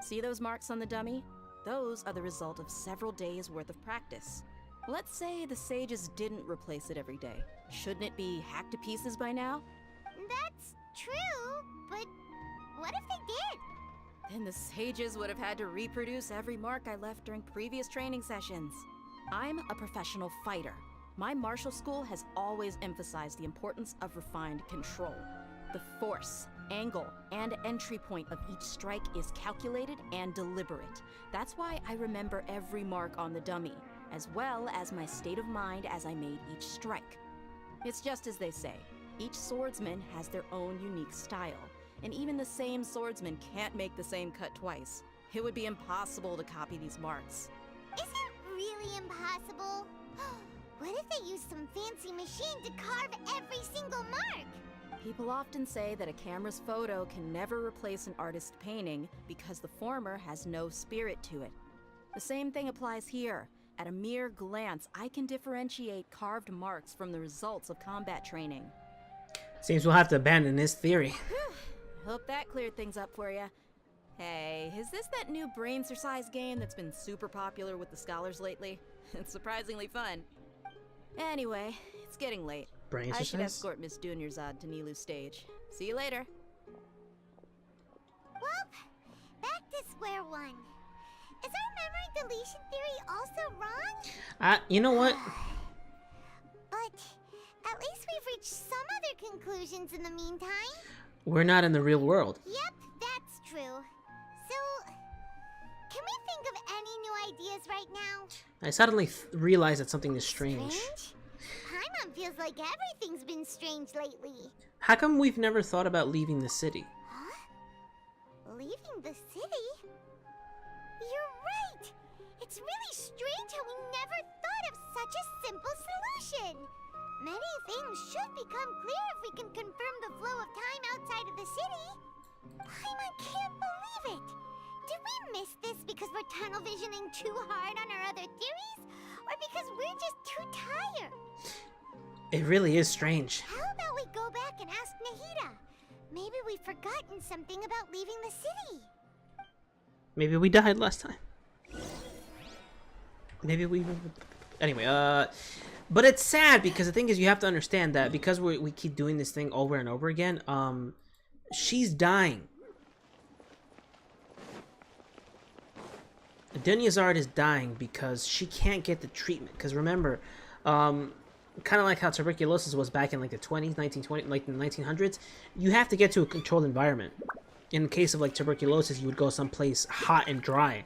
See those marks on the dummy? Those are the result of several days worth of practice. Let's say the sages didn't replace it every day. Shouldn't it be hacked to pieces by now? That's true, but what if they did? Then the sages would have had to reproduce every mark I left during previous training sessions. I'm a professional fighter. My martial school has always emphasized the importance of refined control. The force, angle, and entry point of each strike is calculated and deliberate. That's why I remember every mark on the dummy, as well as my state of mind as I made each strike. It's just as they say, each swordsman has their own unique style, and even the same swordsman can't make the same cut twice. It would be impossible to copy these marks. Is it really impossible? What if they use some fancy machine to carve every single mark? People often say that a camera's photo can never replace an artist's painting because the former has no spirit to it. The same thing applies here. At a mere glance, I can differentiate carved marks from the results of combat training. Seems we'll have to abandon this theory. Hope that cleared things up for you. Hey, is this that new brain exercise game that's been super popular with the scholars lately? It's surprisingly fun. Anyway, it's getting late. Brain I should exercise? escort Miss Dunyarzad to Nilu's stage. See you later. Well, back to square one. Is our memory deletion theory also wrong? You know what? But at least we've reached some other conclusions in the meantime. We're not in the real world. Yep, that's true. So, can we think of any new ideas right now? I suddenly realized that something is strange. Paimon feels like everything's been strange lately. How come we've never thought about leaving the city? Huh? Leaving the city? You're right! It's really strange how we never thought of such a simple solution! Many things should become clear if we can confirm the flow of time outside of the city. Paimon can't believe it! Did we miss this because we're tunnel visioning too hard on our other theories? Or because we're just too tired? It really is strange. How about we go back and ask Nahida? Maybe we've forgotten something about leaving the city. Maybe we died last time. Maybe we... Anyway, but it's sad because the thing is you have to understand that because we keep doing this thing over and over again, she's dying. Dunyarzad is dying because she can't get the treatment. Because remember, kind of like how tuberculosis was back in like the 20s, 1920, like the 1900s, you have to get to a controlled environment. In the case of like tuberculosis, you would go someplace hot and dry.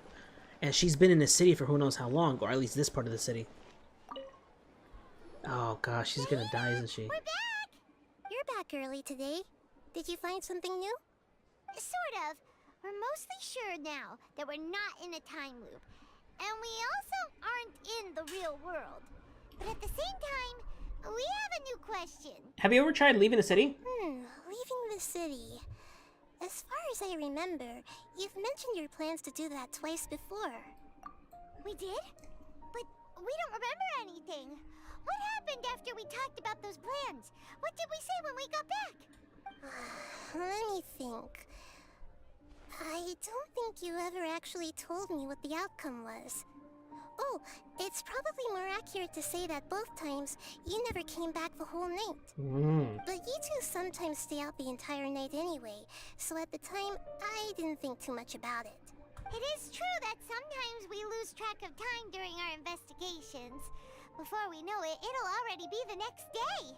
And she's been in the city for who knows how long, or at least this part of the city. Oh gosh, she's gonna die, isn't she? We're back! You're back early today. Did you find something new? Sort of. We're mostly sure now that we're not in a time loop. And we also aren't in the real world. But at the same time, we have a new question. Have you ever tried leaving the city? Leaving the city. As far as I remember, you've mentioned your plans to do that twice before. We did? But we don't remember anything. What happened after we talked about those plans? What did we say when we got back? Let me think. I don't think you ever actually told me what the outcome was. Oh, it's probably more accurate to say that both times you never came back the whole night. But you two sometimes stay out the entire night anyway, so at the time, I didn't think too much about it. It is true that sometimes we lose track of time during our investigations. Before we know it, it'll already be the next day.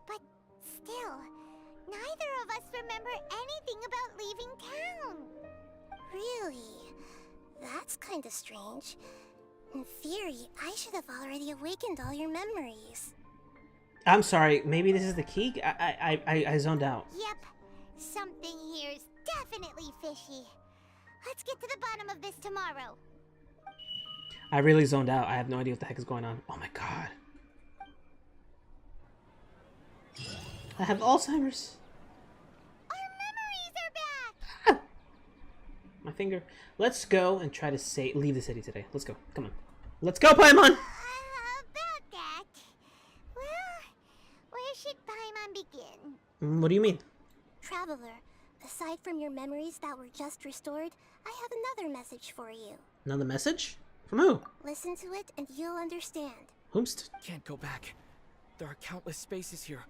But still, neither of us remember anything about leaving town. Really? That's kinda strange. In theory, I should have already awakened all your memories. I'm sorry, maybe this is the key? I zoned out. Yep, something here's definitely fishy. Let's get to the bottom of this tomorrow. I really zoned out. I have no idea what the heck is going on. Oh my god. I have Alzheimer's. Our memories are back! My finger. Let's go and try to leave the city today. Let's go. Come on. Let's go, Paimon! About that. Well, where should Paimon begin? What do you mean? Traveler, aside from your memories that were just restored, I have another message for you. Another message? From who? Listen to it and you'll understand. Whomst? Can't go back. There are countless spaces here.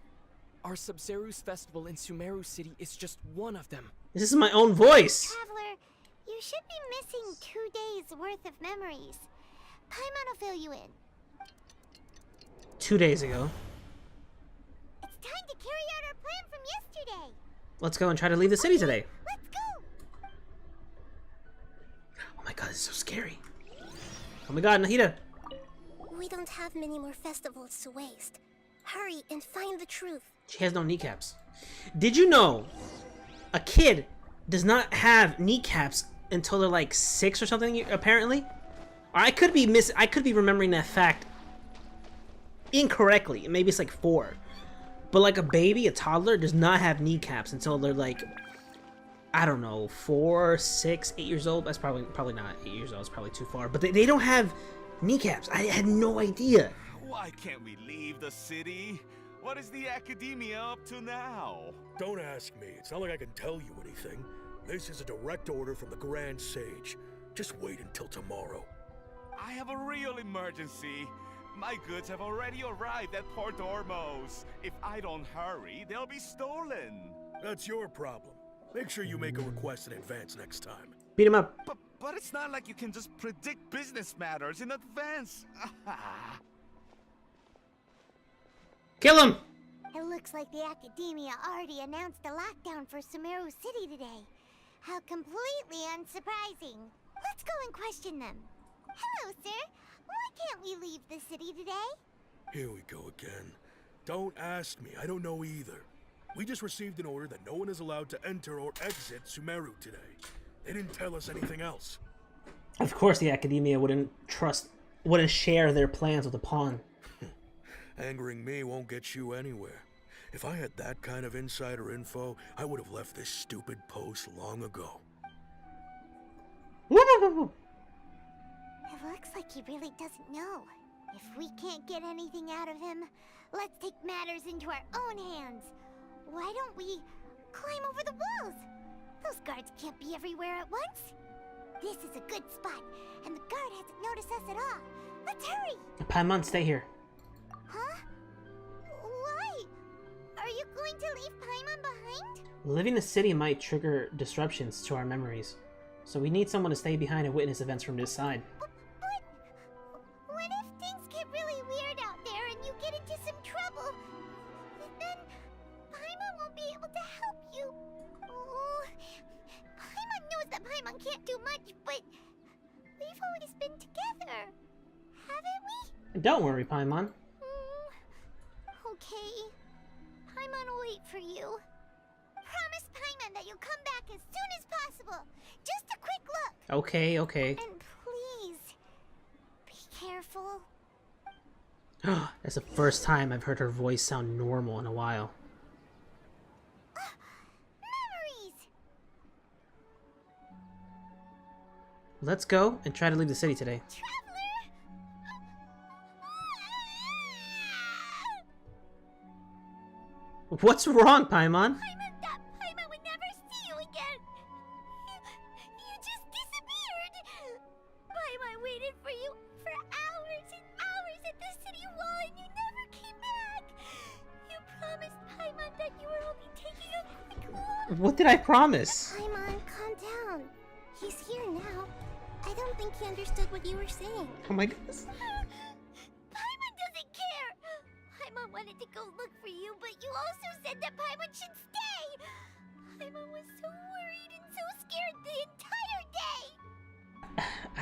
Our Sub-Zeru's festival in Sumeru City is just one of them. This is my own voice! Traveler, you should be missing 2 days worth of memories. Paimon will fill you in. 2 days ago. It's time to carry out our plan from yesterday. Let's go and try to leave the city today. Let's go! Oh my god, this is so scary. Oh my god, Nahida! We don't have many more festivals to waste. Hurry and find the truth. She has no kneecaps. Did you know a kid does not have kneecaps until they're like 6 or something, apparently? Or I could be remembering that fact incorrectly. Maybe it's like 4. But like a baby, a toddler, does not have kneecaps until they're like, I don't know, 4, 6, 8 years old. That's probably not 8 years old. It's probably too far. But they don't have kneecaps. I had no idea. Why can't we leave the city? What is the academia up to now? Don't ask me. It's not like I can tell you anything. This is a direct order from the Grand Sage. Just wait until tomorrow. I have a real emergency. My goods have already arrived at Port Ormos. If I don't hurry, they'll be stolen. That's your problem. Make sure you make a request in advance next time. Beat him up. But it's not like you can just predict business matters in advance. Kill him! It looks like the Academia already announced a lockdown for Sumeru City today. How completely unsurprising. Let's go and question them. Hello, sir. Why can't we leave the city today? Here we go again. Don't ask me. I don't know either. We just received an order that no one is allowed to enter or exit Sumeru today. They didn't tell us anything else. Of course the Academia wouldn't share their plans with a pawn. Angering me won't get you anywhere. If I had that kind of insider info, I would have left this stupid post long ago. It looks like he really doesn't know. If we can't get anything out of him, let's take matters into our own hands. Why don't we climb over the walls? Those guards can't be everywhere at once. This is a good spot, and the guard hasn't noticed us at all. Let's hurry! Paimon, stay here. Huh? Why? Are you going to leave Paimon behind? Leaving the city might trigger disruptions to our memories. So we need someone to stay behind and witness events from this side. But what if things get really weird out there and you get into some trouble? Then Paimon won't be able to help you. Oh, Paimon knows that Paimon can't do much, but we've always been together, haven't we? Don't worry, Paimon. Okay. Paimon will wait for you. Promise Paimon that you'll come back as soon as possible. Just a quick look. Okay, okay. And please, be careful. That's the first time I've heard her voice sound normal in a while. Memories! Let's go and try to leave the city today. Traveler! What's wrong, Paimon? Paimon would never see you again. You just disappeared. Paimon waited for you for hours and hours at the city wall and you never came back. You promised Paimon that you were only taking a quick walk. What did I promise? Paimon, calm down. He's here now. I don't think he understood what you were saying. Oh my goodness. Paimon doesn't care. Paimon wanted to go look for you, but you also said that Paimon should stay. Paimon was so worried and so scared the entire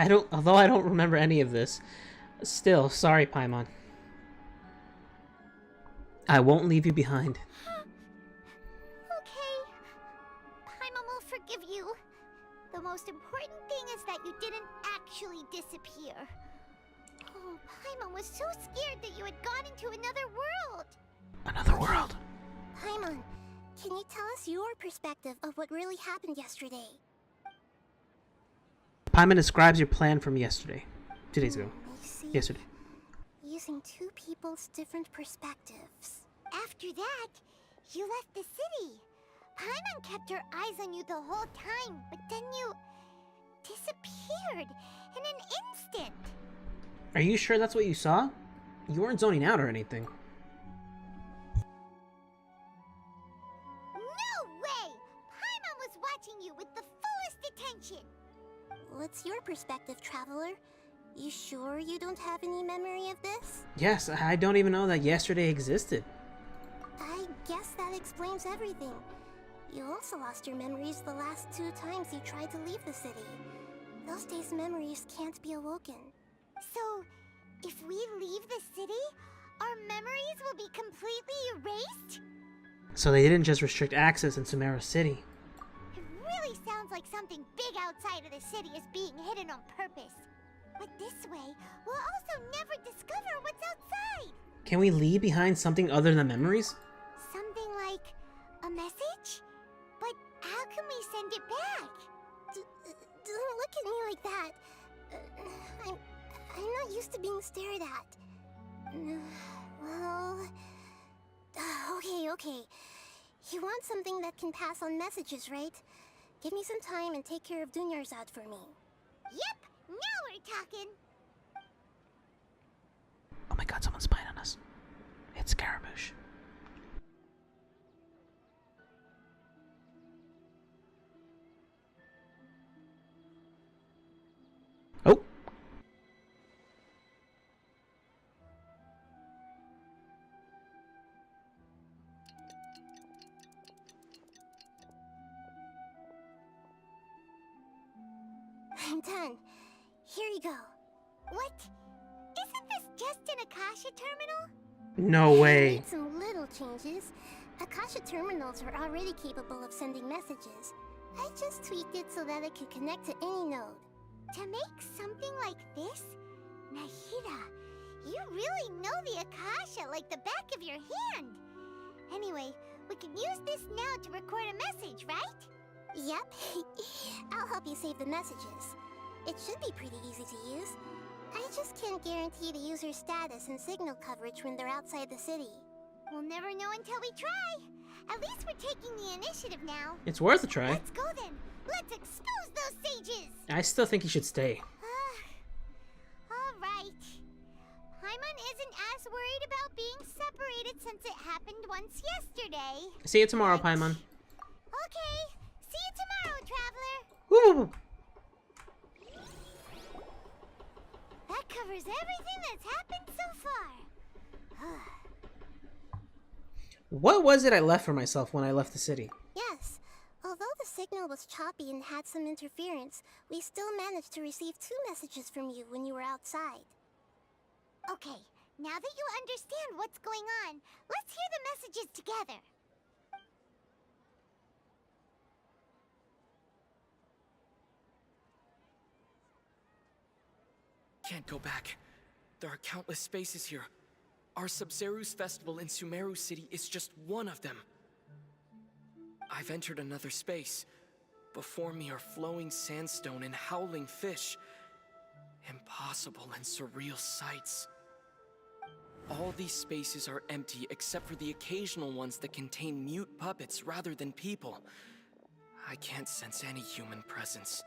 day. Although I don't remember any of this. Still, sorry, Paimon. I won't leave you behind. Okay. Paimon will forgive you. The most important thing is that you didn't actually disappear. Oh, Paimon was so scared that you had gone into another world. Another world? Paimon, can you tell us your perspective of what really happened yesterday? Paimon describes your plan from yesterday. 2 days ago. I see. Yesterday. Using two people's different perspectives. After that, you left the city. Paimon kept her eyes on you the whole time, but then you disappeared in an instant. Are you sure that's what you saw? You weren't zoning out or anything. No way! Paimon was watching you with the fullest attention. What's your perspective, Traveler? You sure you don't have any memory of this? Yes, I don't even know that yesterday existed. I guess that explains everything. You also lost your memories the last 2 times you tried to leave the city. Those days' memories can't be awoken. So, if we leave the city, our memories will be completely erased? So they didn't just restrict access in Sumeru City. It really sounds like something big outside of the city is being hidden on purpose. But this way, we'll also never discover what's outside. Can we leave behind something other than memories? Something like a message? But how can we send it back? Don't look at me like that. I'm not used to being stared at. Well... Okay. You want something that can pass on messages, right? Give me some time and take care of Dunyarzad for me. Yep, now we're talking. Oh my god, someone's spying on us. It's Scaramouche. Oh! I'm done. Here you go. What? Isn't this just an Akasha terminal? No way. I made some little changes. Akasha terminals are already capable of sending messages. I just tweaked it so that it could connect to any node. To make something like this? Nahida, you really know the Akasha like the back of your hand. Anyway, we can use this now to record a message, right? Yep. I'll help you save the messages. It should be pretty easy to use. I just can't guarantee the user's status and signal coverage when they're outside the city. We'll never know until we try. At least we're taking the initiative now. It's worth a try. Let's go then. Let's expose those sages. I still think you should stay. All right. Paimon isn't as worried about being separated since it happened once yesterday. See you tomorrow, Paimon. Okay. See you tomorrow, Traveler. Woo! That covers everything that's happened so far. What was it I left for myself when I left the city? Yes. Although the signal was choppy and had some interference, we still managed to receive 2 messages from you when you were outside. Okay, now that you understand what's going on, let's hear the messages together. Can't go back. There are countless spaces here. Our Sub-Zeru's festival in Sumeru City is just one of them. I've entered another space. Before me are flowing sandstone and howling fish. Impossible and surreal sights. All these spaces are empty except for the occasional ones that contain mute puppets rather than people. I can't sense any human presence.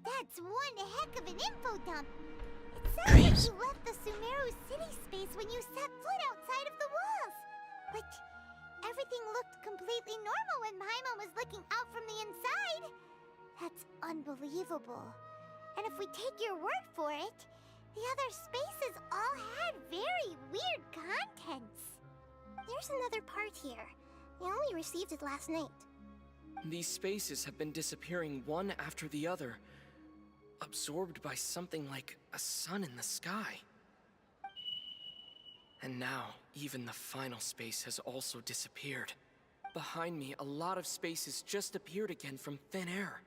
That's one heck of an info dump. It sounds like you left the Sumeru city space when you set foot outside of the walls. But everything looked completely normal when Paimon was looking out from the inside. That's unbelievable. And if we take your word for it, the other spaces all had very weird contents. There's another part here. We only received it last night. These spaces have been disappearing one after the other, absorbed by something like a sun in the sky. And now, even the final space has also disappeared. Behind me, a lot of spaces just appeared again from thin air.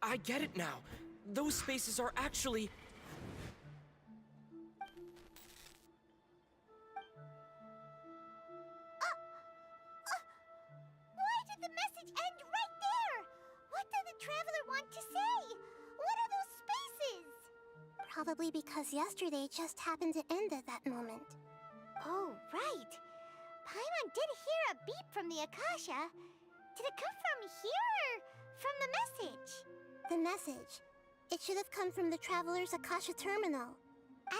I get it now. Those spaces are actually... Why did the message end right there? What did the traveler want to say? What are those spaces? Probably because yesterday just happened to end at that moment. Oh, right. Paimon did hear a beep from the Akasha. Did it come from here or from the message? The message. It should have come from the Traveler's Akasha terminal.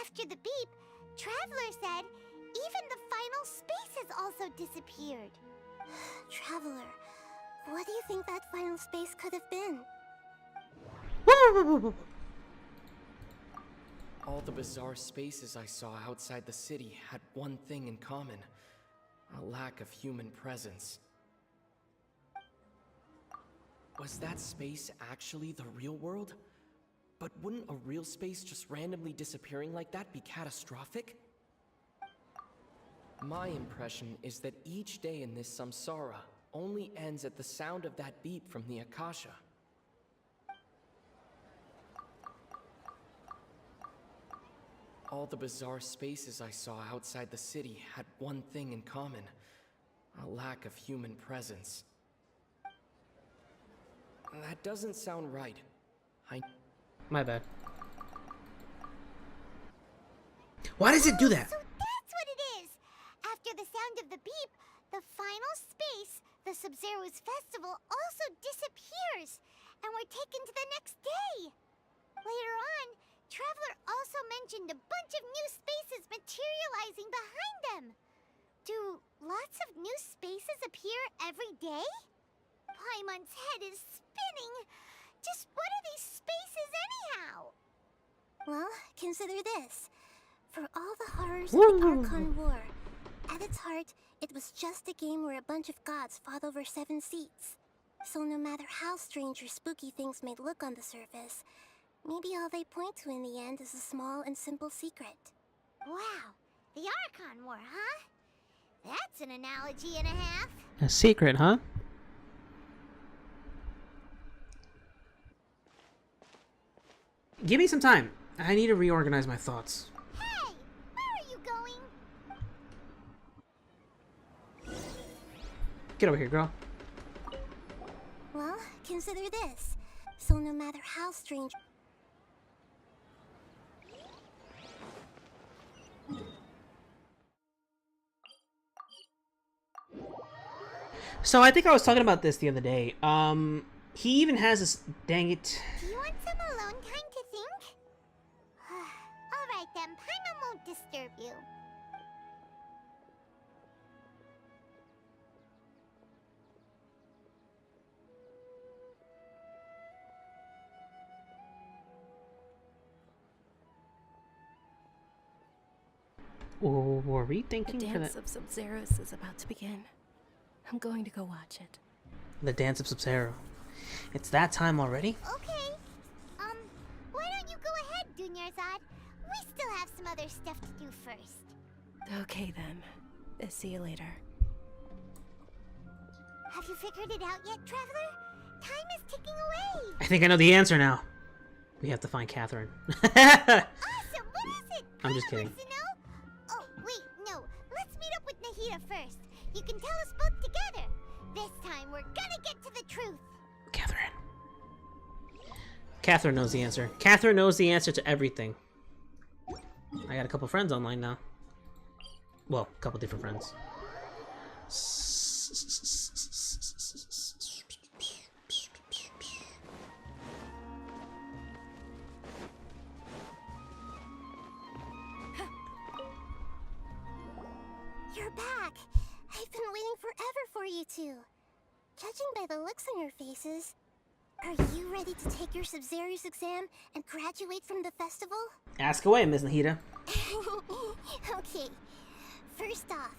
After the beep, Traveler said even the final space has also disappeared. Traveler, what do you think that final space could have been? All the bizarre spaces I saw outside the city had one thing in common: a lack of human presence. Was that space actually the real world? But wouldn't a real space just randomly disappearing like that be catastrophic? My impression is that each day in this samsara only ends at the sound of that beep from the Akasha. All the bizarre spaces I saw outside the city had one thing in common: a lack of human presence. That doesn't sound right. My bad. Why does it do that? So that's what it is! After the sound of the beep, the final space, the Sub-Zero's festival, also disappears, and we're taken to the next day. Later on, Traveler also mentioned a bunch of new spaces materializing behind them. Do lots of new spaces appear every day? Paimon's head is spinning. Just what are these spaces anyhow? Well, consider this. For all the horrors of the Archon War, at its heart, it was just a game where a bunch of gods fought over 7 seats. So no matter how strange or spooky things may look on the surface, maybe all they point to in the end is a small and simple secret. Wow, the Archon War, huh? That's an analogy and a half. A secret, huh? Give me some time. I need to reorganize my thoughts. Hey, where are you going? Get over here, girl. Well, consider this. So no matter how strange... So I think I was talking about this the other day. He even has this... Dang it. Do you want some alone time to think? Alright then, Paimon won't disturb you. Were we thinking The for dance that? of Sub-Zeros is about to begin. I'm going to go watch it. The dance of Sub-Zero. It's that time already? Okay. Why don't you go ahead, Dunyarzad? We still have some other stuff to do first. Okay then. See you later. Have you figured it out yet, Traveler? Time is ticking away. I think I know the answer now. We have to find Catherine. Awesome, what is it? I'm just kidding. Wants to know? Oh, wait, no. Let's meet up with Nahida first. You can tell us both together. This time we're gonna get to the truth. Catherine knows the answer. Catherine knows the answer to everything. I got a couple friends online now. Well, a couple different friends. You're back! I've been waiting forever for you two. Judging by the looks on your faces, are you ready to take your Sub-Zero's exam and graduate from the festival? Ask away, Ms. Nahida. Okay, first off,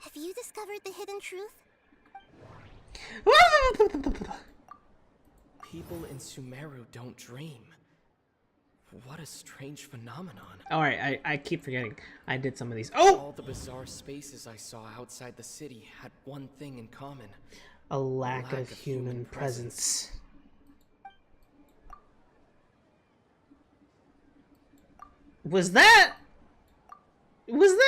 have you discovered the hidden truth? People in Sumeru don't dream. What a strange phenomenon. Alright, I keep forgetting. I did some of these. Oh! All the bizarre spaces I saw outside the city had one thing in common. A lack of human presence. Was that really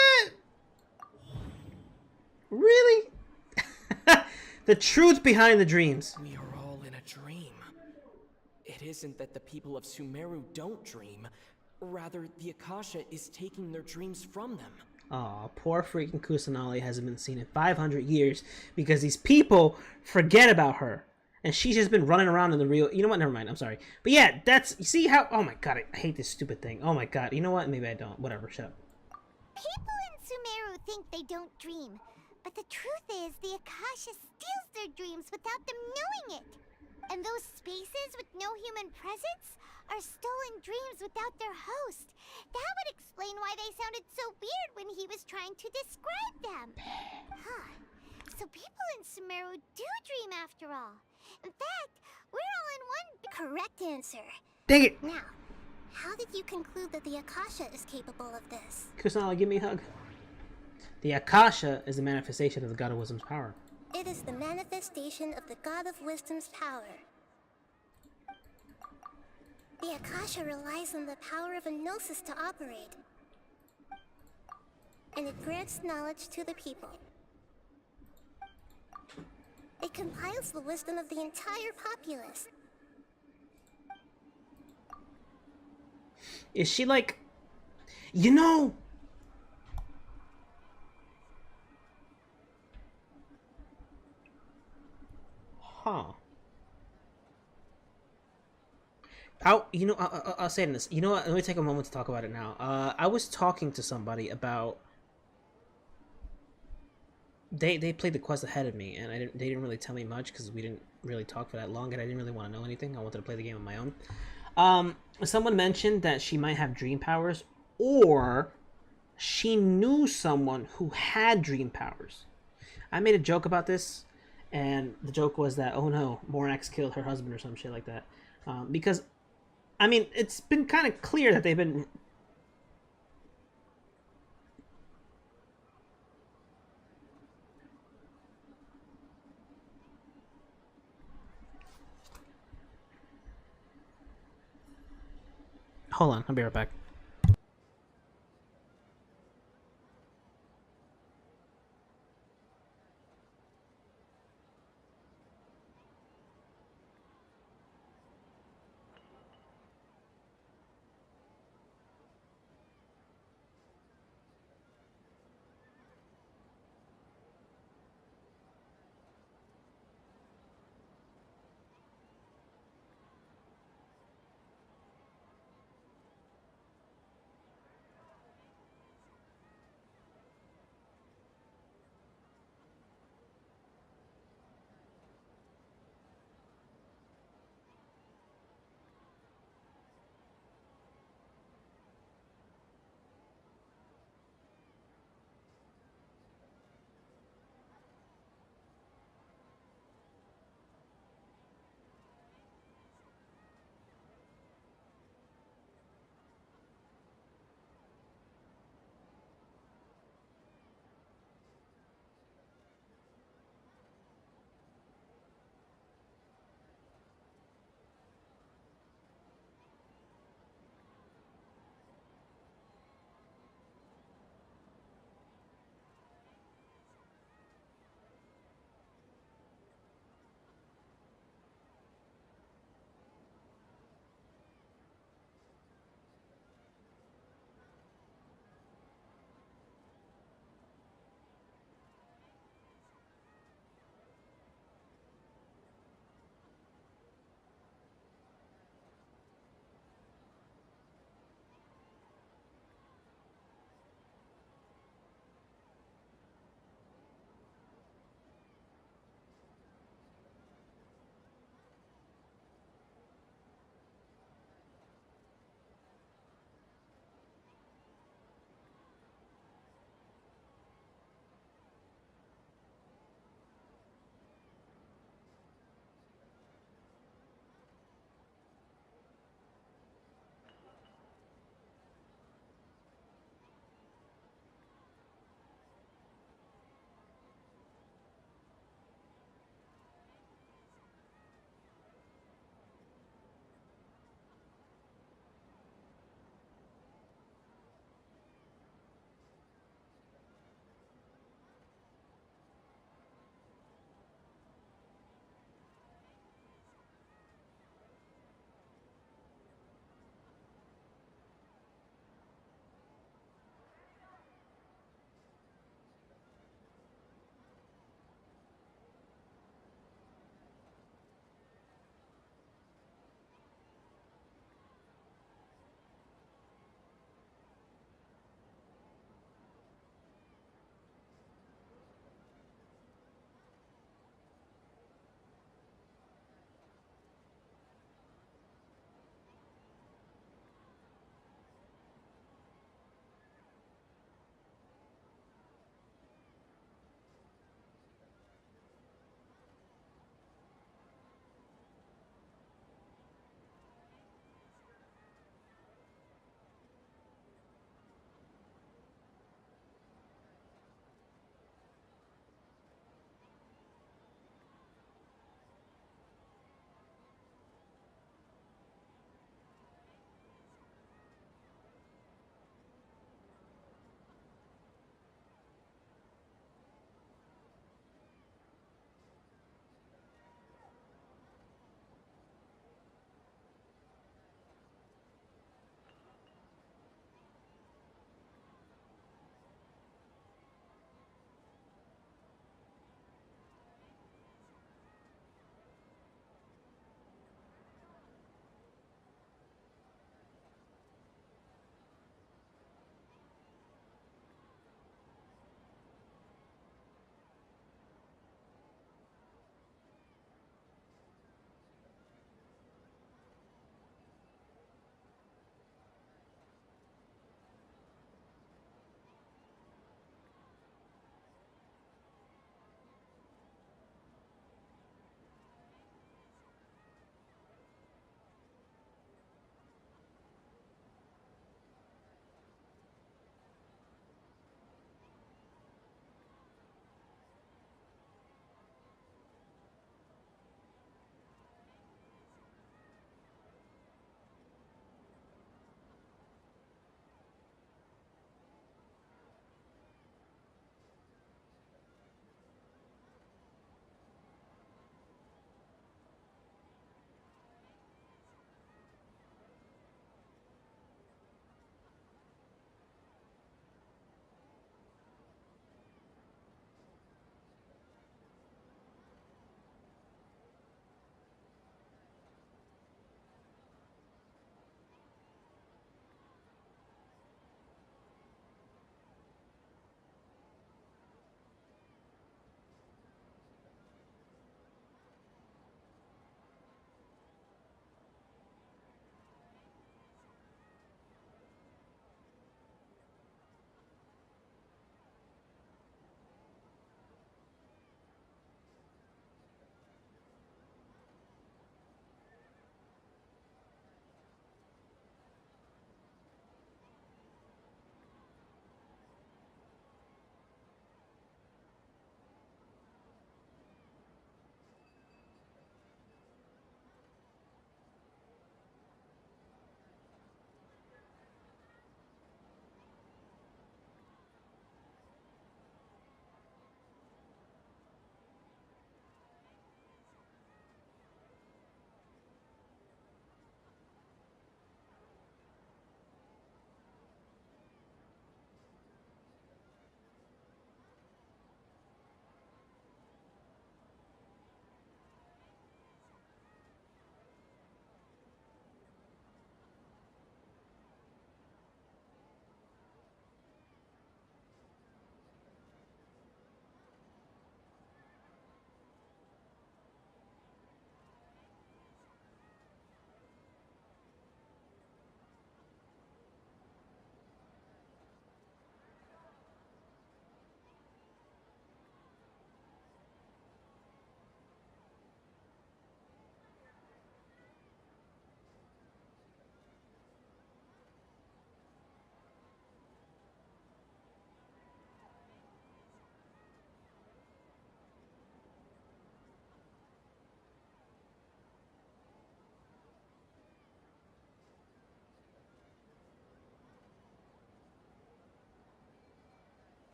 the truth behind the dreams? We are all in a dream. It isn't that the people of Sumeru don't dream. Rather, the Akasha is taking their dreams from them. Aw, poor freaking Kusanali hasn't been seen in 500 years because these people forget about her. And she's just been running around in the real... You know what? Never mind. I'm sorry. But yeah, that's... You see how... Oh my god, I hate this stupid thing. Oh my god. You know what? Maybe I don't. Whatever. Shut up. People in Sumeru think they don't dream. But the truth is, the Akasha steals their dreams without them knowing it. And those spaces with no human presence are stolen dreams without their host. That would explain why they sounded so weird when he was trying to describe them. Huh. So people in Sumeru do dream after all. In fact, we're all in one... Correct answer. Dang it! Now, how did you conclude that the Akasha is capable of this? Kusanali, give me a hug. The Akasha is the manifestation of the God of Wisdom's power. It is the manifestation of the God of Wisdom's power. The Akasha relies on the power of a gnosis to operate. And it grants knowledge to the people. It compiles the wisdom of the entire populace. Is she like... You know... Huh. I'll say this. You know what? Let me take a moment to talk about it now. I was talking to somebody about... They played the quest ahead of me, and they didn't really tell me much because we didn't really talk for that long, and I didn't really want to know anything. I wanted to play the game on my own. Someone mentioned that she might have dream powers, or she knew someone who had dream powers. I made a joke about this, and the joke was that, oh no, Morax killed her husband or some shit like that. Because, I mean, it's been kind of clear that they've been... Hold on, I'll be right back.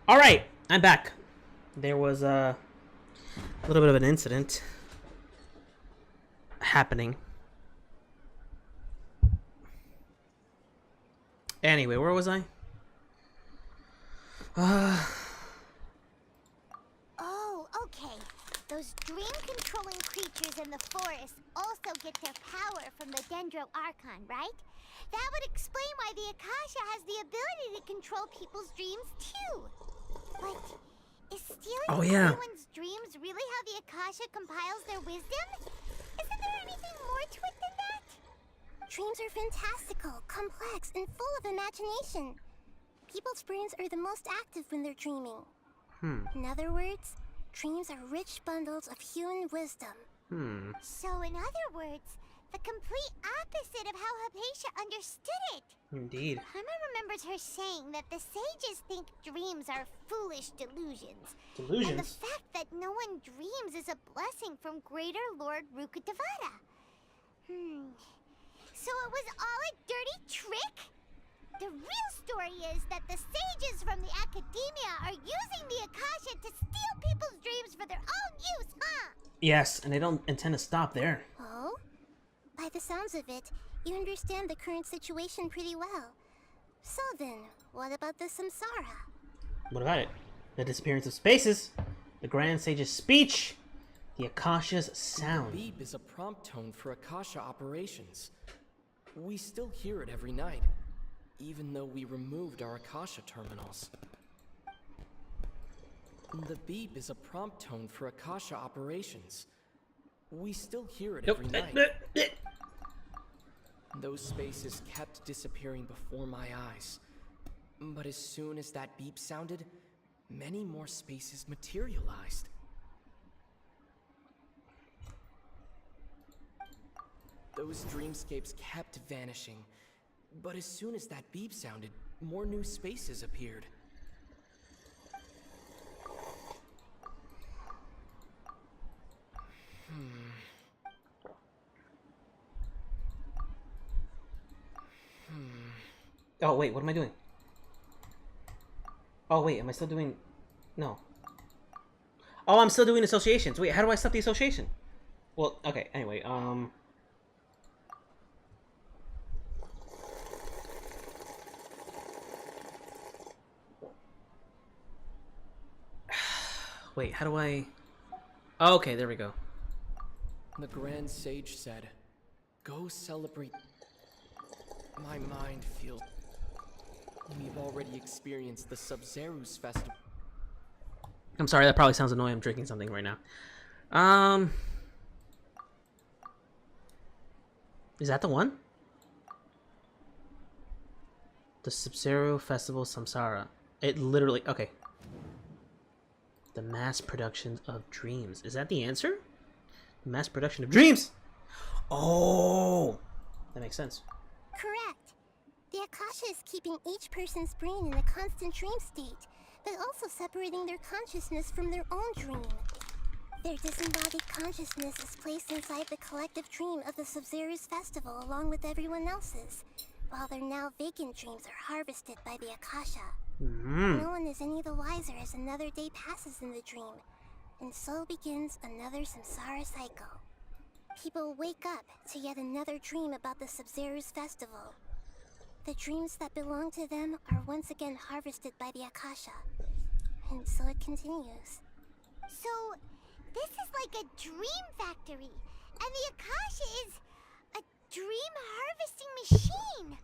All right, I'm back. There was a little bit of an incident happening. Anyway, where was I? Oh, okay. Those dream-controlling creatures in the forest also get their power from the Dendro Archon, right? That would explain why the Akasha has the ability to control people's dreams, too. But is stealing everyone's dreams really how the Akasha compiles their wisdom? Isn't there anything more to it than that? Dreams are fantastical, complex, and full of imagination. People's brains are the most active when they're dreaming. In other words, dreams are rich bundles of human wisdom. So in other words, the complete opposite of how Hypatia understood it. Indeed. Paimon remembers her saying that the sages think dreams are foolish delusions. Delusions? And the fact that no one dreams is a blessing from Greater Lord Rukkhadevata. So it was all a dirty trick? The real story is that the sages from the academia are using the Akasha to steal people's dreams for their own use, huh? Yes, and they don't intend to stop there. Oh? By the sounds of it, you understand the current situation pretty well. So then, what about the Samsara? What about it? The disappearance of spaces, the Grand Sage's speech, the Akasha's sound. The beep is a prompt tone for Akasha operations. We still hear it every night, even though we removed our Akasha terminals. The beep is a prompt tone for Akasha operations. We still hear it every night. Those spaces kept disappearing before my eyes. But as soon as that beep sounded, many more spaces materialized. Those dreamscapes kept vanishing. But as soon as that beep sounded, more new spaces appeared. Oh, wait, what am I doing? Oh, wait, am I still doing... No. Oh, I'm still doing associations. Wait, how do I stop the association? Well, okay, anyway, Wait, how do I... Oh, okay, there we go. The Grand Sage said, "Go celebrate." My mind feels... We've already experienced the Sub-Zeru's festival. I'm sorry, that probably sounds annoying. I'm drinking something right now. Is that the one? The Sub-Zero Festival Samsara. It literally... Okay. The mass production of dreams. Is that the answer? The mass production of dreams! Oh! That makes sense. Correct. The Akasha is keeping each person's brain in a constant dream state, but also separating their consciousness from their own dream. Their disembodied consciousness is placed inside the collective dream of the Sub-Zero's festival along with everyone else's, while their now vacant dreams are harvested by the Akasha. No one is any the wiser as another day passes in the dream, and so begins another samsara cycle. People wake up to yet another dream about the Sub-Zero's festival. The dreams that belong to them are once again harvested by the Akasha, and so it continues. So, this is like a dream factory, and the Akasha is a dream harvesting machine.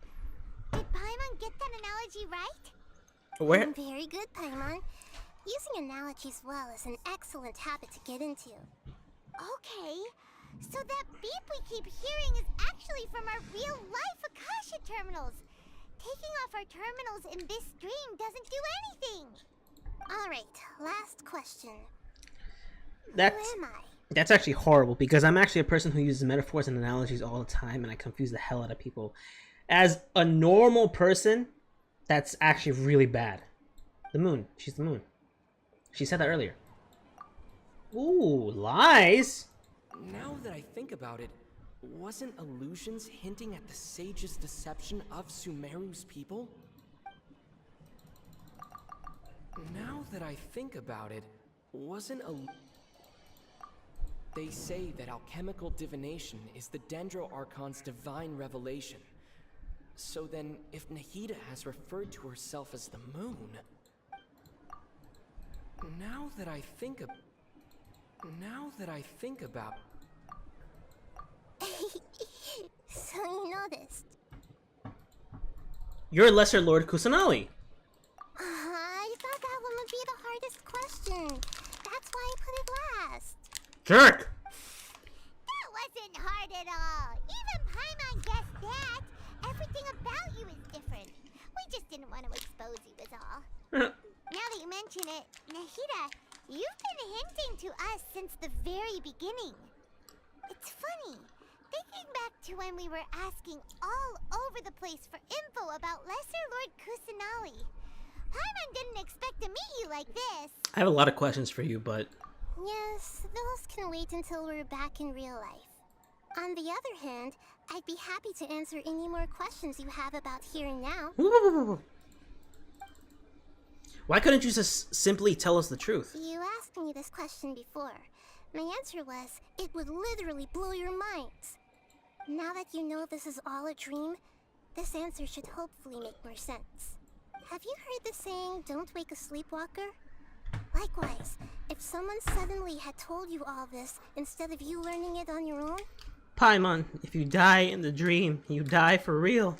Did Paimon get that analogy right? Where? Very good, Paimon. Using analogies well is an excellent habit to get into. Okay, so that beep we keep hearing is actually from our real-life Akasha terminals. Taking off our terminals in this dream doesn't do anything. Alright, last question. That's, Who am I? that's actually horrible, because I'm actually a person who uses metaphors and analogies all the time, and I confuse the hell out of people. As a normal person, that's actually really bad. The moon. She's the moon. She said that earlier. Ooh, lies? Now that I think about it, wasn't illusions hinting at the sage's deception of Sumeru's people? Now that I think about it, wasn't a... They say that alchemical divination is the Dendro Archon's divine revelation. So then, if Nahida has referred to herself as the moon... Now that I think about... So you noticed. You're Lesser Lord Kusanali. I thought that one would be the hardest question. That's why I put it last. Jerk! That wasn't hard at all. Even Paimon guessed that. Everything about you is different. We just didn't want to expose you is all. Now that you mention it, Nahida, you've been hinting to us since the very beginning. It's funny. Thinking back to when we were asking all over the place for info about Lesser Lord Kusanali. Paimon didn't expect to meet you like this. I have a lot of questions for you, but... Yes, those can wait until we're back in real life. On the other hand, I'd be happy to answer any more questions you have about here and now. Why couldn't you just simply tell us the truth? You asked me this question before. My answer was, it would literally blow your minds. Now that you know this is all a dream, this answer should hopefully make more sense. Have you heard the saying, don't wake a sleepwalker? Likewise, if someone suddenly had told you all this instead of you learning it on your own... Paimon, if you die in the dream, you die for real.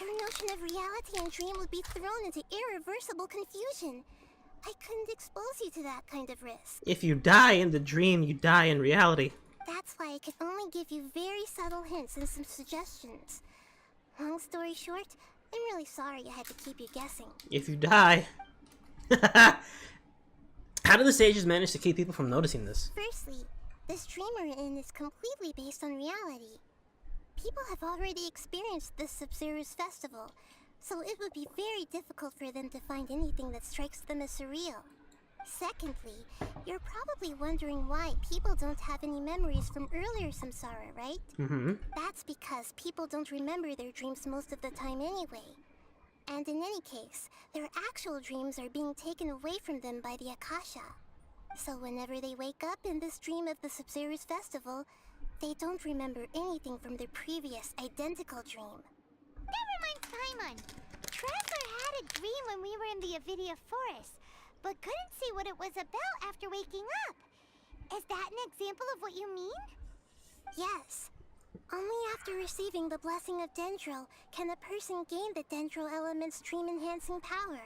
Your notion of reality and dream would be thrown into irreversible confusion. I couldn't expose you to that kind of risk. If you die in the dream, you die in reality. That's why I could only give you very subtle hints and some suggestions. Long story short, I'm really sorry I had to keep you guessing. If you die... How do the sages manage to keep people from noticing this? Firstly, this dream we're in is completely based on reality. People have already experienced this Sumeru's festival, so it would be very difficult for them to find anything that strikes them as surreal. Secondly, you're probably wondering why people don't have any memories from earlier samsara, right? Mm-hmm. That's because people don't remember their dreams most of the time anyway. And in any case, their actual dreams are being taken away from them by the Akasha. So whenever they wake up in this dream of the Sumeru's festival, they don't remember anything from their previous identical dream. That reminds Paimon. Traveler had a dream when we were in the Avidia forest, but couldn't see what it was about after waking up. Is that an example of what you mean? Yes. Only after receiving the blessing of Dendro can a person gain the Dendro element's dream-enhancing power.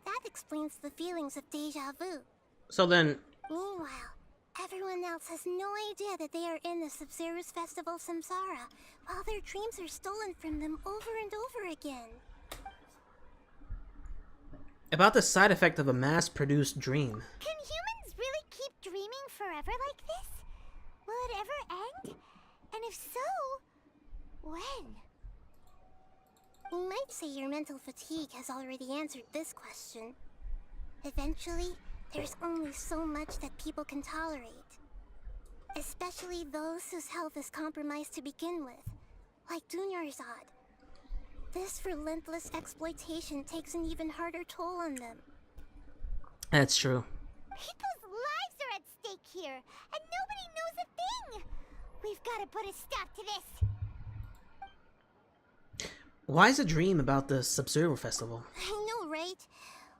That explains the feelings of deja vu. So then... Meanwhile, everyone else has no idea that they are in the Sumeru's festival samsara, while their dreams are stolen from them over and over again. About the side effect of a mass-produced dream. Can humans really keep dreaming forever like this? Will it ever end? And if so, when? You might say your mental fatigue has already answered this question. Eventually, there's only so much that people can tolerate. Especially those whose health is compromised to begin with, like Dunyarzad. This relentless exploitation takes an even harder toll on them. That's true. People's lives are at stake here, and nobody knows a thing! We've got to put a stop to this! Why is a dream about the Sumeru festival? I know, right?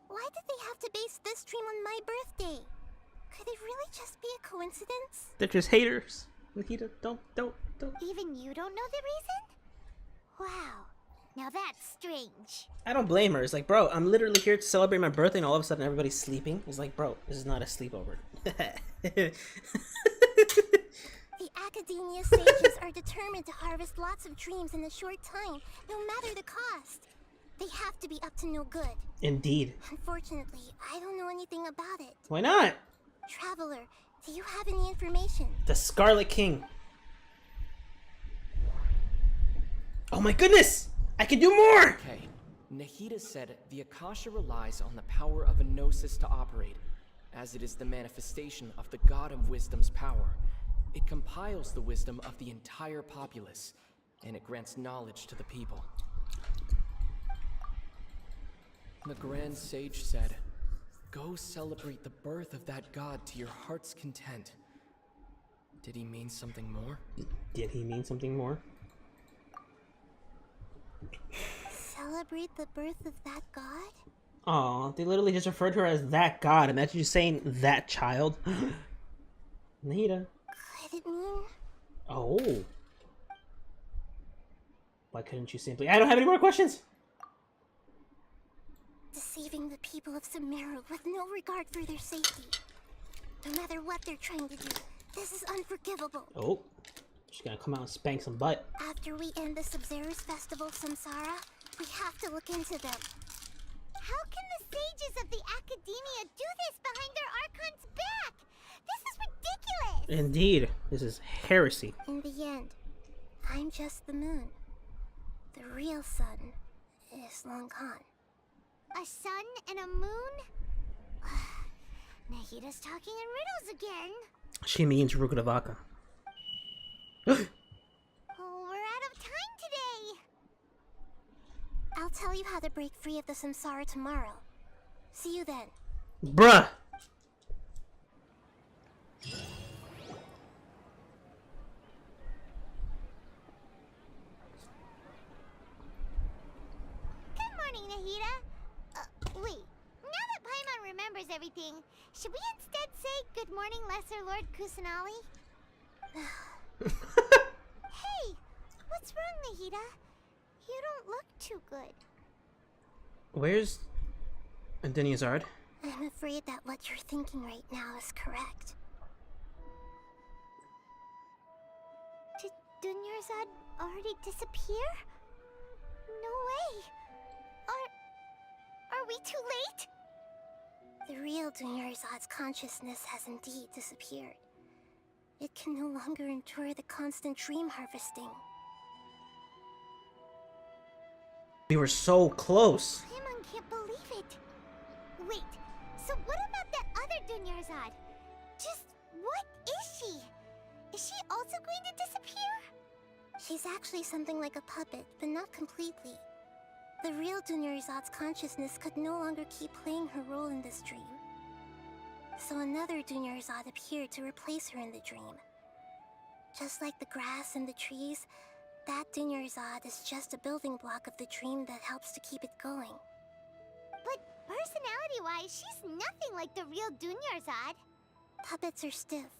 Why did they have to base this dream on my birthday? Could it really just be a coincidence? They're just haters. Nahida, don't. Even you don't know the reason? Wow, now that's strange. I don't blame her. It's like, bro, I'm literally here to celebrate my birthday and all of a sudden everybody's sleeping. It's like, bro, this is not a sleepover. The Academia sages are determined to harvest lots of dreams in a short time, no matter the cost. They have to be up to no good. Indeed. Unfortunately, I don't know anything about it. Why not? Traveler, do you have any information? The Scarlet King. Oh my goodness! I can do more! Okay. Nahida said the Akasha relies on the power of a gnosis to operate, as it is the manifestation of the God of Wisdom's power. It compiles the wisdom of the entire populace, and it grants knowledge to the people. The Grand Sage said, Go celebrate the birth of that god to your heart's content. Did he mean something more? Did he mean something more? Celebrate the birth of that god? Aw, they literally just referred to her as that god. Imagine you saying that child. Nahida. Could it mean? Oh. Why couldn't you simply... I don't have any more questions! Deceiving the people of Sumeru with no regard for their safety. No matter what they're trying to do, this is unforgivable. Oh. She's gonna come out and spank some butt. After we end the Sub-Zero's festival, Samsara, we have to look into them. How can the sages of the Academia do this behind their Archon's back? This is ridiculous! Indeed. This is heresy. In the end, I'm just the moon. The real sun is long gone. A sun and a moon? Nahida's talking in riddles again. She means Rukadavaka. Oh, we're out of time today. I'll tell you how to break free of the Samsara tomorrow. See you then. Bruh! Good morning, Nahida. Wait. Now that Paimon remembers everything, should we instead say good morning, Lesser Lord Kusanali? Hey! What's wrong, Nahida? You don't look too good. Where's Zard? I'm afraid that what you're thinking right now is correct. Did Dunyarzad already disappear? No way! Are we too late? The real Dunyarzad's consciousness has indeed disappeared. It can no longer endure the constant dream harvesting. We were so close. Paimon can't believe it. Wait, so what about that other Dunyarzad? Just what is she? Is she also going to disappear? She's actually something like a puppet, but not completely. The real Dunyarzad's consciousness could no longer keep playing her role in this dream. So another Dunyarzad appeared to replace her in the dream. Just like the grass and the trees, that Dunyarzad is just a building block of the dream that helps to keep it going. But personality-wise, she's nothing like the real Dunyarzad. Puppets are stiff,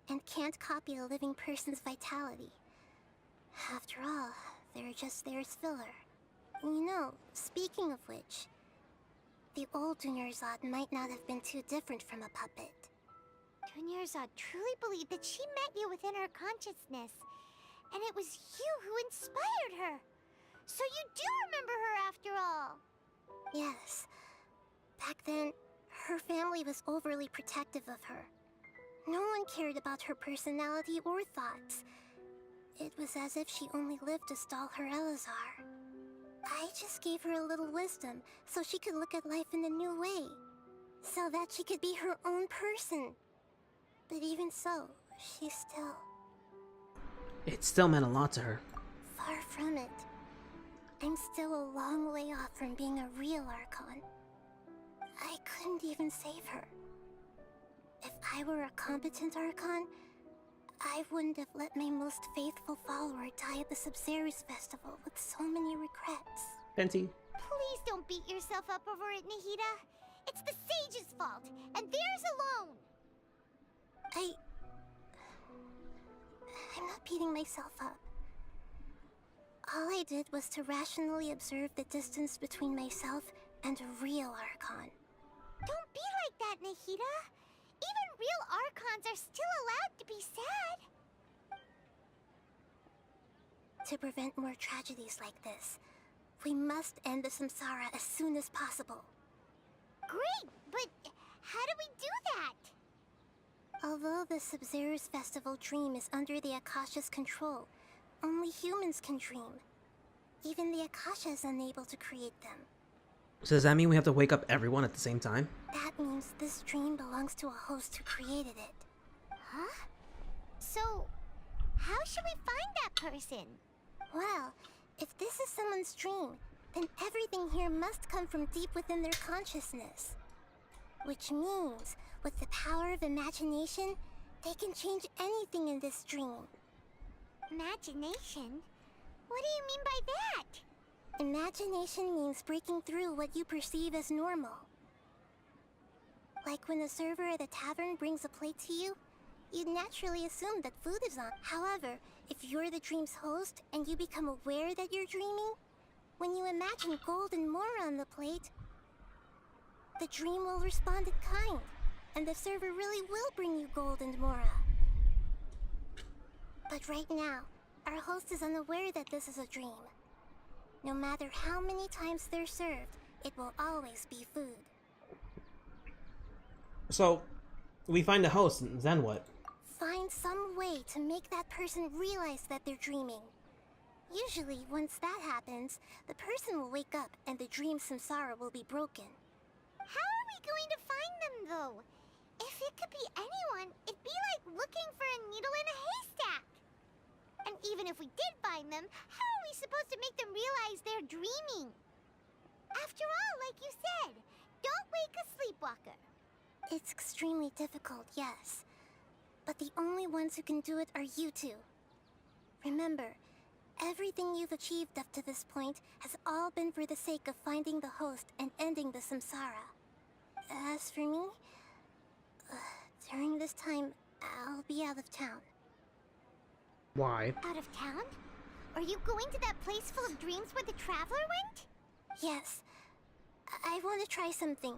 and can't copy a living person's vitality. After all, they're just there as filler. You know, speaking of which, the old Dunyarzad might not have been too different from a puppet. Dunyarzad truly believed that she met you within her consciousness, and it was you who inspired her. So you do remember her after all. Yes. Back then, her family was overly protective of her. No one cared about her personality or thoughts. It was as if she only lived to stall her Elazar. I just gave her a little wisdom so she could look at life in a new way. So that she could be her own person. But even so, she still... It still meant a lot to her. Far from it. I'm still a long way off from being a real Archon. I couldn't even save her. If I were a competent Archon, I wouldn't have let my most faithful follower die at the Sub-Zero's festival with so many regrets. Fenty. Please don't beat yourself up over it, Nahida. It's the sage's fault, and theirs alone. I'm not beating myself up. All I did was to rationally observe the distance between myself and a real Archon. Don't be like that, Nahida. Even real Archons are still allowed to be sad. To prevent more tragedies like this, we must end the Samsara as soon as possible. Great, but how do we do that? Although the Sub-Zero's festival dream is under the Akasha's control, only humans can dream. Even the Akasha is unable to create them. So does that mean we have to wake up everyone at the same time? That means this dream belongs to a host who created it. Huh? So, how should we find that person? Well, if this is someone's dream, then everything here must come from deep within their consciousness. Which means, with the power of imagination, they can change anything in this dream. Imagination? What do you mean by that? Imagination means breaking through what you perceive as normal. Like when the server at a tavern brings a plate to you, you'd naturally assume that food is on. However, if you're the dream's host and you become aware that you're dreaming, when you imagine gold and more on the plate, the dream will respond in kind, and the server really will bring you gold and mora. But right now, our host is unaware that this is a dream. No matter how many times they're served, it will always be food. So, we find the host, and then what? Find some way to make that person realize that they're dreaming. Usually, once that happens, the person will wake up and the dream samsara will be broken. How are we going to find them, though? If it could be anyone, it'd be like looking for a needle in a haystack. And even if we did find them, how are we supposed to make them realize they're dreaming? After all, like you said, don't wake a sleepwalker. It's extremely difficult, yes. But the only ones who can do it are you two. Remember, everything you've achieved up to this point has all been for the sake of finding the host and ending the samsara. As for me, during this time, I'll be out of town. Why? Out of town? Are you going to that place full of dreams where the traveler went? Yes. I want to try something.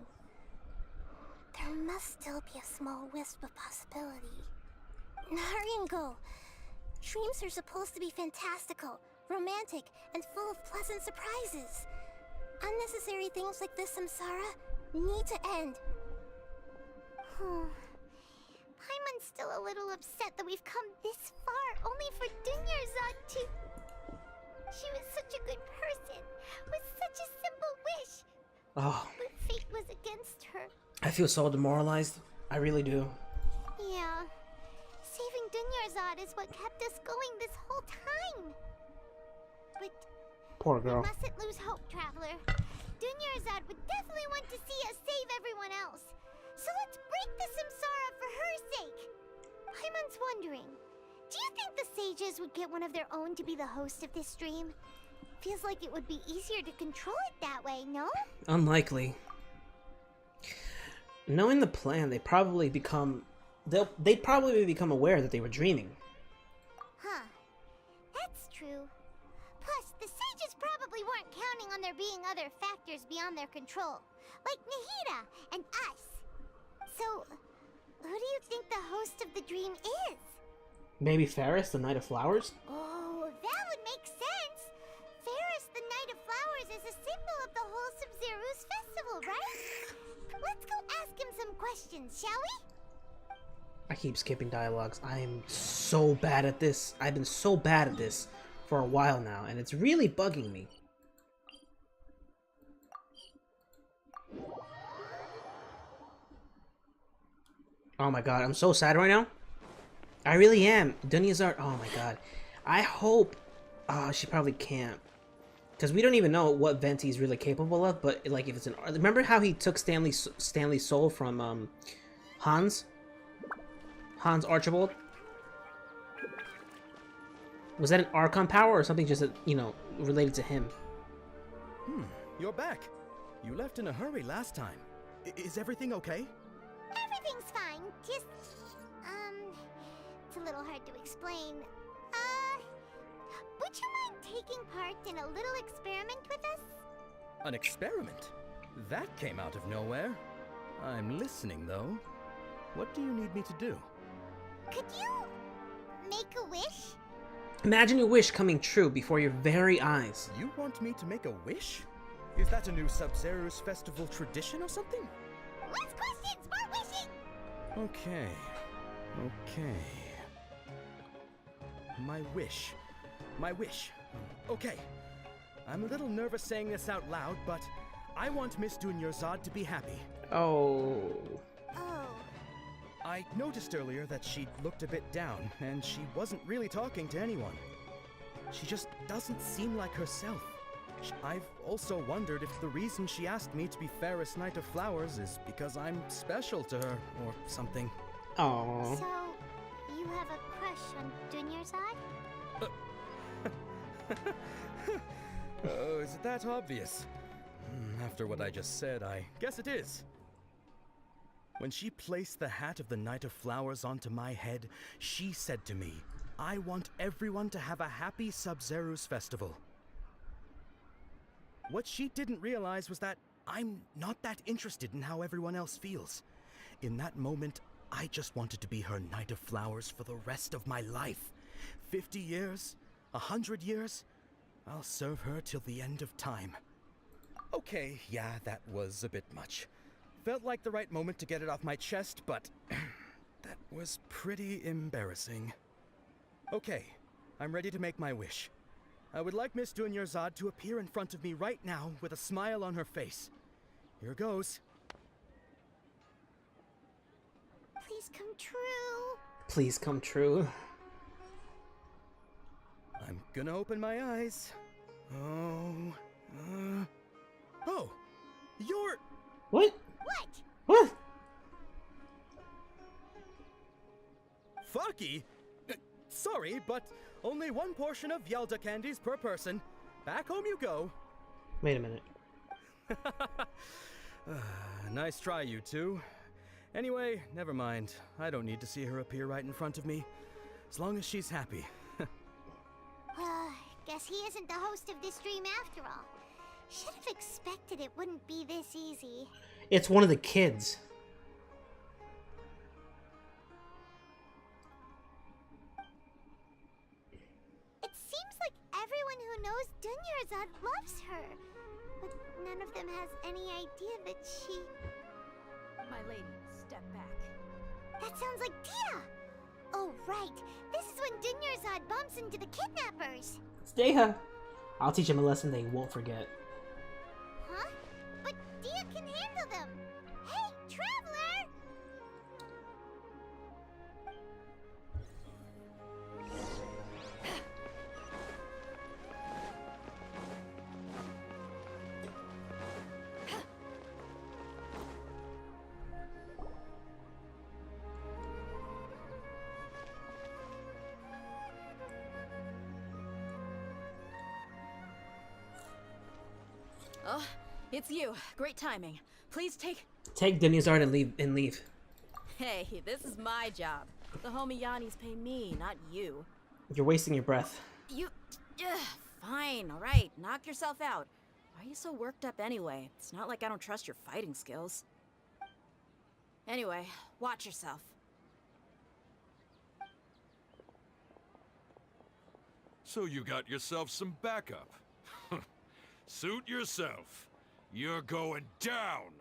There must still be a small wisp of possibility. Hurry and go. Dreams are supposed to be fantastical, romantic, and full of pleasant surprises. Unnecessary things like this samsara need to end. Paimon's still a little upset that we've come this far only for Dunyarzad to... She was such a good person, with such a simple wish. Oh. But fate was against her. I feel so demoralized. I really do. Yeah. Saving Dunyarzad is what kept us going this whole time. But... Poor girl. We mustn't lose hope, Traveler. Dunyarzad would definitely want to see us save everyone else. So let's break the samsara for her sake. Paimon's wondering, do you think the sages would get one of their own to be the host of this stream? Feels like it would be easier to control it that way, no? Unlikely. Knowing the plan, they'd probably become aware that they were dreaming. Huh. That's true. Plus, the sages probably weren't counting on there being other factors beyond their control, like Nahida and us. So, who do you think the host of the dream is? Maybe Ferris, the Knight of Flowers? Oh, that would make sense! Ferris, the Knight of Flowers, is a symbol of the whole Sumeru's festival, right? Let's go ask him some questions, shall we? I keep skipping dialogues. I am so bad at this. I've been so bad at this for a while now, and it's really bugging me. Oh my god, I'm so sad right now. I really am. Dunyarzad, oh my god. I hope... Oh, she probably can't. Because we don't even know what Venti's really capable of, but like if it's an... Remember how he took Stanley's soul from Hans? Hans Archibald? Was that an Archon power or something just, you know, related to him? You're back. You left in a hurry last time. Is everything okay? Everything's fine. Just, it's a little hard to explain. Would you mind taking part in a little experiment with us? An experiment? That came out of nowhere. I'm listening, though. What do you need me to do? Could you make a wish? Imagine your wish coming true before your very eyes. You want me to make a wish? Is that a new Sub-Zero's festival tradition or something? Less questions, more wishing! Okay. My wish. Okay. I'm a little nervous saying this out loud, but I want Miss Dunyarzad to be happy. Oh. I noticed earlier that she looked a bit down, and she wasn't really talking to anyone. She just doesn't seem like herself. I've also wondered if the reason she asked me to be Fairest Knight of Flowers is because I'm special to her or something. Oh. So, you have a crush on Dunyarzad? Oh, is it that obvious? After what I just said, I guess it is. When she placed the hat of the Knight of Flowers onto my head, she said to me, I want everyone to have a happy Sub-Zeru's festival. What she didn't realize was that I'm not that interested in how everyone else feels. In that moment, I just wanted to be her Knight of Flowers for the rest of my life. 50 years? 100 years? I'll serve her till the end of time. Okay, yeah, that was a bit much. Felt like the right moment to get it off my chest, but that was pretty embarrassing. Okay, I'm ready to make my wish. I would like Miss Dunyarzad to appear in front of me right now with a smile on her face. Here goes. Please come true. Please come true. I'm gonna open my eyes. Oh, you're... What? What? What? Fucky? Sorry, but only one portion of Yelda candies per person. Back home you go. Wait a minute. Nice try, you two. Anyway, never mind. I don't need to see her appear right in front of me. As long as she's happy. Guess he isn't the host of this dream after all. Should have expected it wouldn't be this easy. It's one of the kids. It seems like everyone who knows Dunyarzad loves her. But none of them has any idea that she... My lady, step back. That sounds like Dia! Oh, right. This is when Dunyarzad bumps into the kidnappers. Stay her. I'll teach them a lesson they won't forget. Huh? But Dia can handle them. Hey, Traveler! Oh, it's you. Great timing. Please take... Take Dunyarzad and leave. Hey, this is my job. The homie Yanni's pay me, not you. You're wasting your breath. You... fine, alright. Knock yourself out. Why are you so worked up anyway? It's not like I don't trust your fighting skills. Anyway, watch yourself. So you got yourself some backup. Suit yourself. You're going down.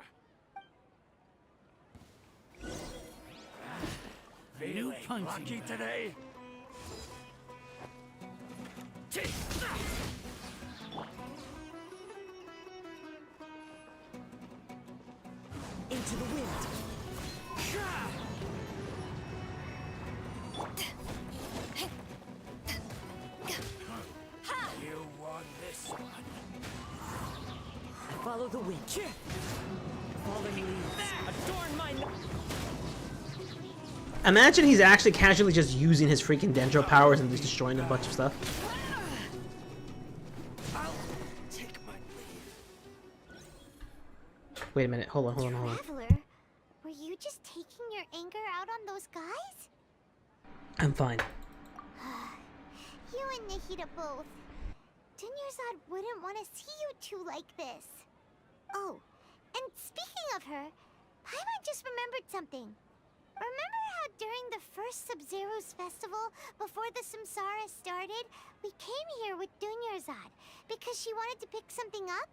New punchy today. Into the wind. You won this one. Follow the wind. Fallen leaves. Adorn my... Imagine he's actually casually just using his freaking Dendro powers and just destroying a bunch of stuff. I'll take my leave. Wait a minute. Hold on. Traveler, were you just taking your anger out on those guys? I'm fine. You and Nahida both. Dunyarzad wouldn't want to see you two like this. Oh, and speaking of her, Paimon just remembered something. Remember how during the first Sub-Zero's festival, before the Samsara started, we came here with Dunyarzad because she wanted to pick something up?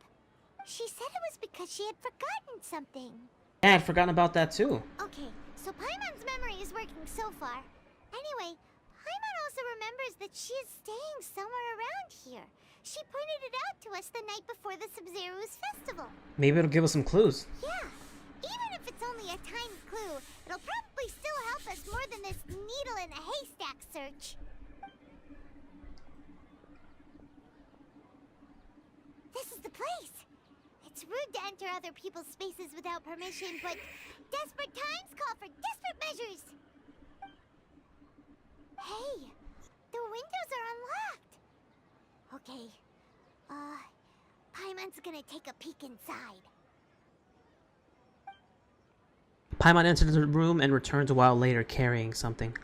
She said it was because she had forgotten something. Yeah, I'd forgotten about that too. Okay, so Paimon's memory is working so far. Anyway, Paimon also remembers that she is staying somewhere around here. She pointed it out to us the night before the Sub-Zero's festival. Maybe it'll give us some clues. Yeah, even if it's only a tiny clue, it'll probably still help us more than this needle in a haystack search. The place. It's rude to enter other people's spaces without permission, but desperate times call for desperate measures. Hey, the windows are unlocked. Okay, Paimon's gonna take a peek inside. Paimon entered the room and returned a while later carrying something.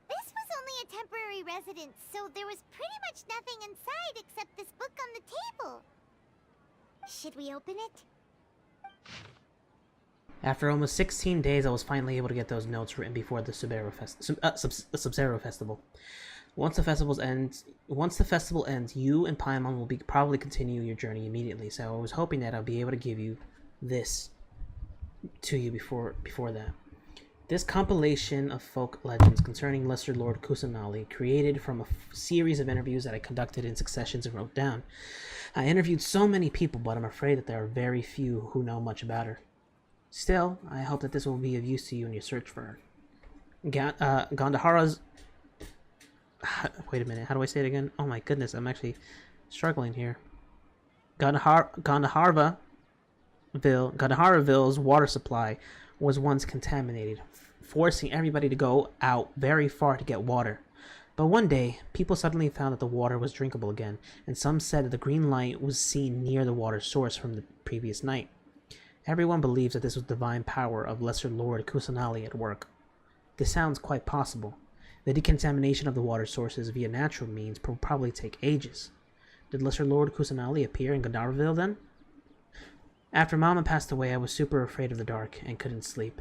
This was only a temporary residence, so there was pretty much nothing inside except this book on the table. Should we open it? After almost 16 days, I was finally able to get those notes written before the Sub-Zero Festival. Once the festival ends, you and Paimon will probably continue your journey immediately. So I was hoping that I'll be able to give you this to you before that. This compilation of folk legends concerning Lesser Lord Kusanali, created from a series of interviews that I conducted in successions and wrote down. I interviewed so many people, but I'm afraid that there are very few who know much about her. Still, I hope that this will be of use to you in your search for her. Gandhara's... Wait a minute, how do I say it again? Oh my goodness, I'm actually struggling here. Gandharaville's water supply was once contaminated, forcing everybody to go out very far to get water. But one day, people suddenly found that the water was drinkable again, and some said that the green light was seen near the water source from the previous night. Everyone believes that this was divine power of Lesser Lord Kusanali at work. This sounds quite possible. The decontamination of the water sources via natural means will probably take ages. Did Lesser Lord Kusanali appear in Gandharaville then? After Mama passed away, I was super afraid of the dark and couldn't sleep.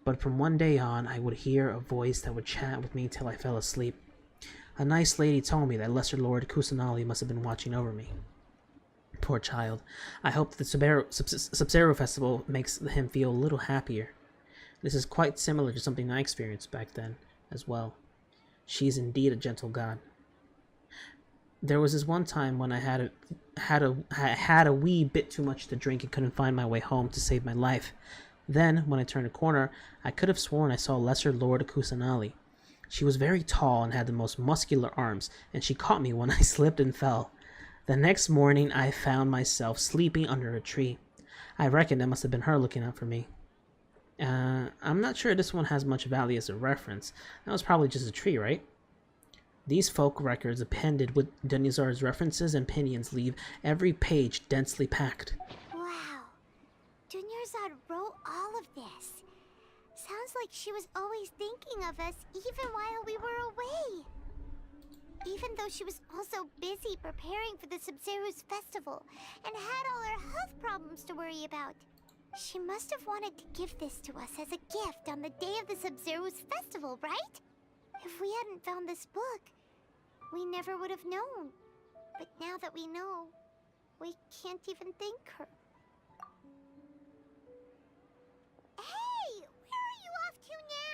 But from one day on, I would hear a voice that would chat with me till I fell asleep. A nice lady told me that Lesser Lord Kusanali must have been watching over me. Poor child. I hope that the Sub-Zero Festival makes him feel a little happier. This is quite similar to something I experienced back then as well. She is indeed a gentle god. There was this one time when I had a wee bit too much to drink and couldn't find my way home to save my life. Then, when I turned a corner, I could have sworn I saw Lesser Lord Kusanali. She was very tall and had the most muscular arms, and she caught me when I slipped and fell. The next morning, I found myself sleeping under a tree. I reckon that must have been her looking out for me. I'm not sure this one has much value as a reference. That was probably just a tree, right? These folk records appended with Dunyazar's references and opinions leave every page densely packed. Wow. Dunyazar wrote all of this. Sounds like she was always thinking of us even while we were away. Even though she was also busy preparing for the Sub-Zero's festival and had all her health problems to worry about. She must have wanted to give this to us as a gift on the day of the Sub-Zero's festival, right? If we hadn't found this book, we never would have known. But now that we know, we can't even thank her. Hey! Where are you off to now?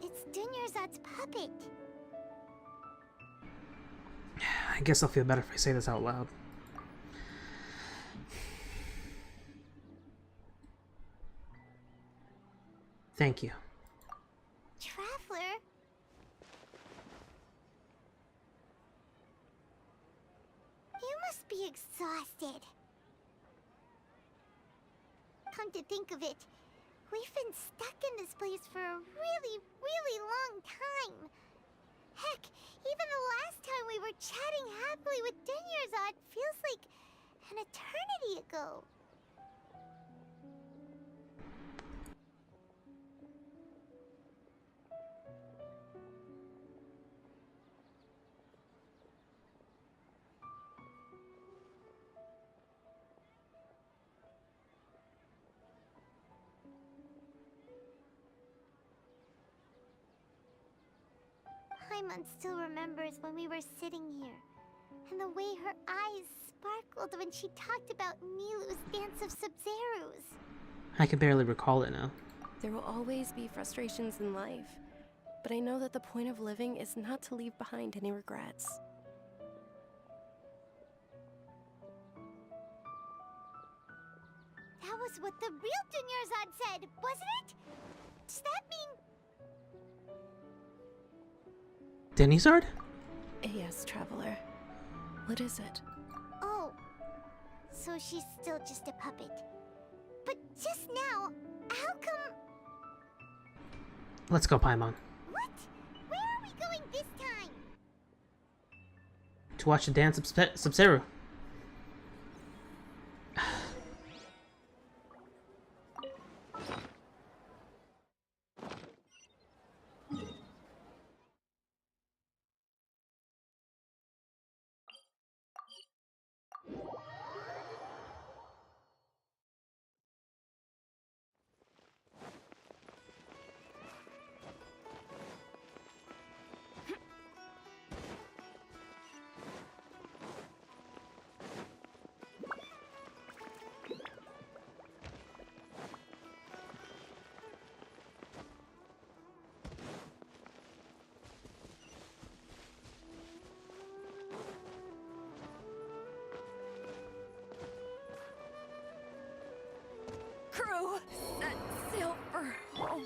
It's Dunyarzad's puppet. I guess I'll feel better if I say this out loud. Thank you. Traveler? You must be exhausted. Come to think of it, we've been stuck in this place for a really, really long time. Heck, even the last time we were chatting happily with Dunyarzad feels like an eternity ago. Paimon still remembers when we were sitting here, and the way her eyes sparkled when she talked about Milu's dance of Sub-Zerus. I can barely recall it now. There will always be frustrations in life, but I know that the point of living is not to leave behind any regrets. That was what the real Dunyarzad said, wasn't it? Does that mean... Denizard? Yes, Traveler. What is it? Oh, so she's still just a puppet. But just now, how come... Let's go, Paimon. What? Where are we going this time? To watch the dance of Sub-Zero. Crew, set sail for home.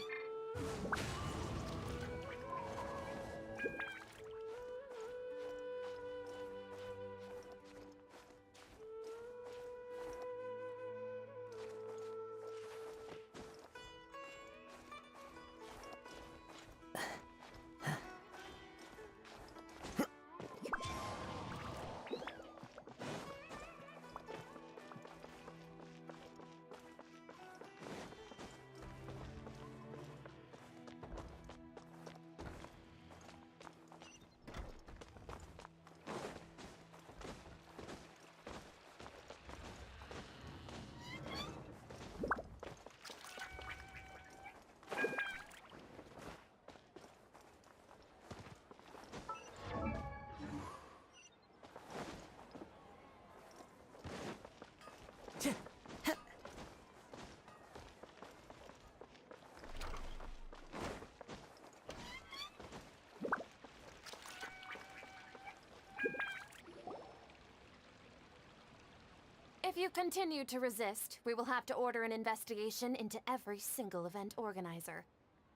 If you continue to resist, we will have to order an investigation into every single event organizer.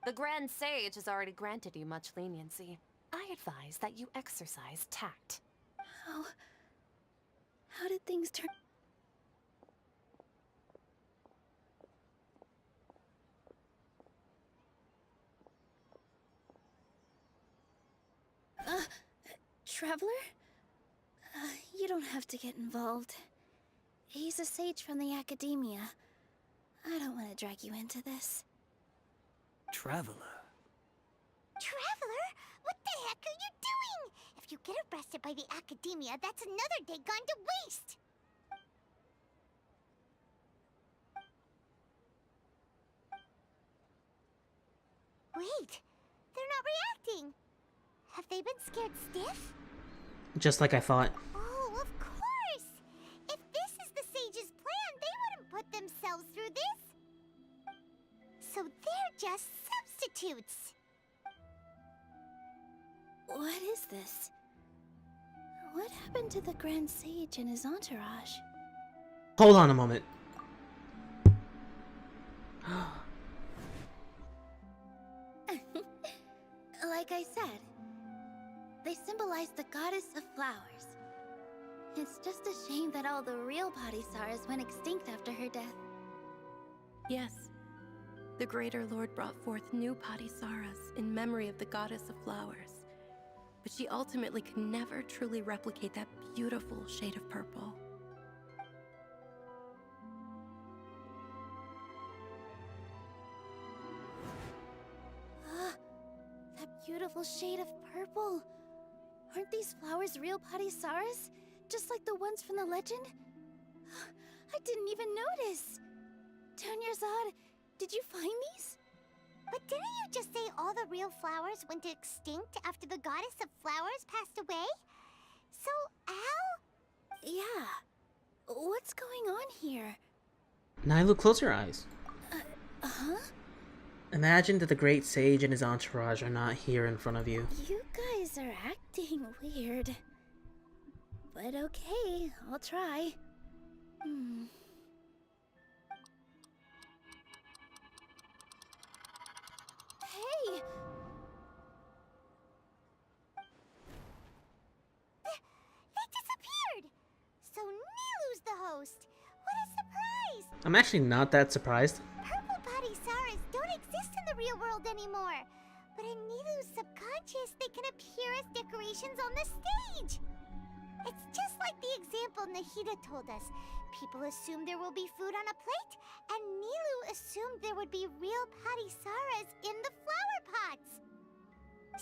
The Grand Sage has already granted you much leniency. I advise that you exercise tact. How did things turn? Traveler? You don't have to get involved. He's a sage from the Academia. I don't want to drag you into this. Traveler? Traveler? What the heck are you doing? If you get arrested by the Academia, that's another day gone to waste! Wait, they're not reacting. Have they been scared stiff? Just like I thought. Oh, of course! If this is the Sage's plan, they wouldn't put themselves through this. So they're just substitutes. What is this? What happened to the Grand Sage and his entourage? Hold on a moment. Like I said, they symbolize the goddess of flowers. It's just a shame that all the real Bodhisattvas went extinct after her death. Yes. The Greater Lord brought forth new Bodhisattvas in memory of the goddess of flowers. But she ultimately could never truly replicate that beautiful shade of purple. That beautiful shade of purple. Aren't these flowers real Bodhisattvas? Just like the ones from the legend? I didn't even notice. Dunyarzad, did you find these? But didn't you just say all the real flowers went extinct after the goddess of flowers passed away? So, how? Yeah. What's going on here? Nailu, close your eyes. Huh? Imagine that the great sage and his entourage are not here in front of you. You guys are acting weird. But okay, I'll try. Hey! They disappeared! So Nilu's the host! What a surprise! I'm actually not that surprised. Purple body Saras don't exist in the real world anymore. But in Nilu's subconscious, they can appear as decorations on the stage. It's just like the example Nahida told us. People assumed there will be food on a plate, and Nilu assumed there would be real Patty Saras in the flower pots.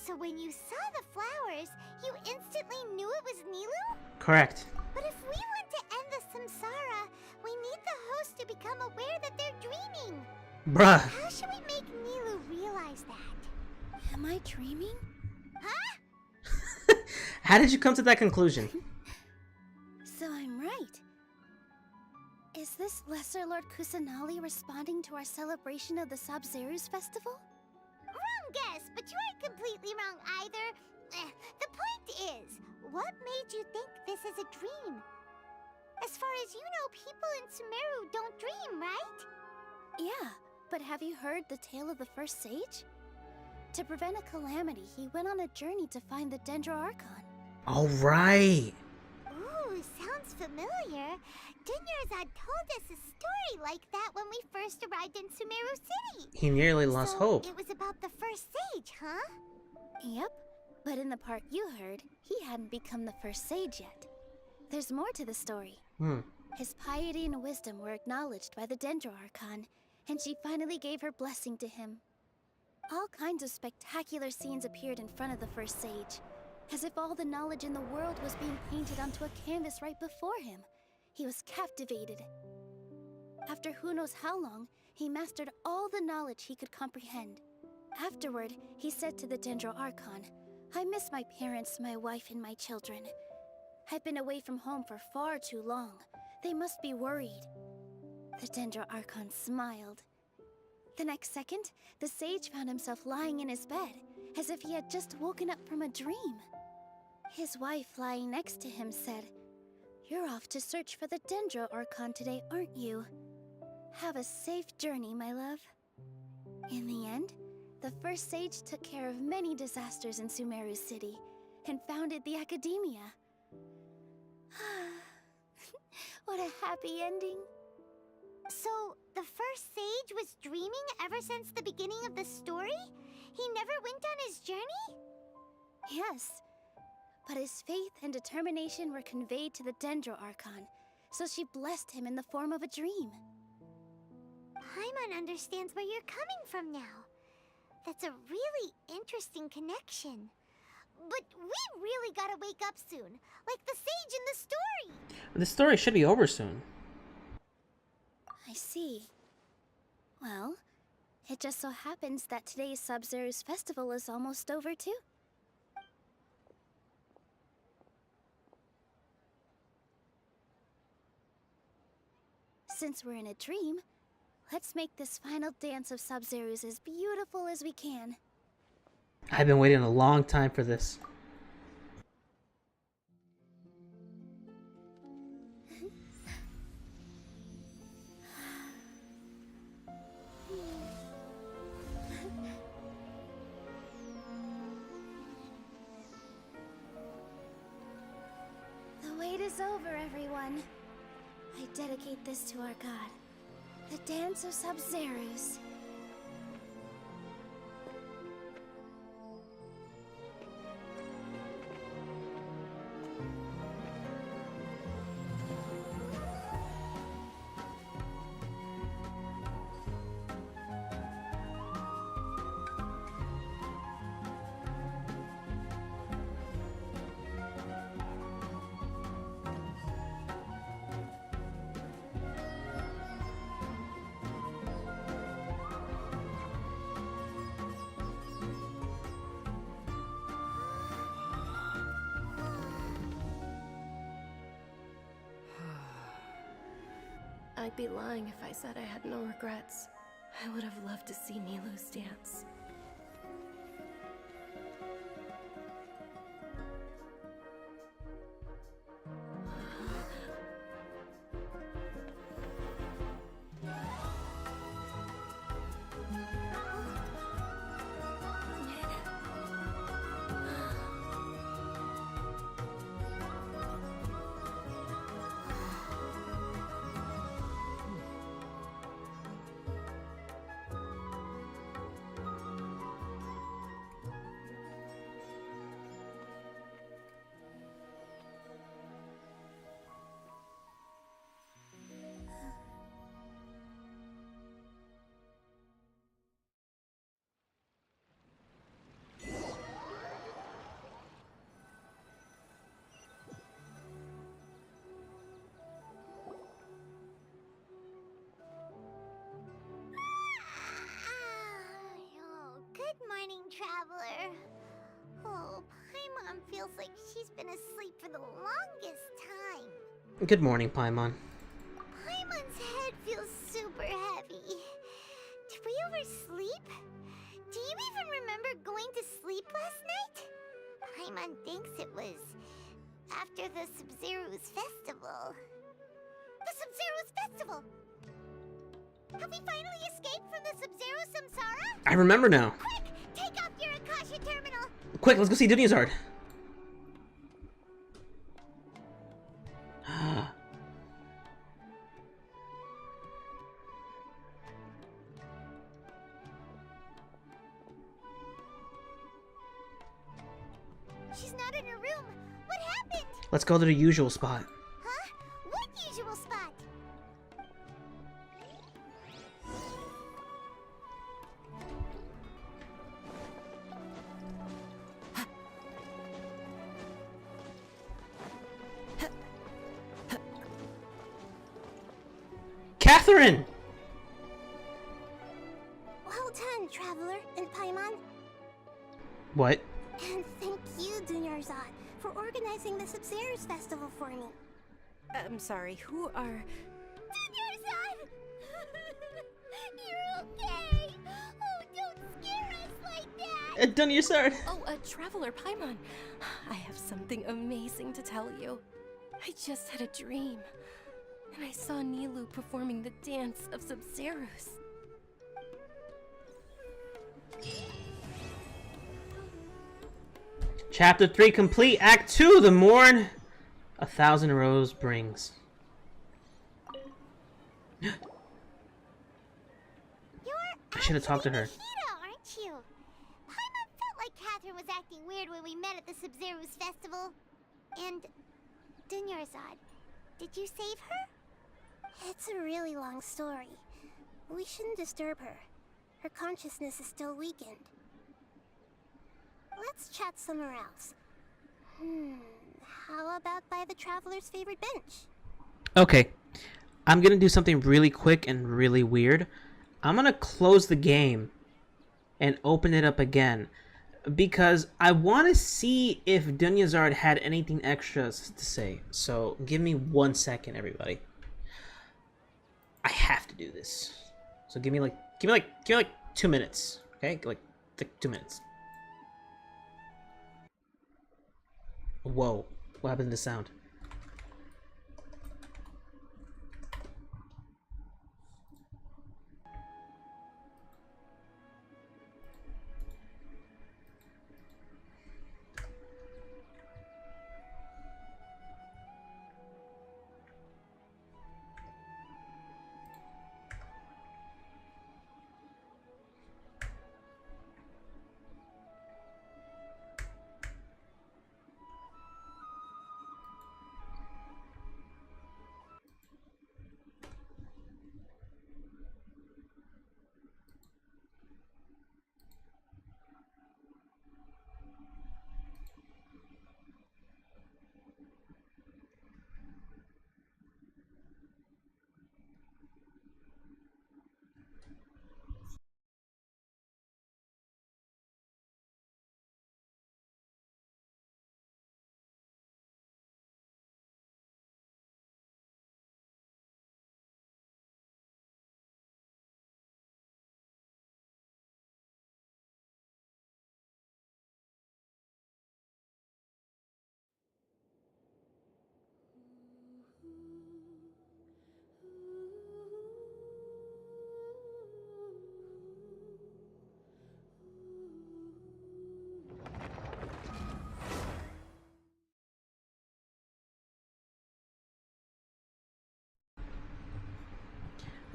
So when you saw the flowers, you instantly knew it was Nilu? Correct. But if we want to end the samsara, we need the host to become aware that they're dreaming. Bruh. How should we make Nilu realize that? Am I dreaming? Huh? How did you come to that conclusion? So I'm right. Is this Lesser Lord Kusanali responding to our celebration of the Sabzeruz festival? Wrong guess, but you aren't completely wrong either. The point is, what made you think this is a dream? As far as you know, people in Sumeru don't dream, right? Yeah, but have you heard the tale of the first sage? To prevent a calamity, he went on a journey to find the Dendro Archon. All right. Ooh, sounds familiar. Dunyarzad told us a story like that when we first arrived in Sumeru City. He nearly lost hope. It was about the first sage, huh? Yep, but in the part you heard, he hadn't become the first sage yet. There's more to the story. His piety and wisdom were acknowledged by the Dendro Archon, and she finally gave her blessing to him. All kinds of spectacular scenes appeared in front of the first sage, as if all the knowledge in the world was being painted onto a canvas right before him. He was captivated. After who knows how long, he mastered all the knowledge he could comprehend. Afterward, he said to the Dendro Archon, "I miss my parents, my wife, and my children. I've been away from home for far too long. They must be worried." The Dendro Archon smiled. The next second, the sage found himself lying in his bed, as if he had just woken up from a dream. His wife, lying next to him, said, "You're off to search for the Dendro Archon today, aren't you? Have a safe journey, my love." In the end, the first sage took care of many disasters in Sumeru City and founded the Academia. What a happy ending. So, the first sage was dreaming ever since the beginning of the story? He never went on his journey? Yes, but his faith and determination were conveyed to the Dendro Archon, so she blessed him in the form of a dream. Paimon understands where you're coming from now. That's a really interesting connection. But we really gotta wake up soon, like the sage in the story. The story should be over soon. I see. Well, it just so happens that today's Sabzeruz festival is almost over too. Since we're in a dream, let's make this final dance of Sabzeruz as beautiful as we can. I've been waiting a long time for this. The wait is over, everyone. I dedicate this to our god, the dance of Sabzeruz. I'd be lying if I said I had no regrets. I would have loved to see Nilou's dance. Oh, good morning, traveler. Oh, Paimon feels like she's been asleep for the longest time. Good morning, Paimon. Paimon's head feels super heavy. Did we oversleep? Do you even remember going to sleep last night? Paimon thinks it was after the Sub-Zero's festival. The Sub-Zero's festival! Have we finally escaped from the Sub-Zero Samsara? I remember now. Quick! Take off your Akasha terminal! Quick, let's go see Dunyazard. She's not in her room. What happened? Let's go to the usual spot. Huh? What usual spot? Catherine! Well done, Traveler and Paimon. What? And thank you, Dunyarzad, for organizing the Sub-Zero's festival for me. I'm sorry, who are... Dunyarzad! You're okay! Oh, don't scare us like that! Dunyazard! Oh, Traveler Paimon. I have something amazing to tell you. I just had a dream. And I saw Nilou performing the dance of Sub-Zeros. Chapter 3 complete. Act 2, The Morn 1,000 Rose brings. I should have talked to her. Nahida, aren't you? Paimon felt like Catherine was acting weird when we met at the Sub-Zero's festival. And Dunyarzad, did you save her? It's a really long story. We shouldn't disturb her. Her consciousness is still weakened. Let's chat somewhere else. How about by the Traveler's favorite bench? Okay. I'm gonna do something really quick and really weird. I'm gonna close the game and open it up again because I want to see if Dunyazard had anything extra to say. So give me 1 second, everybody. I have to do this. So give me like 2 minutes. Okay, like 2 minutes. Whoa! What happened to the sound?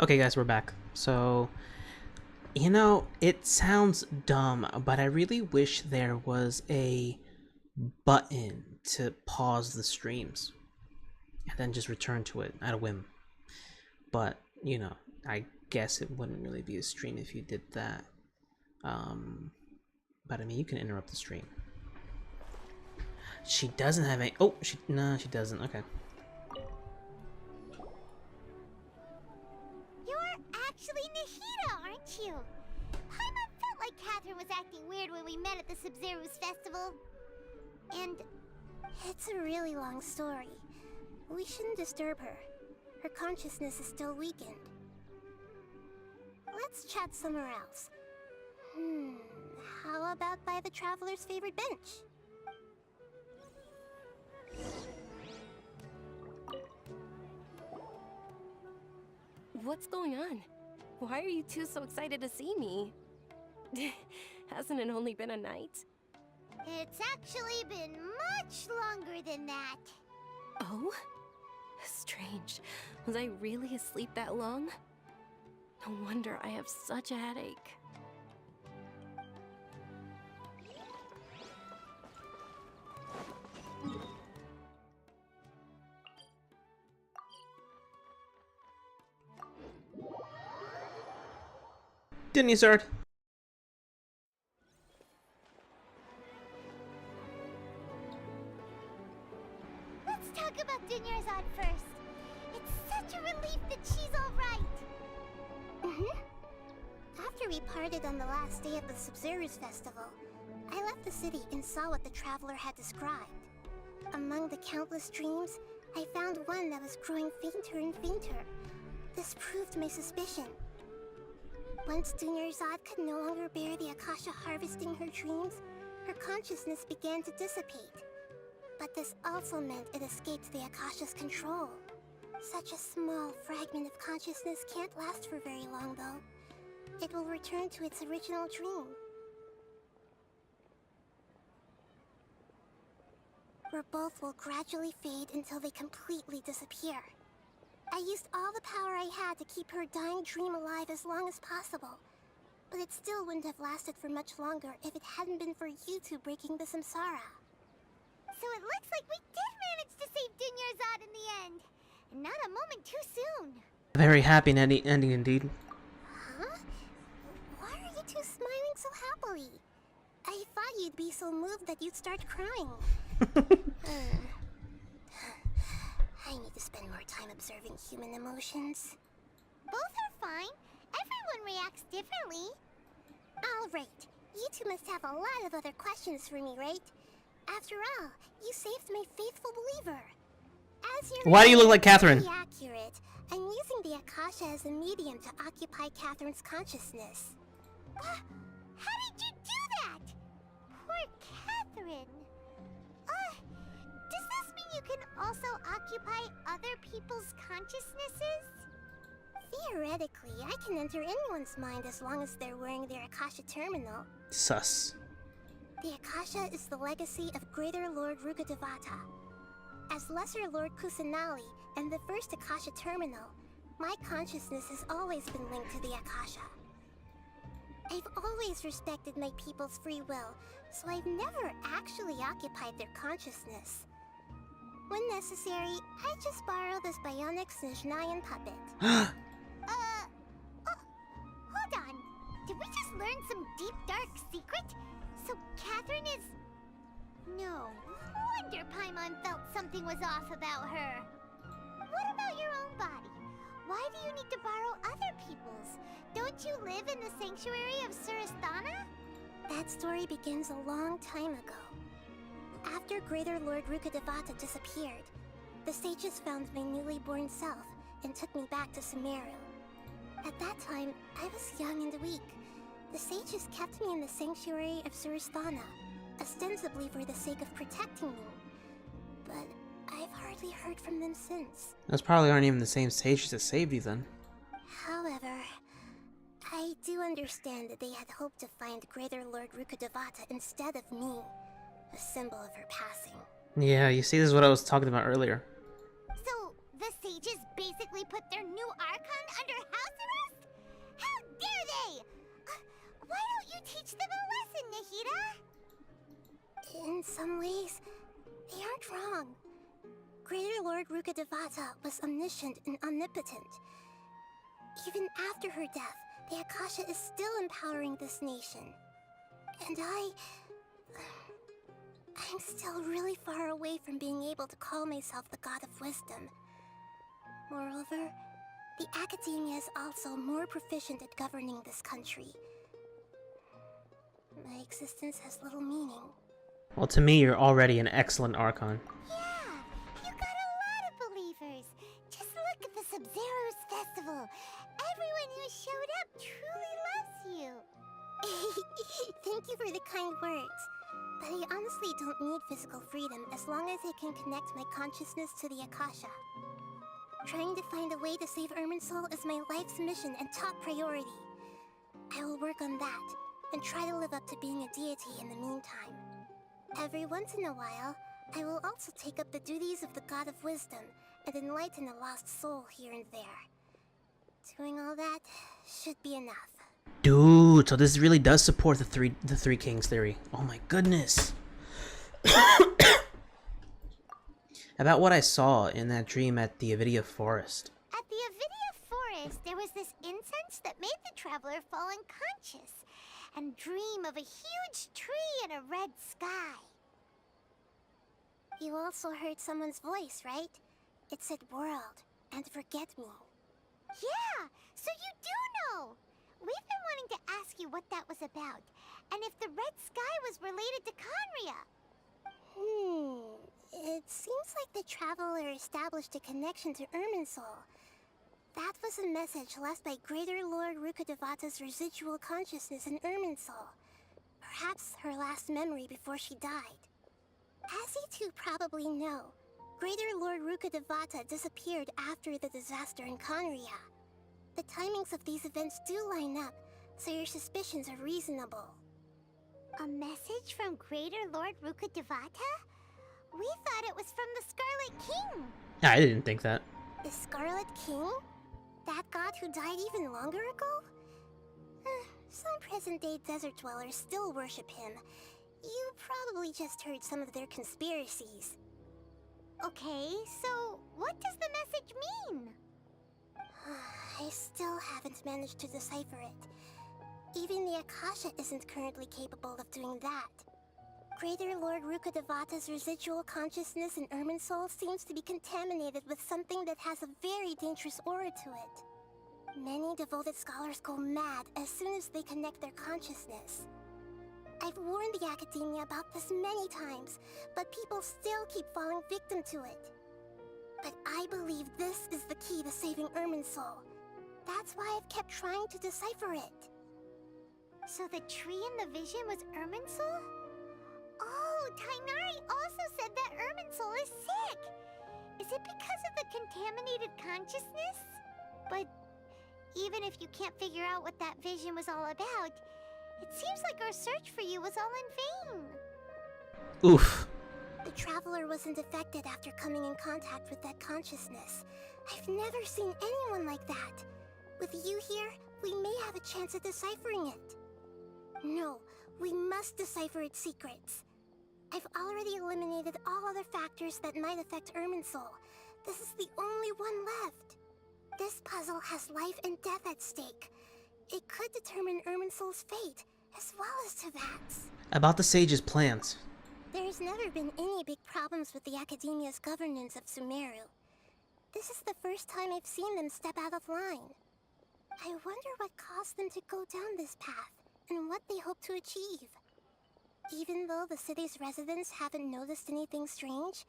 Okay, guys, we're back. So, you know, it sounds dumb, but I really wish there was a button to pause the streams and then just return to it at a whim. But, you know, I guess it wouldn't really be a stream if you did that. But I mean, you can interrupt the stream. She doesn't have any. Oh, no, she doesn't. Okay. You're actually Nahida, aren't you? Paimon felt like Catherine was acting weird when we met at the Sub-Zero's festival. And It's a really long story. We shouldn't disturb her. Her consciousness is still weakened. Let's chat somewhere else. How about by the Traveler's favorite bench? What's going on? Why are you two so excited to see me? Hasn't it only been a night? it's actually been much longer than that. Oh? Strange. Was I really asleep that long? No wonder I have such a headache. Didn't you start? Let's talk about Dunyarzad first. It's such a relief that she's alright. After we parted on the last day of the Sub-Zero's festival, I left the city and saw what the Traveler had described. Among the countless dreams, I found one that was growing fainter and fainter. This proved my suspicion. Once Dunyarzad could no longer bear the Akasha harvesting her dreams, her consciousness began to dissipate. But this also meant it escaped the Akasha's control. Such a small fragment of consciousness can't last for very long, though. It will return to its original dream. Where both will gradually fade until they completely disappear. I used all the power I had to keep her dying dream alive as long as possible. But it still wouldn't have lasted for much longer if it hadn't been for you two breaking the samsara. So it looks like we did manage to save Dunyarzad in the end. And not a moment too soon. Very happy ending indeed. Huh? Why are you two smiling so happily? I thought you'd be so moved that you'd start crying. I need to spend more time observing human emotions. Both are fine. Everyone reacts differently. All right. You two must have a lot of other questions for me, right? After all, you saved my faithful believer. As you're Why do you look like Catherine? very accurate, I'm using the Akasha as a medium to occupy Catherine's consciousness. How did you do that? Poor Catherine. Does this mean you can also occupy other people's consciousnesses? Theoretically, I can enter anyone's mind as long as they're wearing their Akasha terminal. Sus. The Akasha is the legacy of Greater Lord Rukkhadevata. As Lesser Lord Kusanali and the first Akasha terminal, my consciousness has always been linked to the Akasha. I've always respected my people's free will, so I've never actually occupied their consciousness. When necessary, I just borrow this bionic Snezhnayan puppet. Hold on. Did we just learn some deep, dark secret? So Catherine is... No wonder Paimon felt something was off about her. What about your own body? Why do you need to borrow other people's? Don't you live in the sanctuary of Surasthana? That story begins a long time ago. After Greater Lord Rukkhadevata disappeared, the sages found my newly born self and took me back to Sumeru. At that time, I was young and weak. The sages kept me in the sanctuary of Surasthana, ostensibly for the sake of protecting me. But I've hardly heard from them since. Those probably aren't even the same sages that saved you then. However, I do understand that they had hoped to find Greater Lord Rukkhadevata instead of me, a symbol of her passing. Yeah, you see, this is what I was talking about earlier. So, the sages basically basically put their new Archon under house arrest? How dare they! Why don't you teach them a lesson, Nahida? In some ways, they aren't wrong. Greater Lord Rukkhadevata was omniscient and omnipotent. Even after her death, the Akasha is still empowering this nation. And I'm still really far away from being able to call myself the God of Wisdom. Moreover, the Academia is also more proficient at governing this country. My existence has little meaning. Well, to me, you're already an excellent Archon. Yeah, you got a lot of believers. Just look at the Sub-Zero's festival. Everyone who showed up truly loves you. Thank you for the kind words. But I honestly don't need physical freedom as long as I can connect my consciousness to the Akasha. Trying to find a way to save Irminsul is my life's mission and top priority. I will work on that, and try to live up to being a deity in the meantime. Every once in a while, I will also take up the duties of the God of Wisdom and enlighten a lost soul here and there. Doing all that should be enough. Dude, so this really does support the three kings theory. Oh my goodness. About what I saw in that dream at the Avidia Forest. At the Avidia Forest, there was this incense that made the traveler fall unconscious and dream of a huge tree and a red sky. You also heard someone's voice, right? It said world and forget me. Yeah, so you do know. We've been wanting to ask you what that was about, and if the red sky was related to Conria. It seems like the traveler established a connection to Irminsul. That was a message left by Greater Lord Rukkhadevata's residual consciousness in Irminsul. Perhaps her last memory before she died. As you two probably know, Greater Lord Rukkhadevata disappeared after the disaster in Conria. The timings of these events do line up, so your suspicions are reasonable. A message from Greater Lord Rukkhadevata? We thought it was from the Scarlet King. I didn't think that. The Scarlet King? That god who died even longer ago? Some present-day desert dwellers still worship him. You probably just heard some of their conspiracies. Okay, so what does the message mean? I still haven't managed to decipher it. Even the Akasha isn't currently capable of doing that. Greater Lord Rukkhadevata's residual consciousness in Irminsul seems to be contaminated with something that has a very dangerous aura to it. Many devoted scholars go mad as soon as they connect their consciousness. I've warned the Academia about this many times, but people still keep falling victim to it. But I believe this is the key to saving Irminsul. That's why I've kept trying to decipher it. So the tree in the vision was Irminsul? Oh, Tainari also said that Irminsul is sick! Is it because of the contaminated consciousness? But even if you can't figure out what that vision was all about, it seems like our search for you was all in vain. Oof. The Traveler wasn't affected after coming in contact with that consciousness. I've never seen anyone like that. With you here, we may have a chance at deciphering it. No, we must decipher its secrets. I've already eliminated all other factors that might affect Irminsul. This is the only one left. This puzzle has life and death at stake. It could determine Irminsul's fate, as well as Tevat's. About the sage's plans. There's never been any big problems with the Academia's governance of Sumeru. This is the first time I've seen them step out of line. I wonder what caused them to go down this path, and what they hope to achieve. Even though the city's residents haven't noticed anything strange,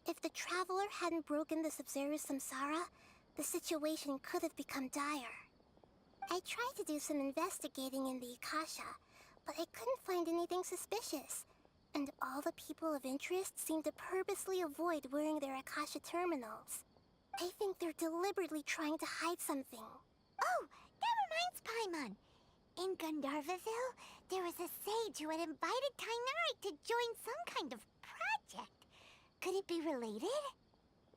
if the Traveler hadn't broken the Sub-Zero Samsara, the situation could have become dire. I tried to do some investigating in the Akasha, but I couldn't find anything suspicious. And all the people of interest seem to purposely avoid wearing their Akasha terminals. I think they're deliberately trying to hide something. Oh, that reminds Paimon. In Gandharvaville, there was a sage who had invited Tainari to join some kind of project. Could it be related?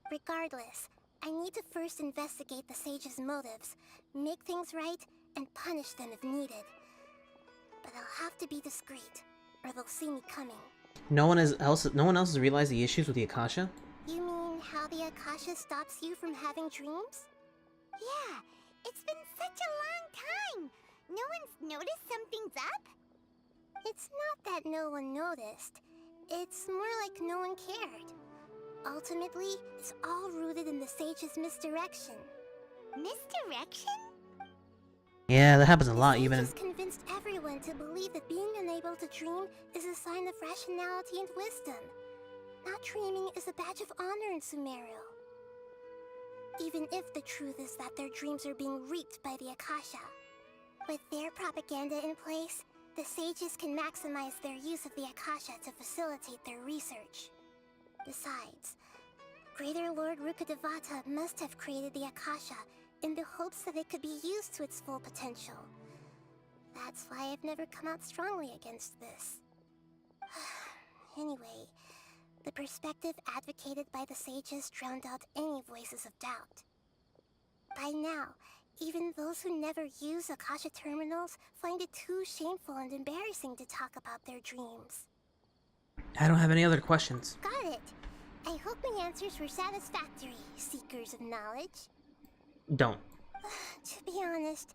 Regardless, I need to first investigate the sage's motives, make things right, and punish them if needed. But I'll have to be discreet, or they'll see me coming. No one else has realized the issues with the Akasha? You mean how the Akasha stops you from having dreams? Yeah, it's been such a long time. No one's noticed something's up? It's not that no one noticed. It's more like no one cared. Ultimately, it's all rooted in the sage's misdirection. Misdirection? Yeah, that happens a lot, even. The sage has convinced everyone to believe that being unable to dream is a sign of rationality and wisdom. Not dreaming is a badge of honor in Sumeru. Even if the truth is that their dreams are being reaped by the Akasha. With their propaganda in place, the sages can maximize their use of the Akasha to facilitate their research. Besides, Greater Lord Rukkhadevata must have created the Akasha in the hopes that it could be used to its full potential. That's why I've never come out strongly against this. Anyway, the perspective advocated by the sages drowned out any voices of doubt. By now, even those who never use Akasha terminals find it too shameful and embarrassing to talk about their dreams. I don't have any other questions. Got it. I hope my answers were satisfactory, seekers of knowledge. Don't. To be honest,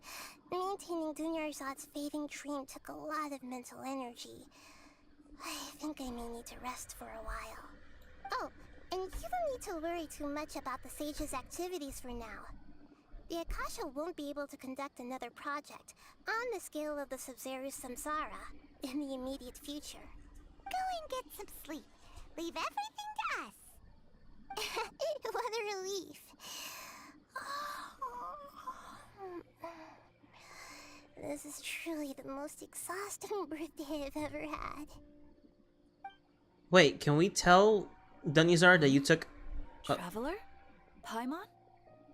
maintaining Dunyarzad's fading dream took a lot of mental energy. I think I may need to rest for a while. Oh, and you don't need to worry too much about the sage's activities for now. The Akasha won't be able to conduct another project on the scale of the Sub-Zero Samsara in the immediate future. Go and get some sleep. Leave everything to us. What a relief. This is truly the most exhausting birthday I've ever had. Wait, can we tell Dunyazar that you took... Traveler? Paimon?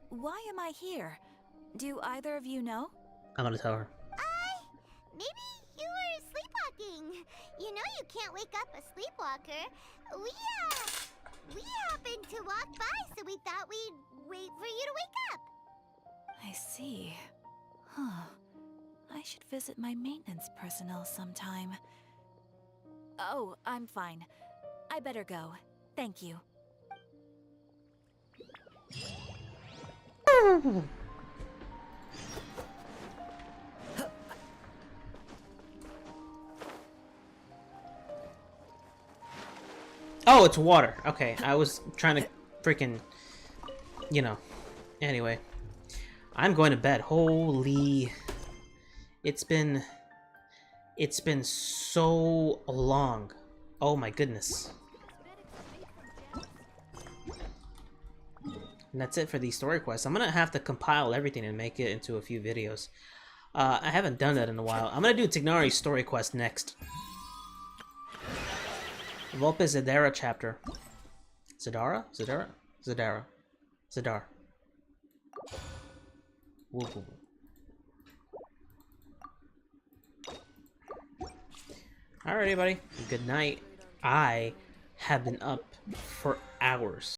Why am I here? Do either of you know? I'm gonna tell her. Maybe you were sleepwalking. You know you can't wake up a sleepwalker. We happened to walk by, so we thought we'd wait for you to wake up. I see. Huh. I should visit my maintenance personnel sometime. Oh, I'm fine. I better go. Thank you. Oh, it's water. Okay, I was trying to freaking, you know. Anyway, I'm going to bed. Holy, it's been so long. Oh my goodness. And that's it for these story quests. I'm gonna have to compile everything and make it into a few videos. I haven't done that in a while. I'm gonna do Tignari's story quest next. Volpe Zadara chapter. Zadara? Zadara? Zadara. Zadar. Woo -woo. Alright, everybody. Good night. I have been up for hours.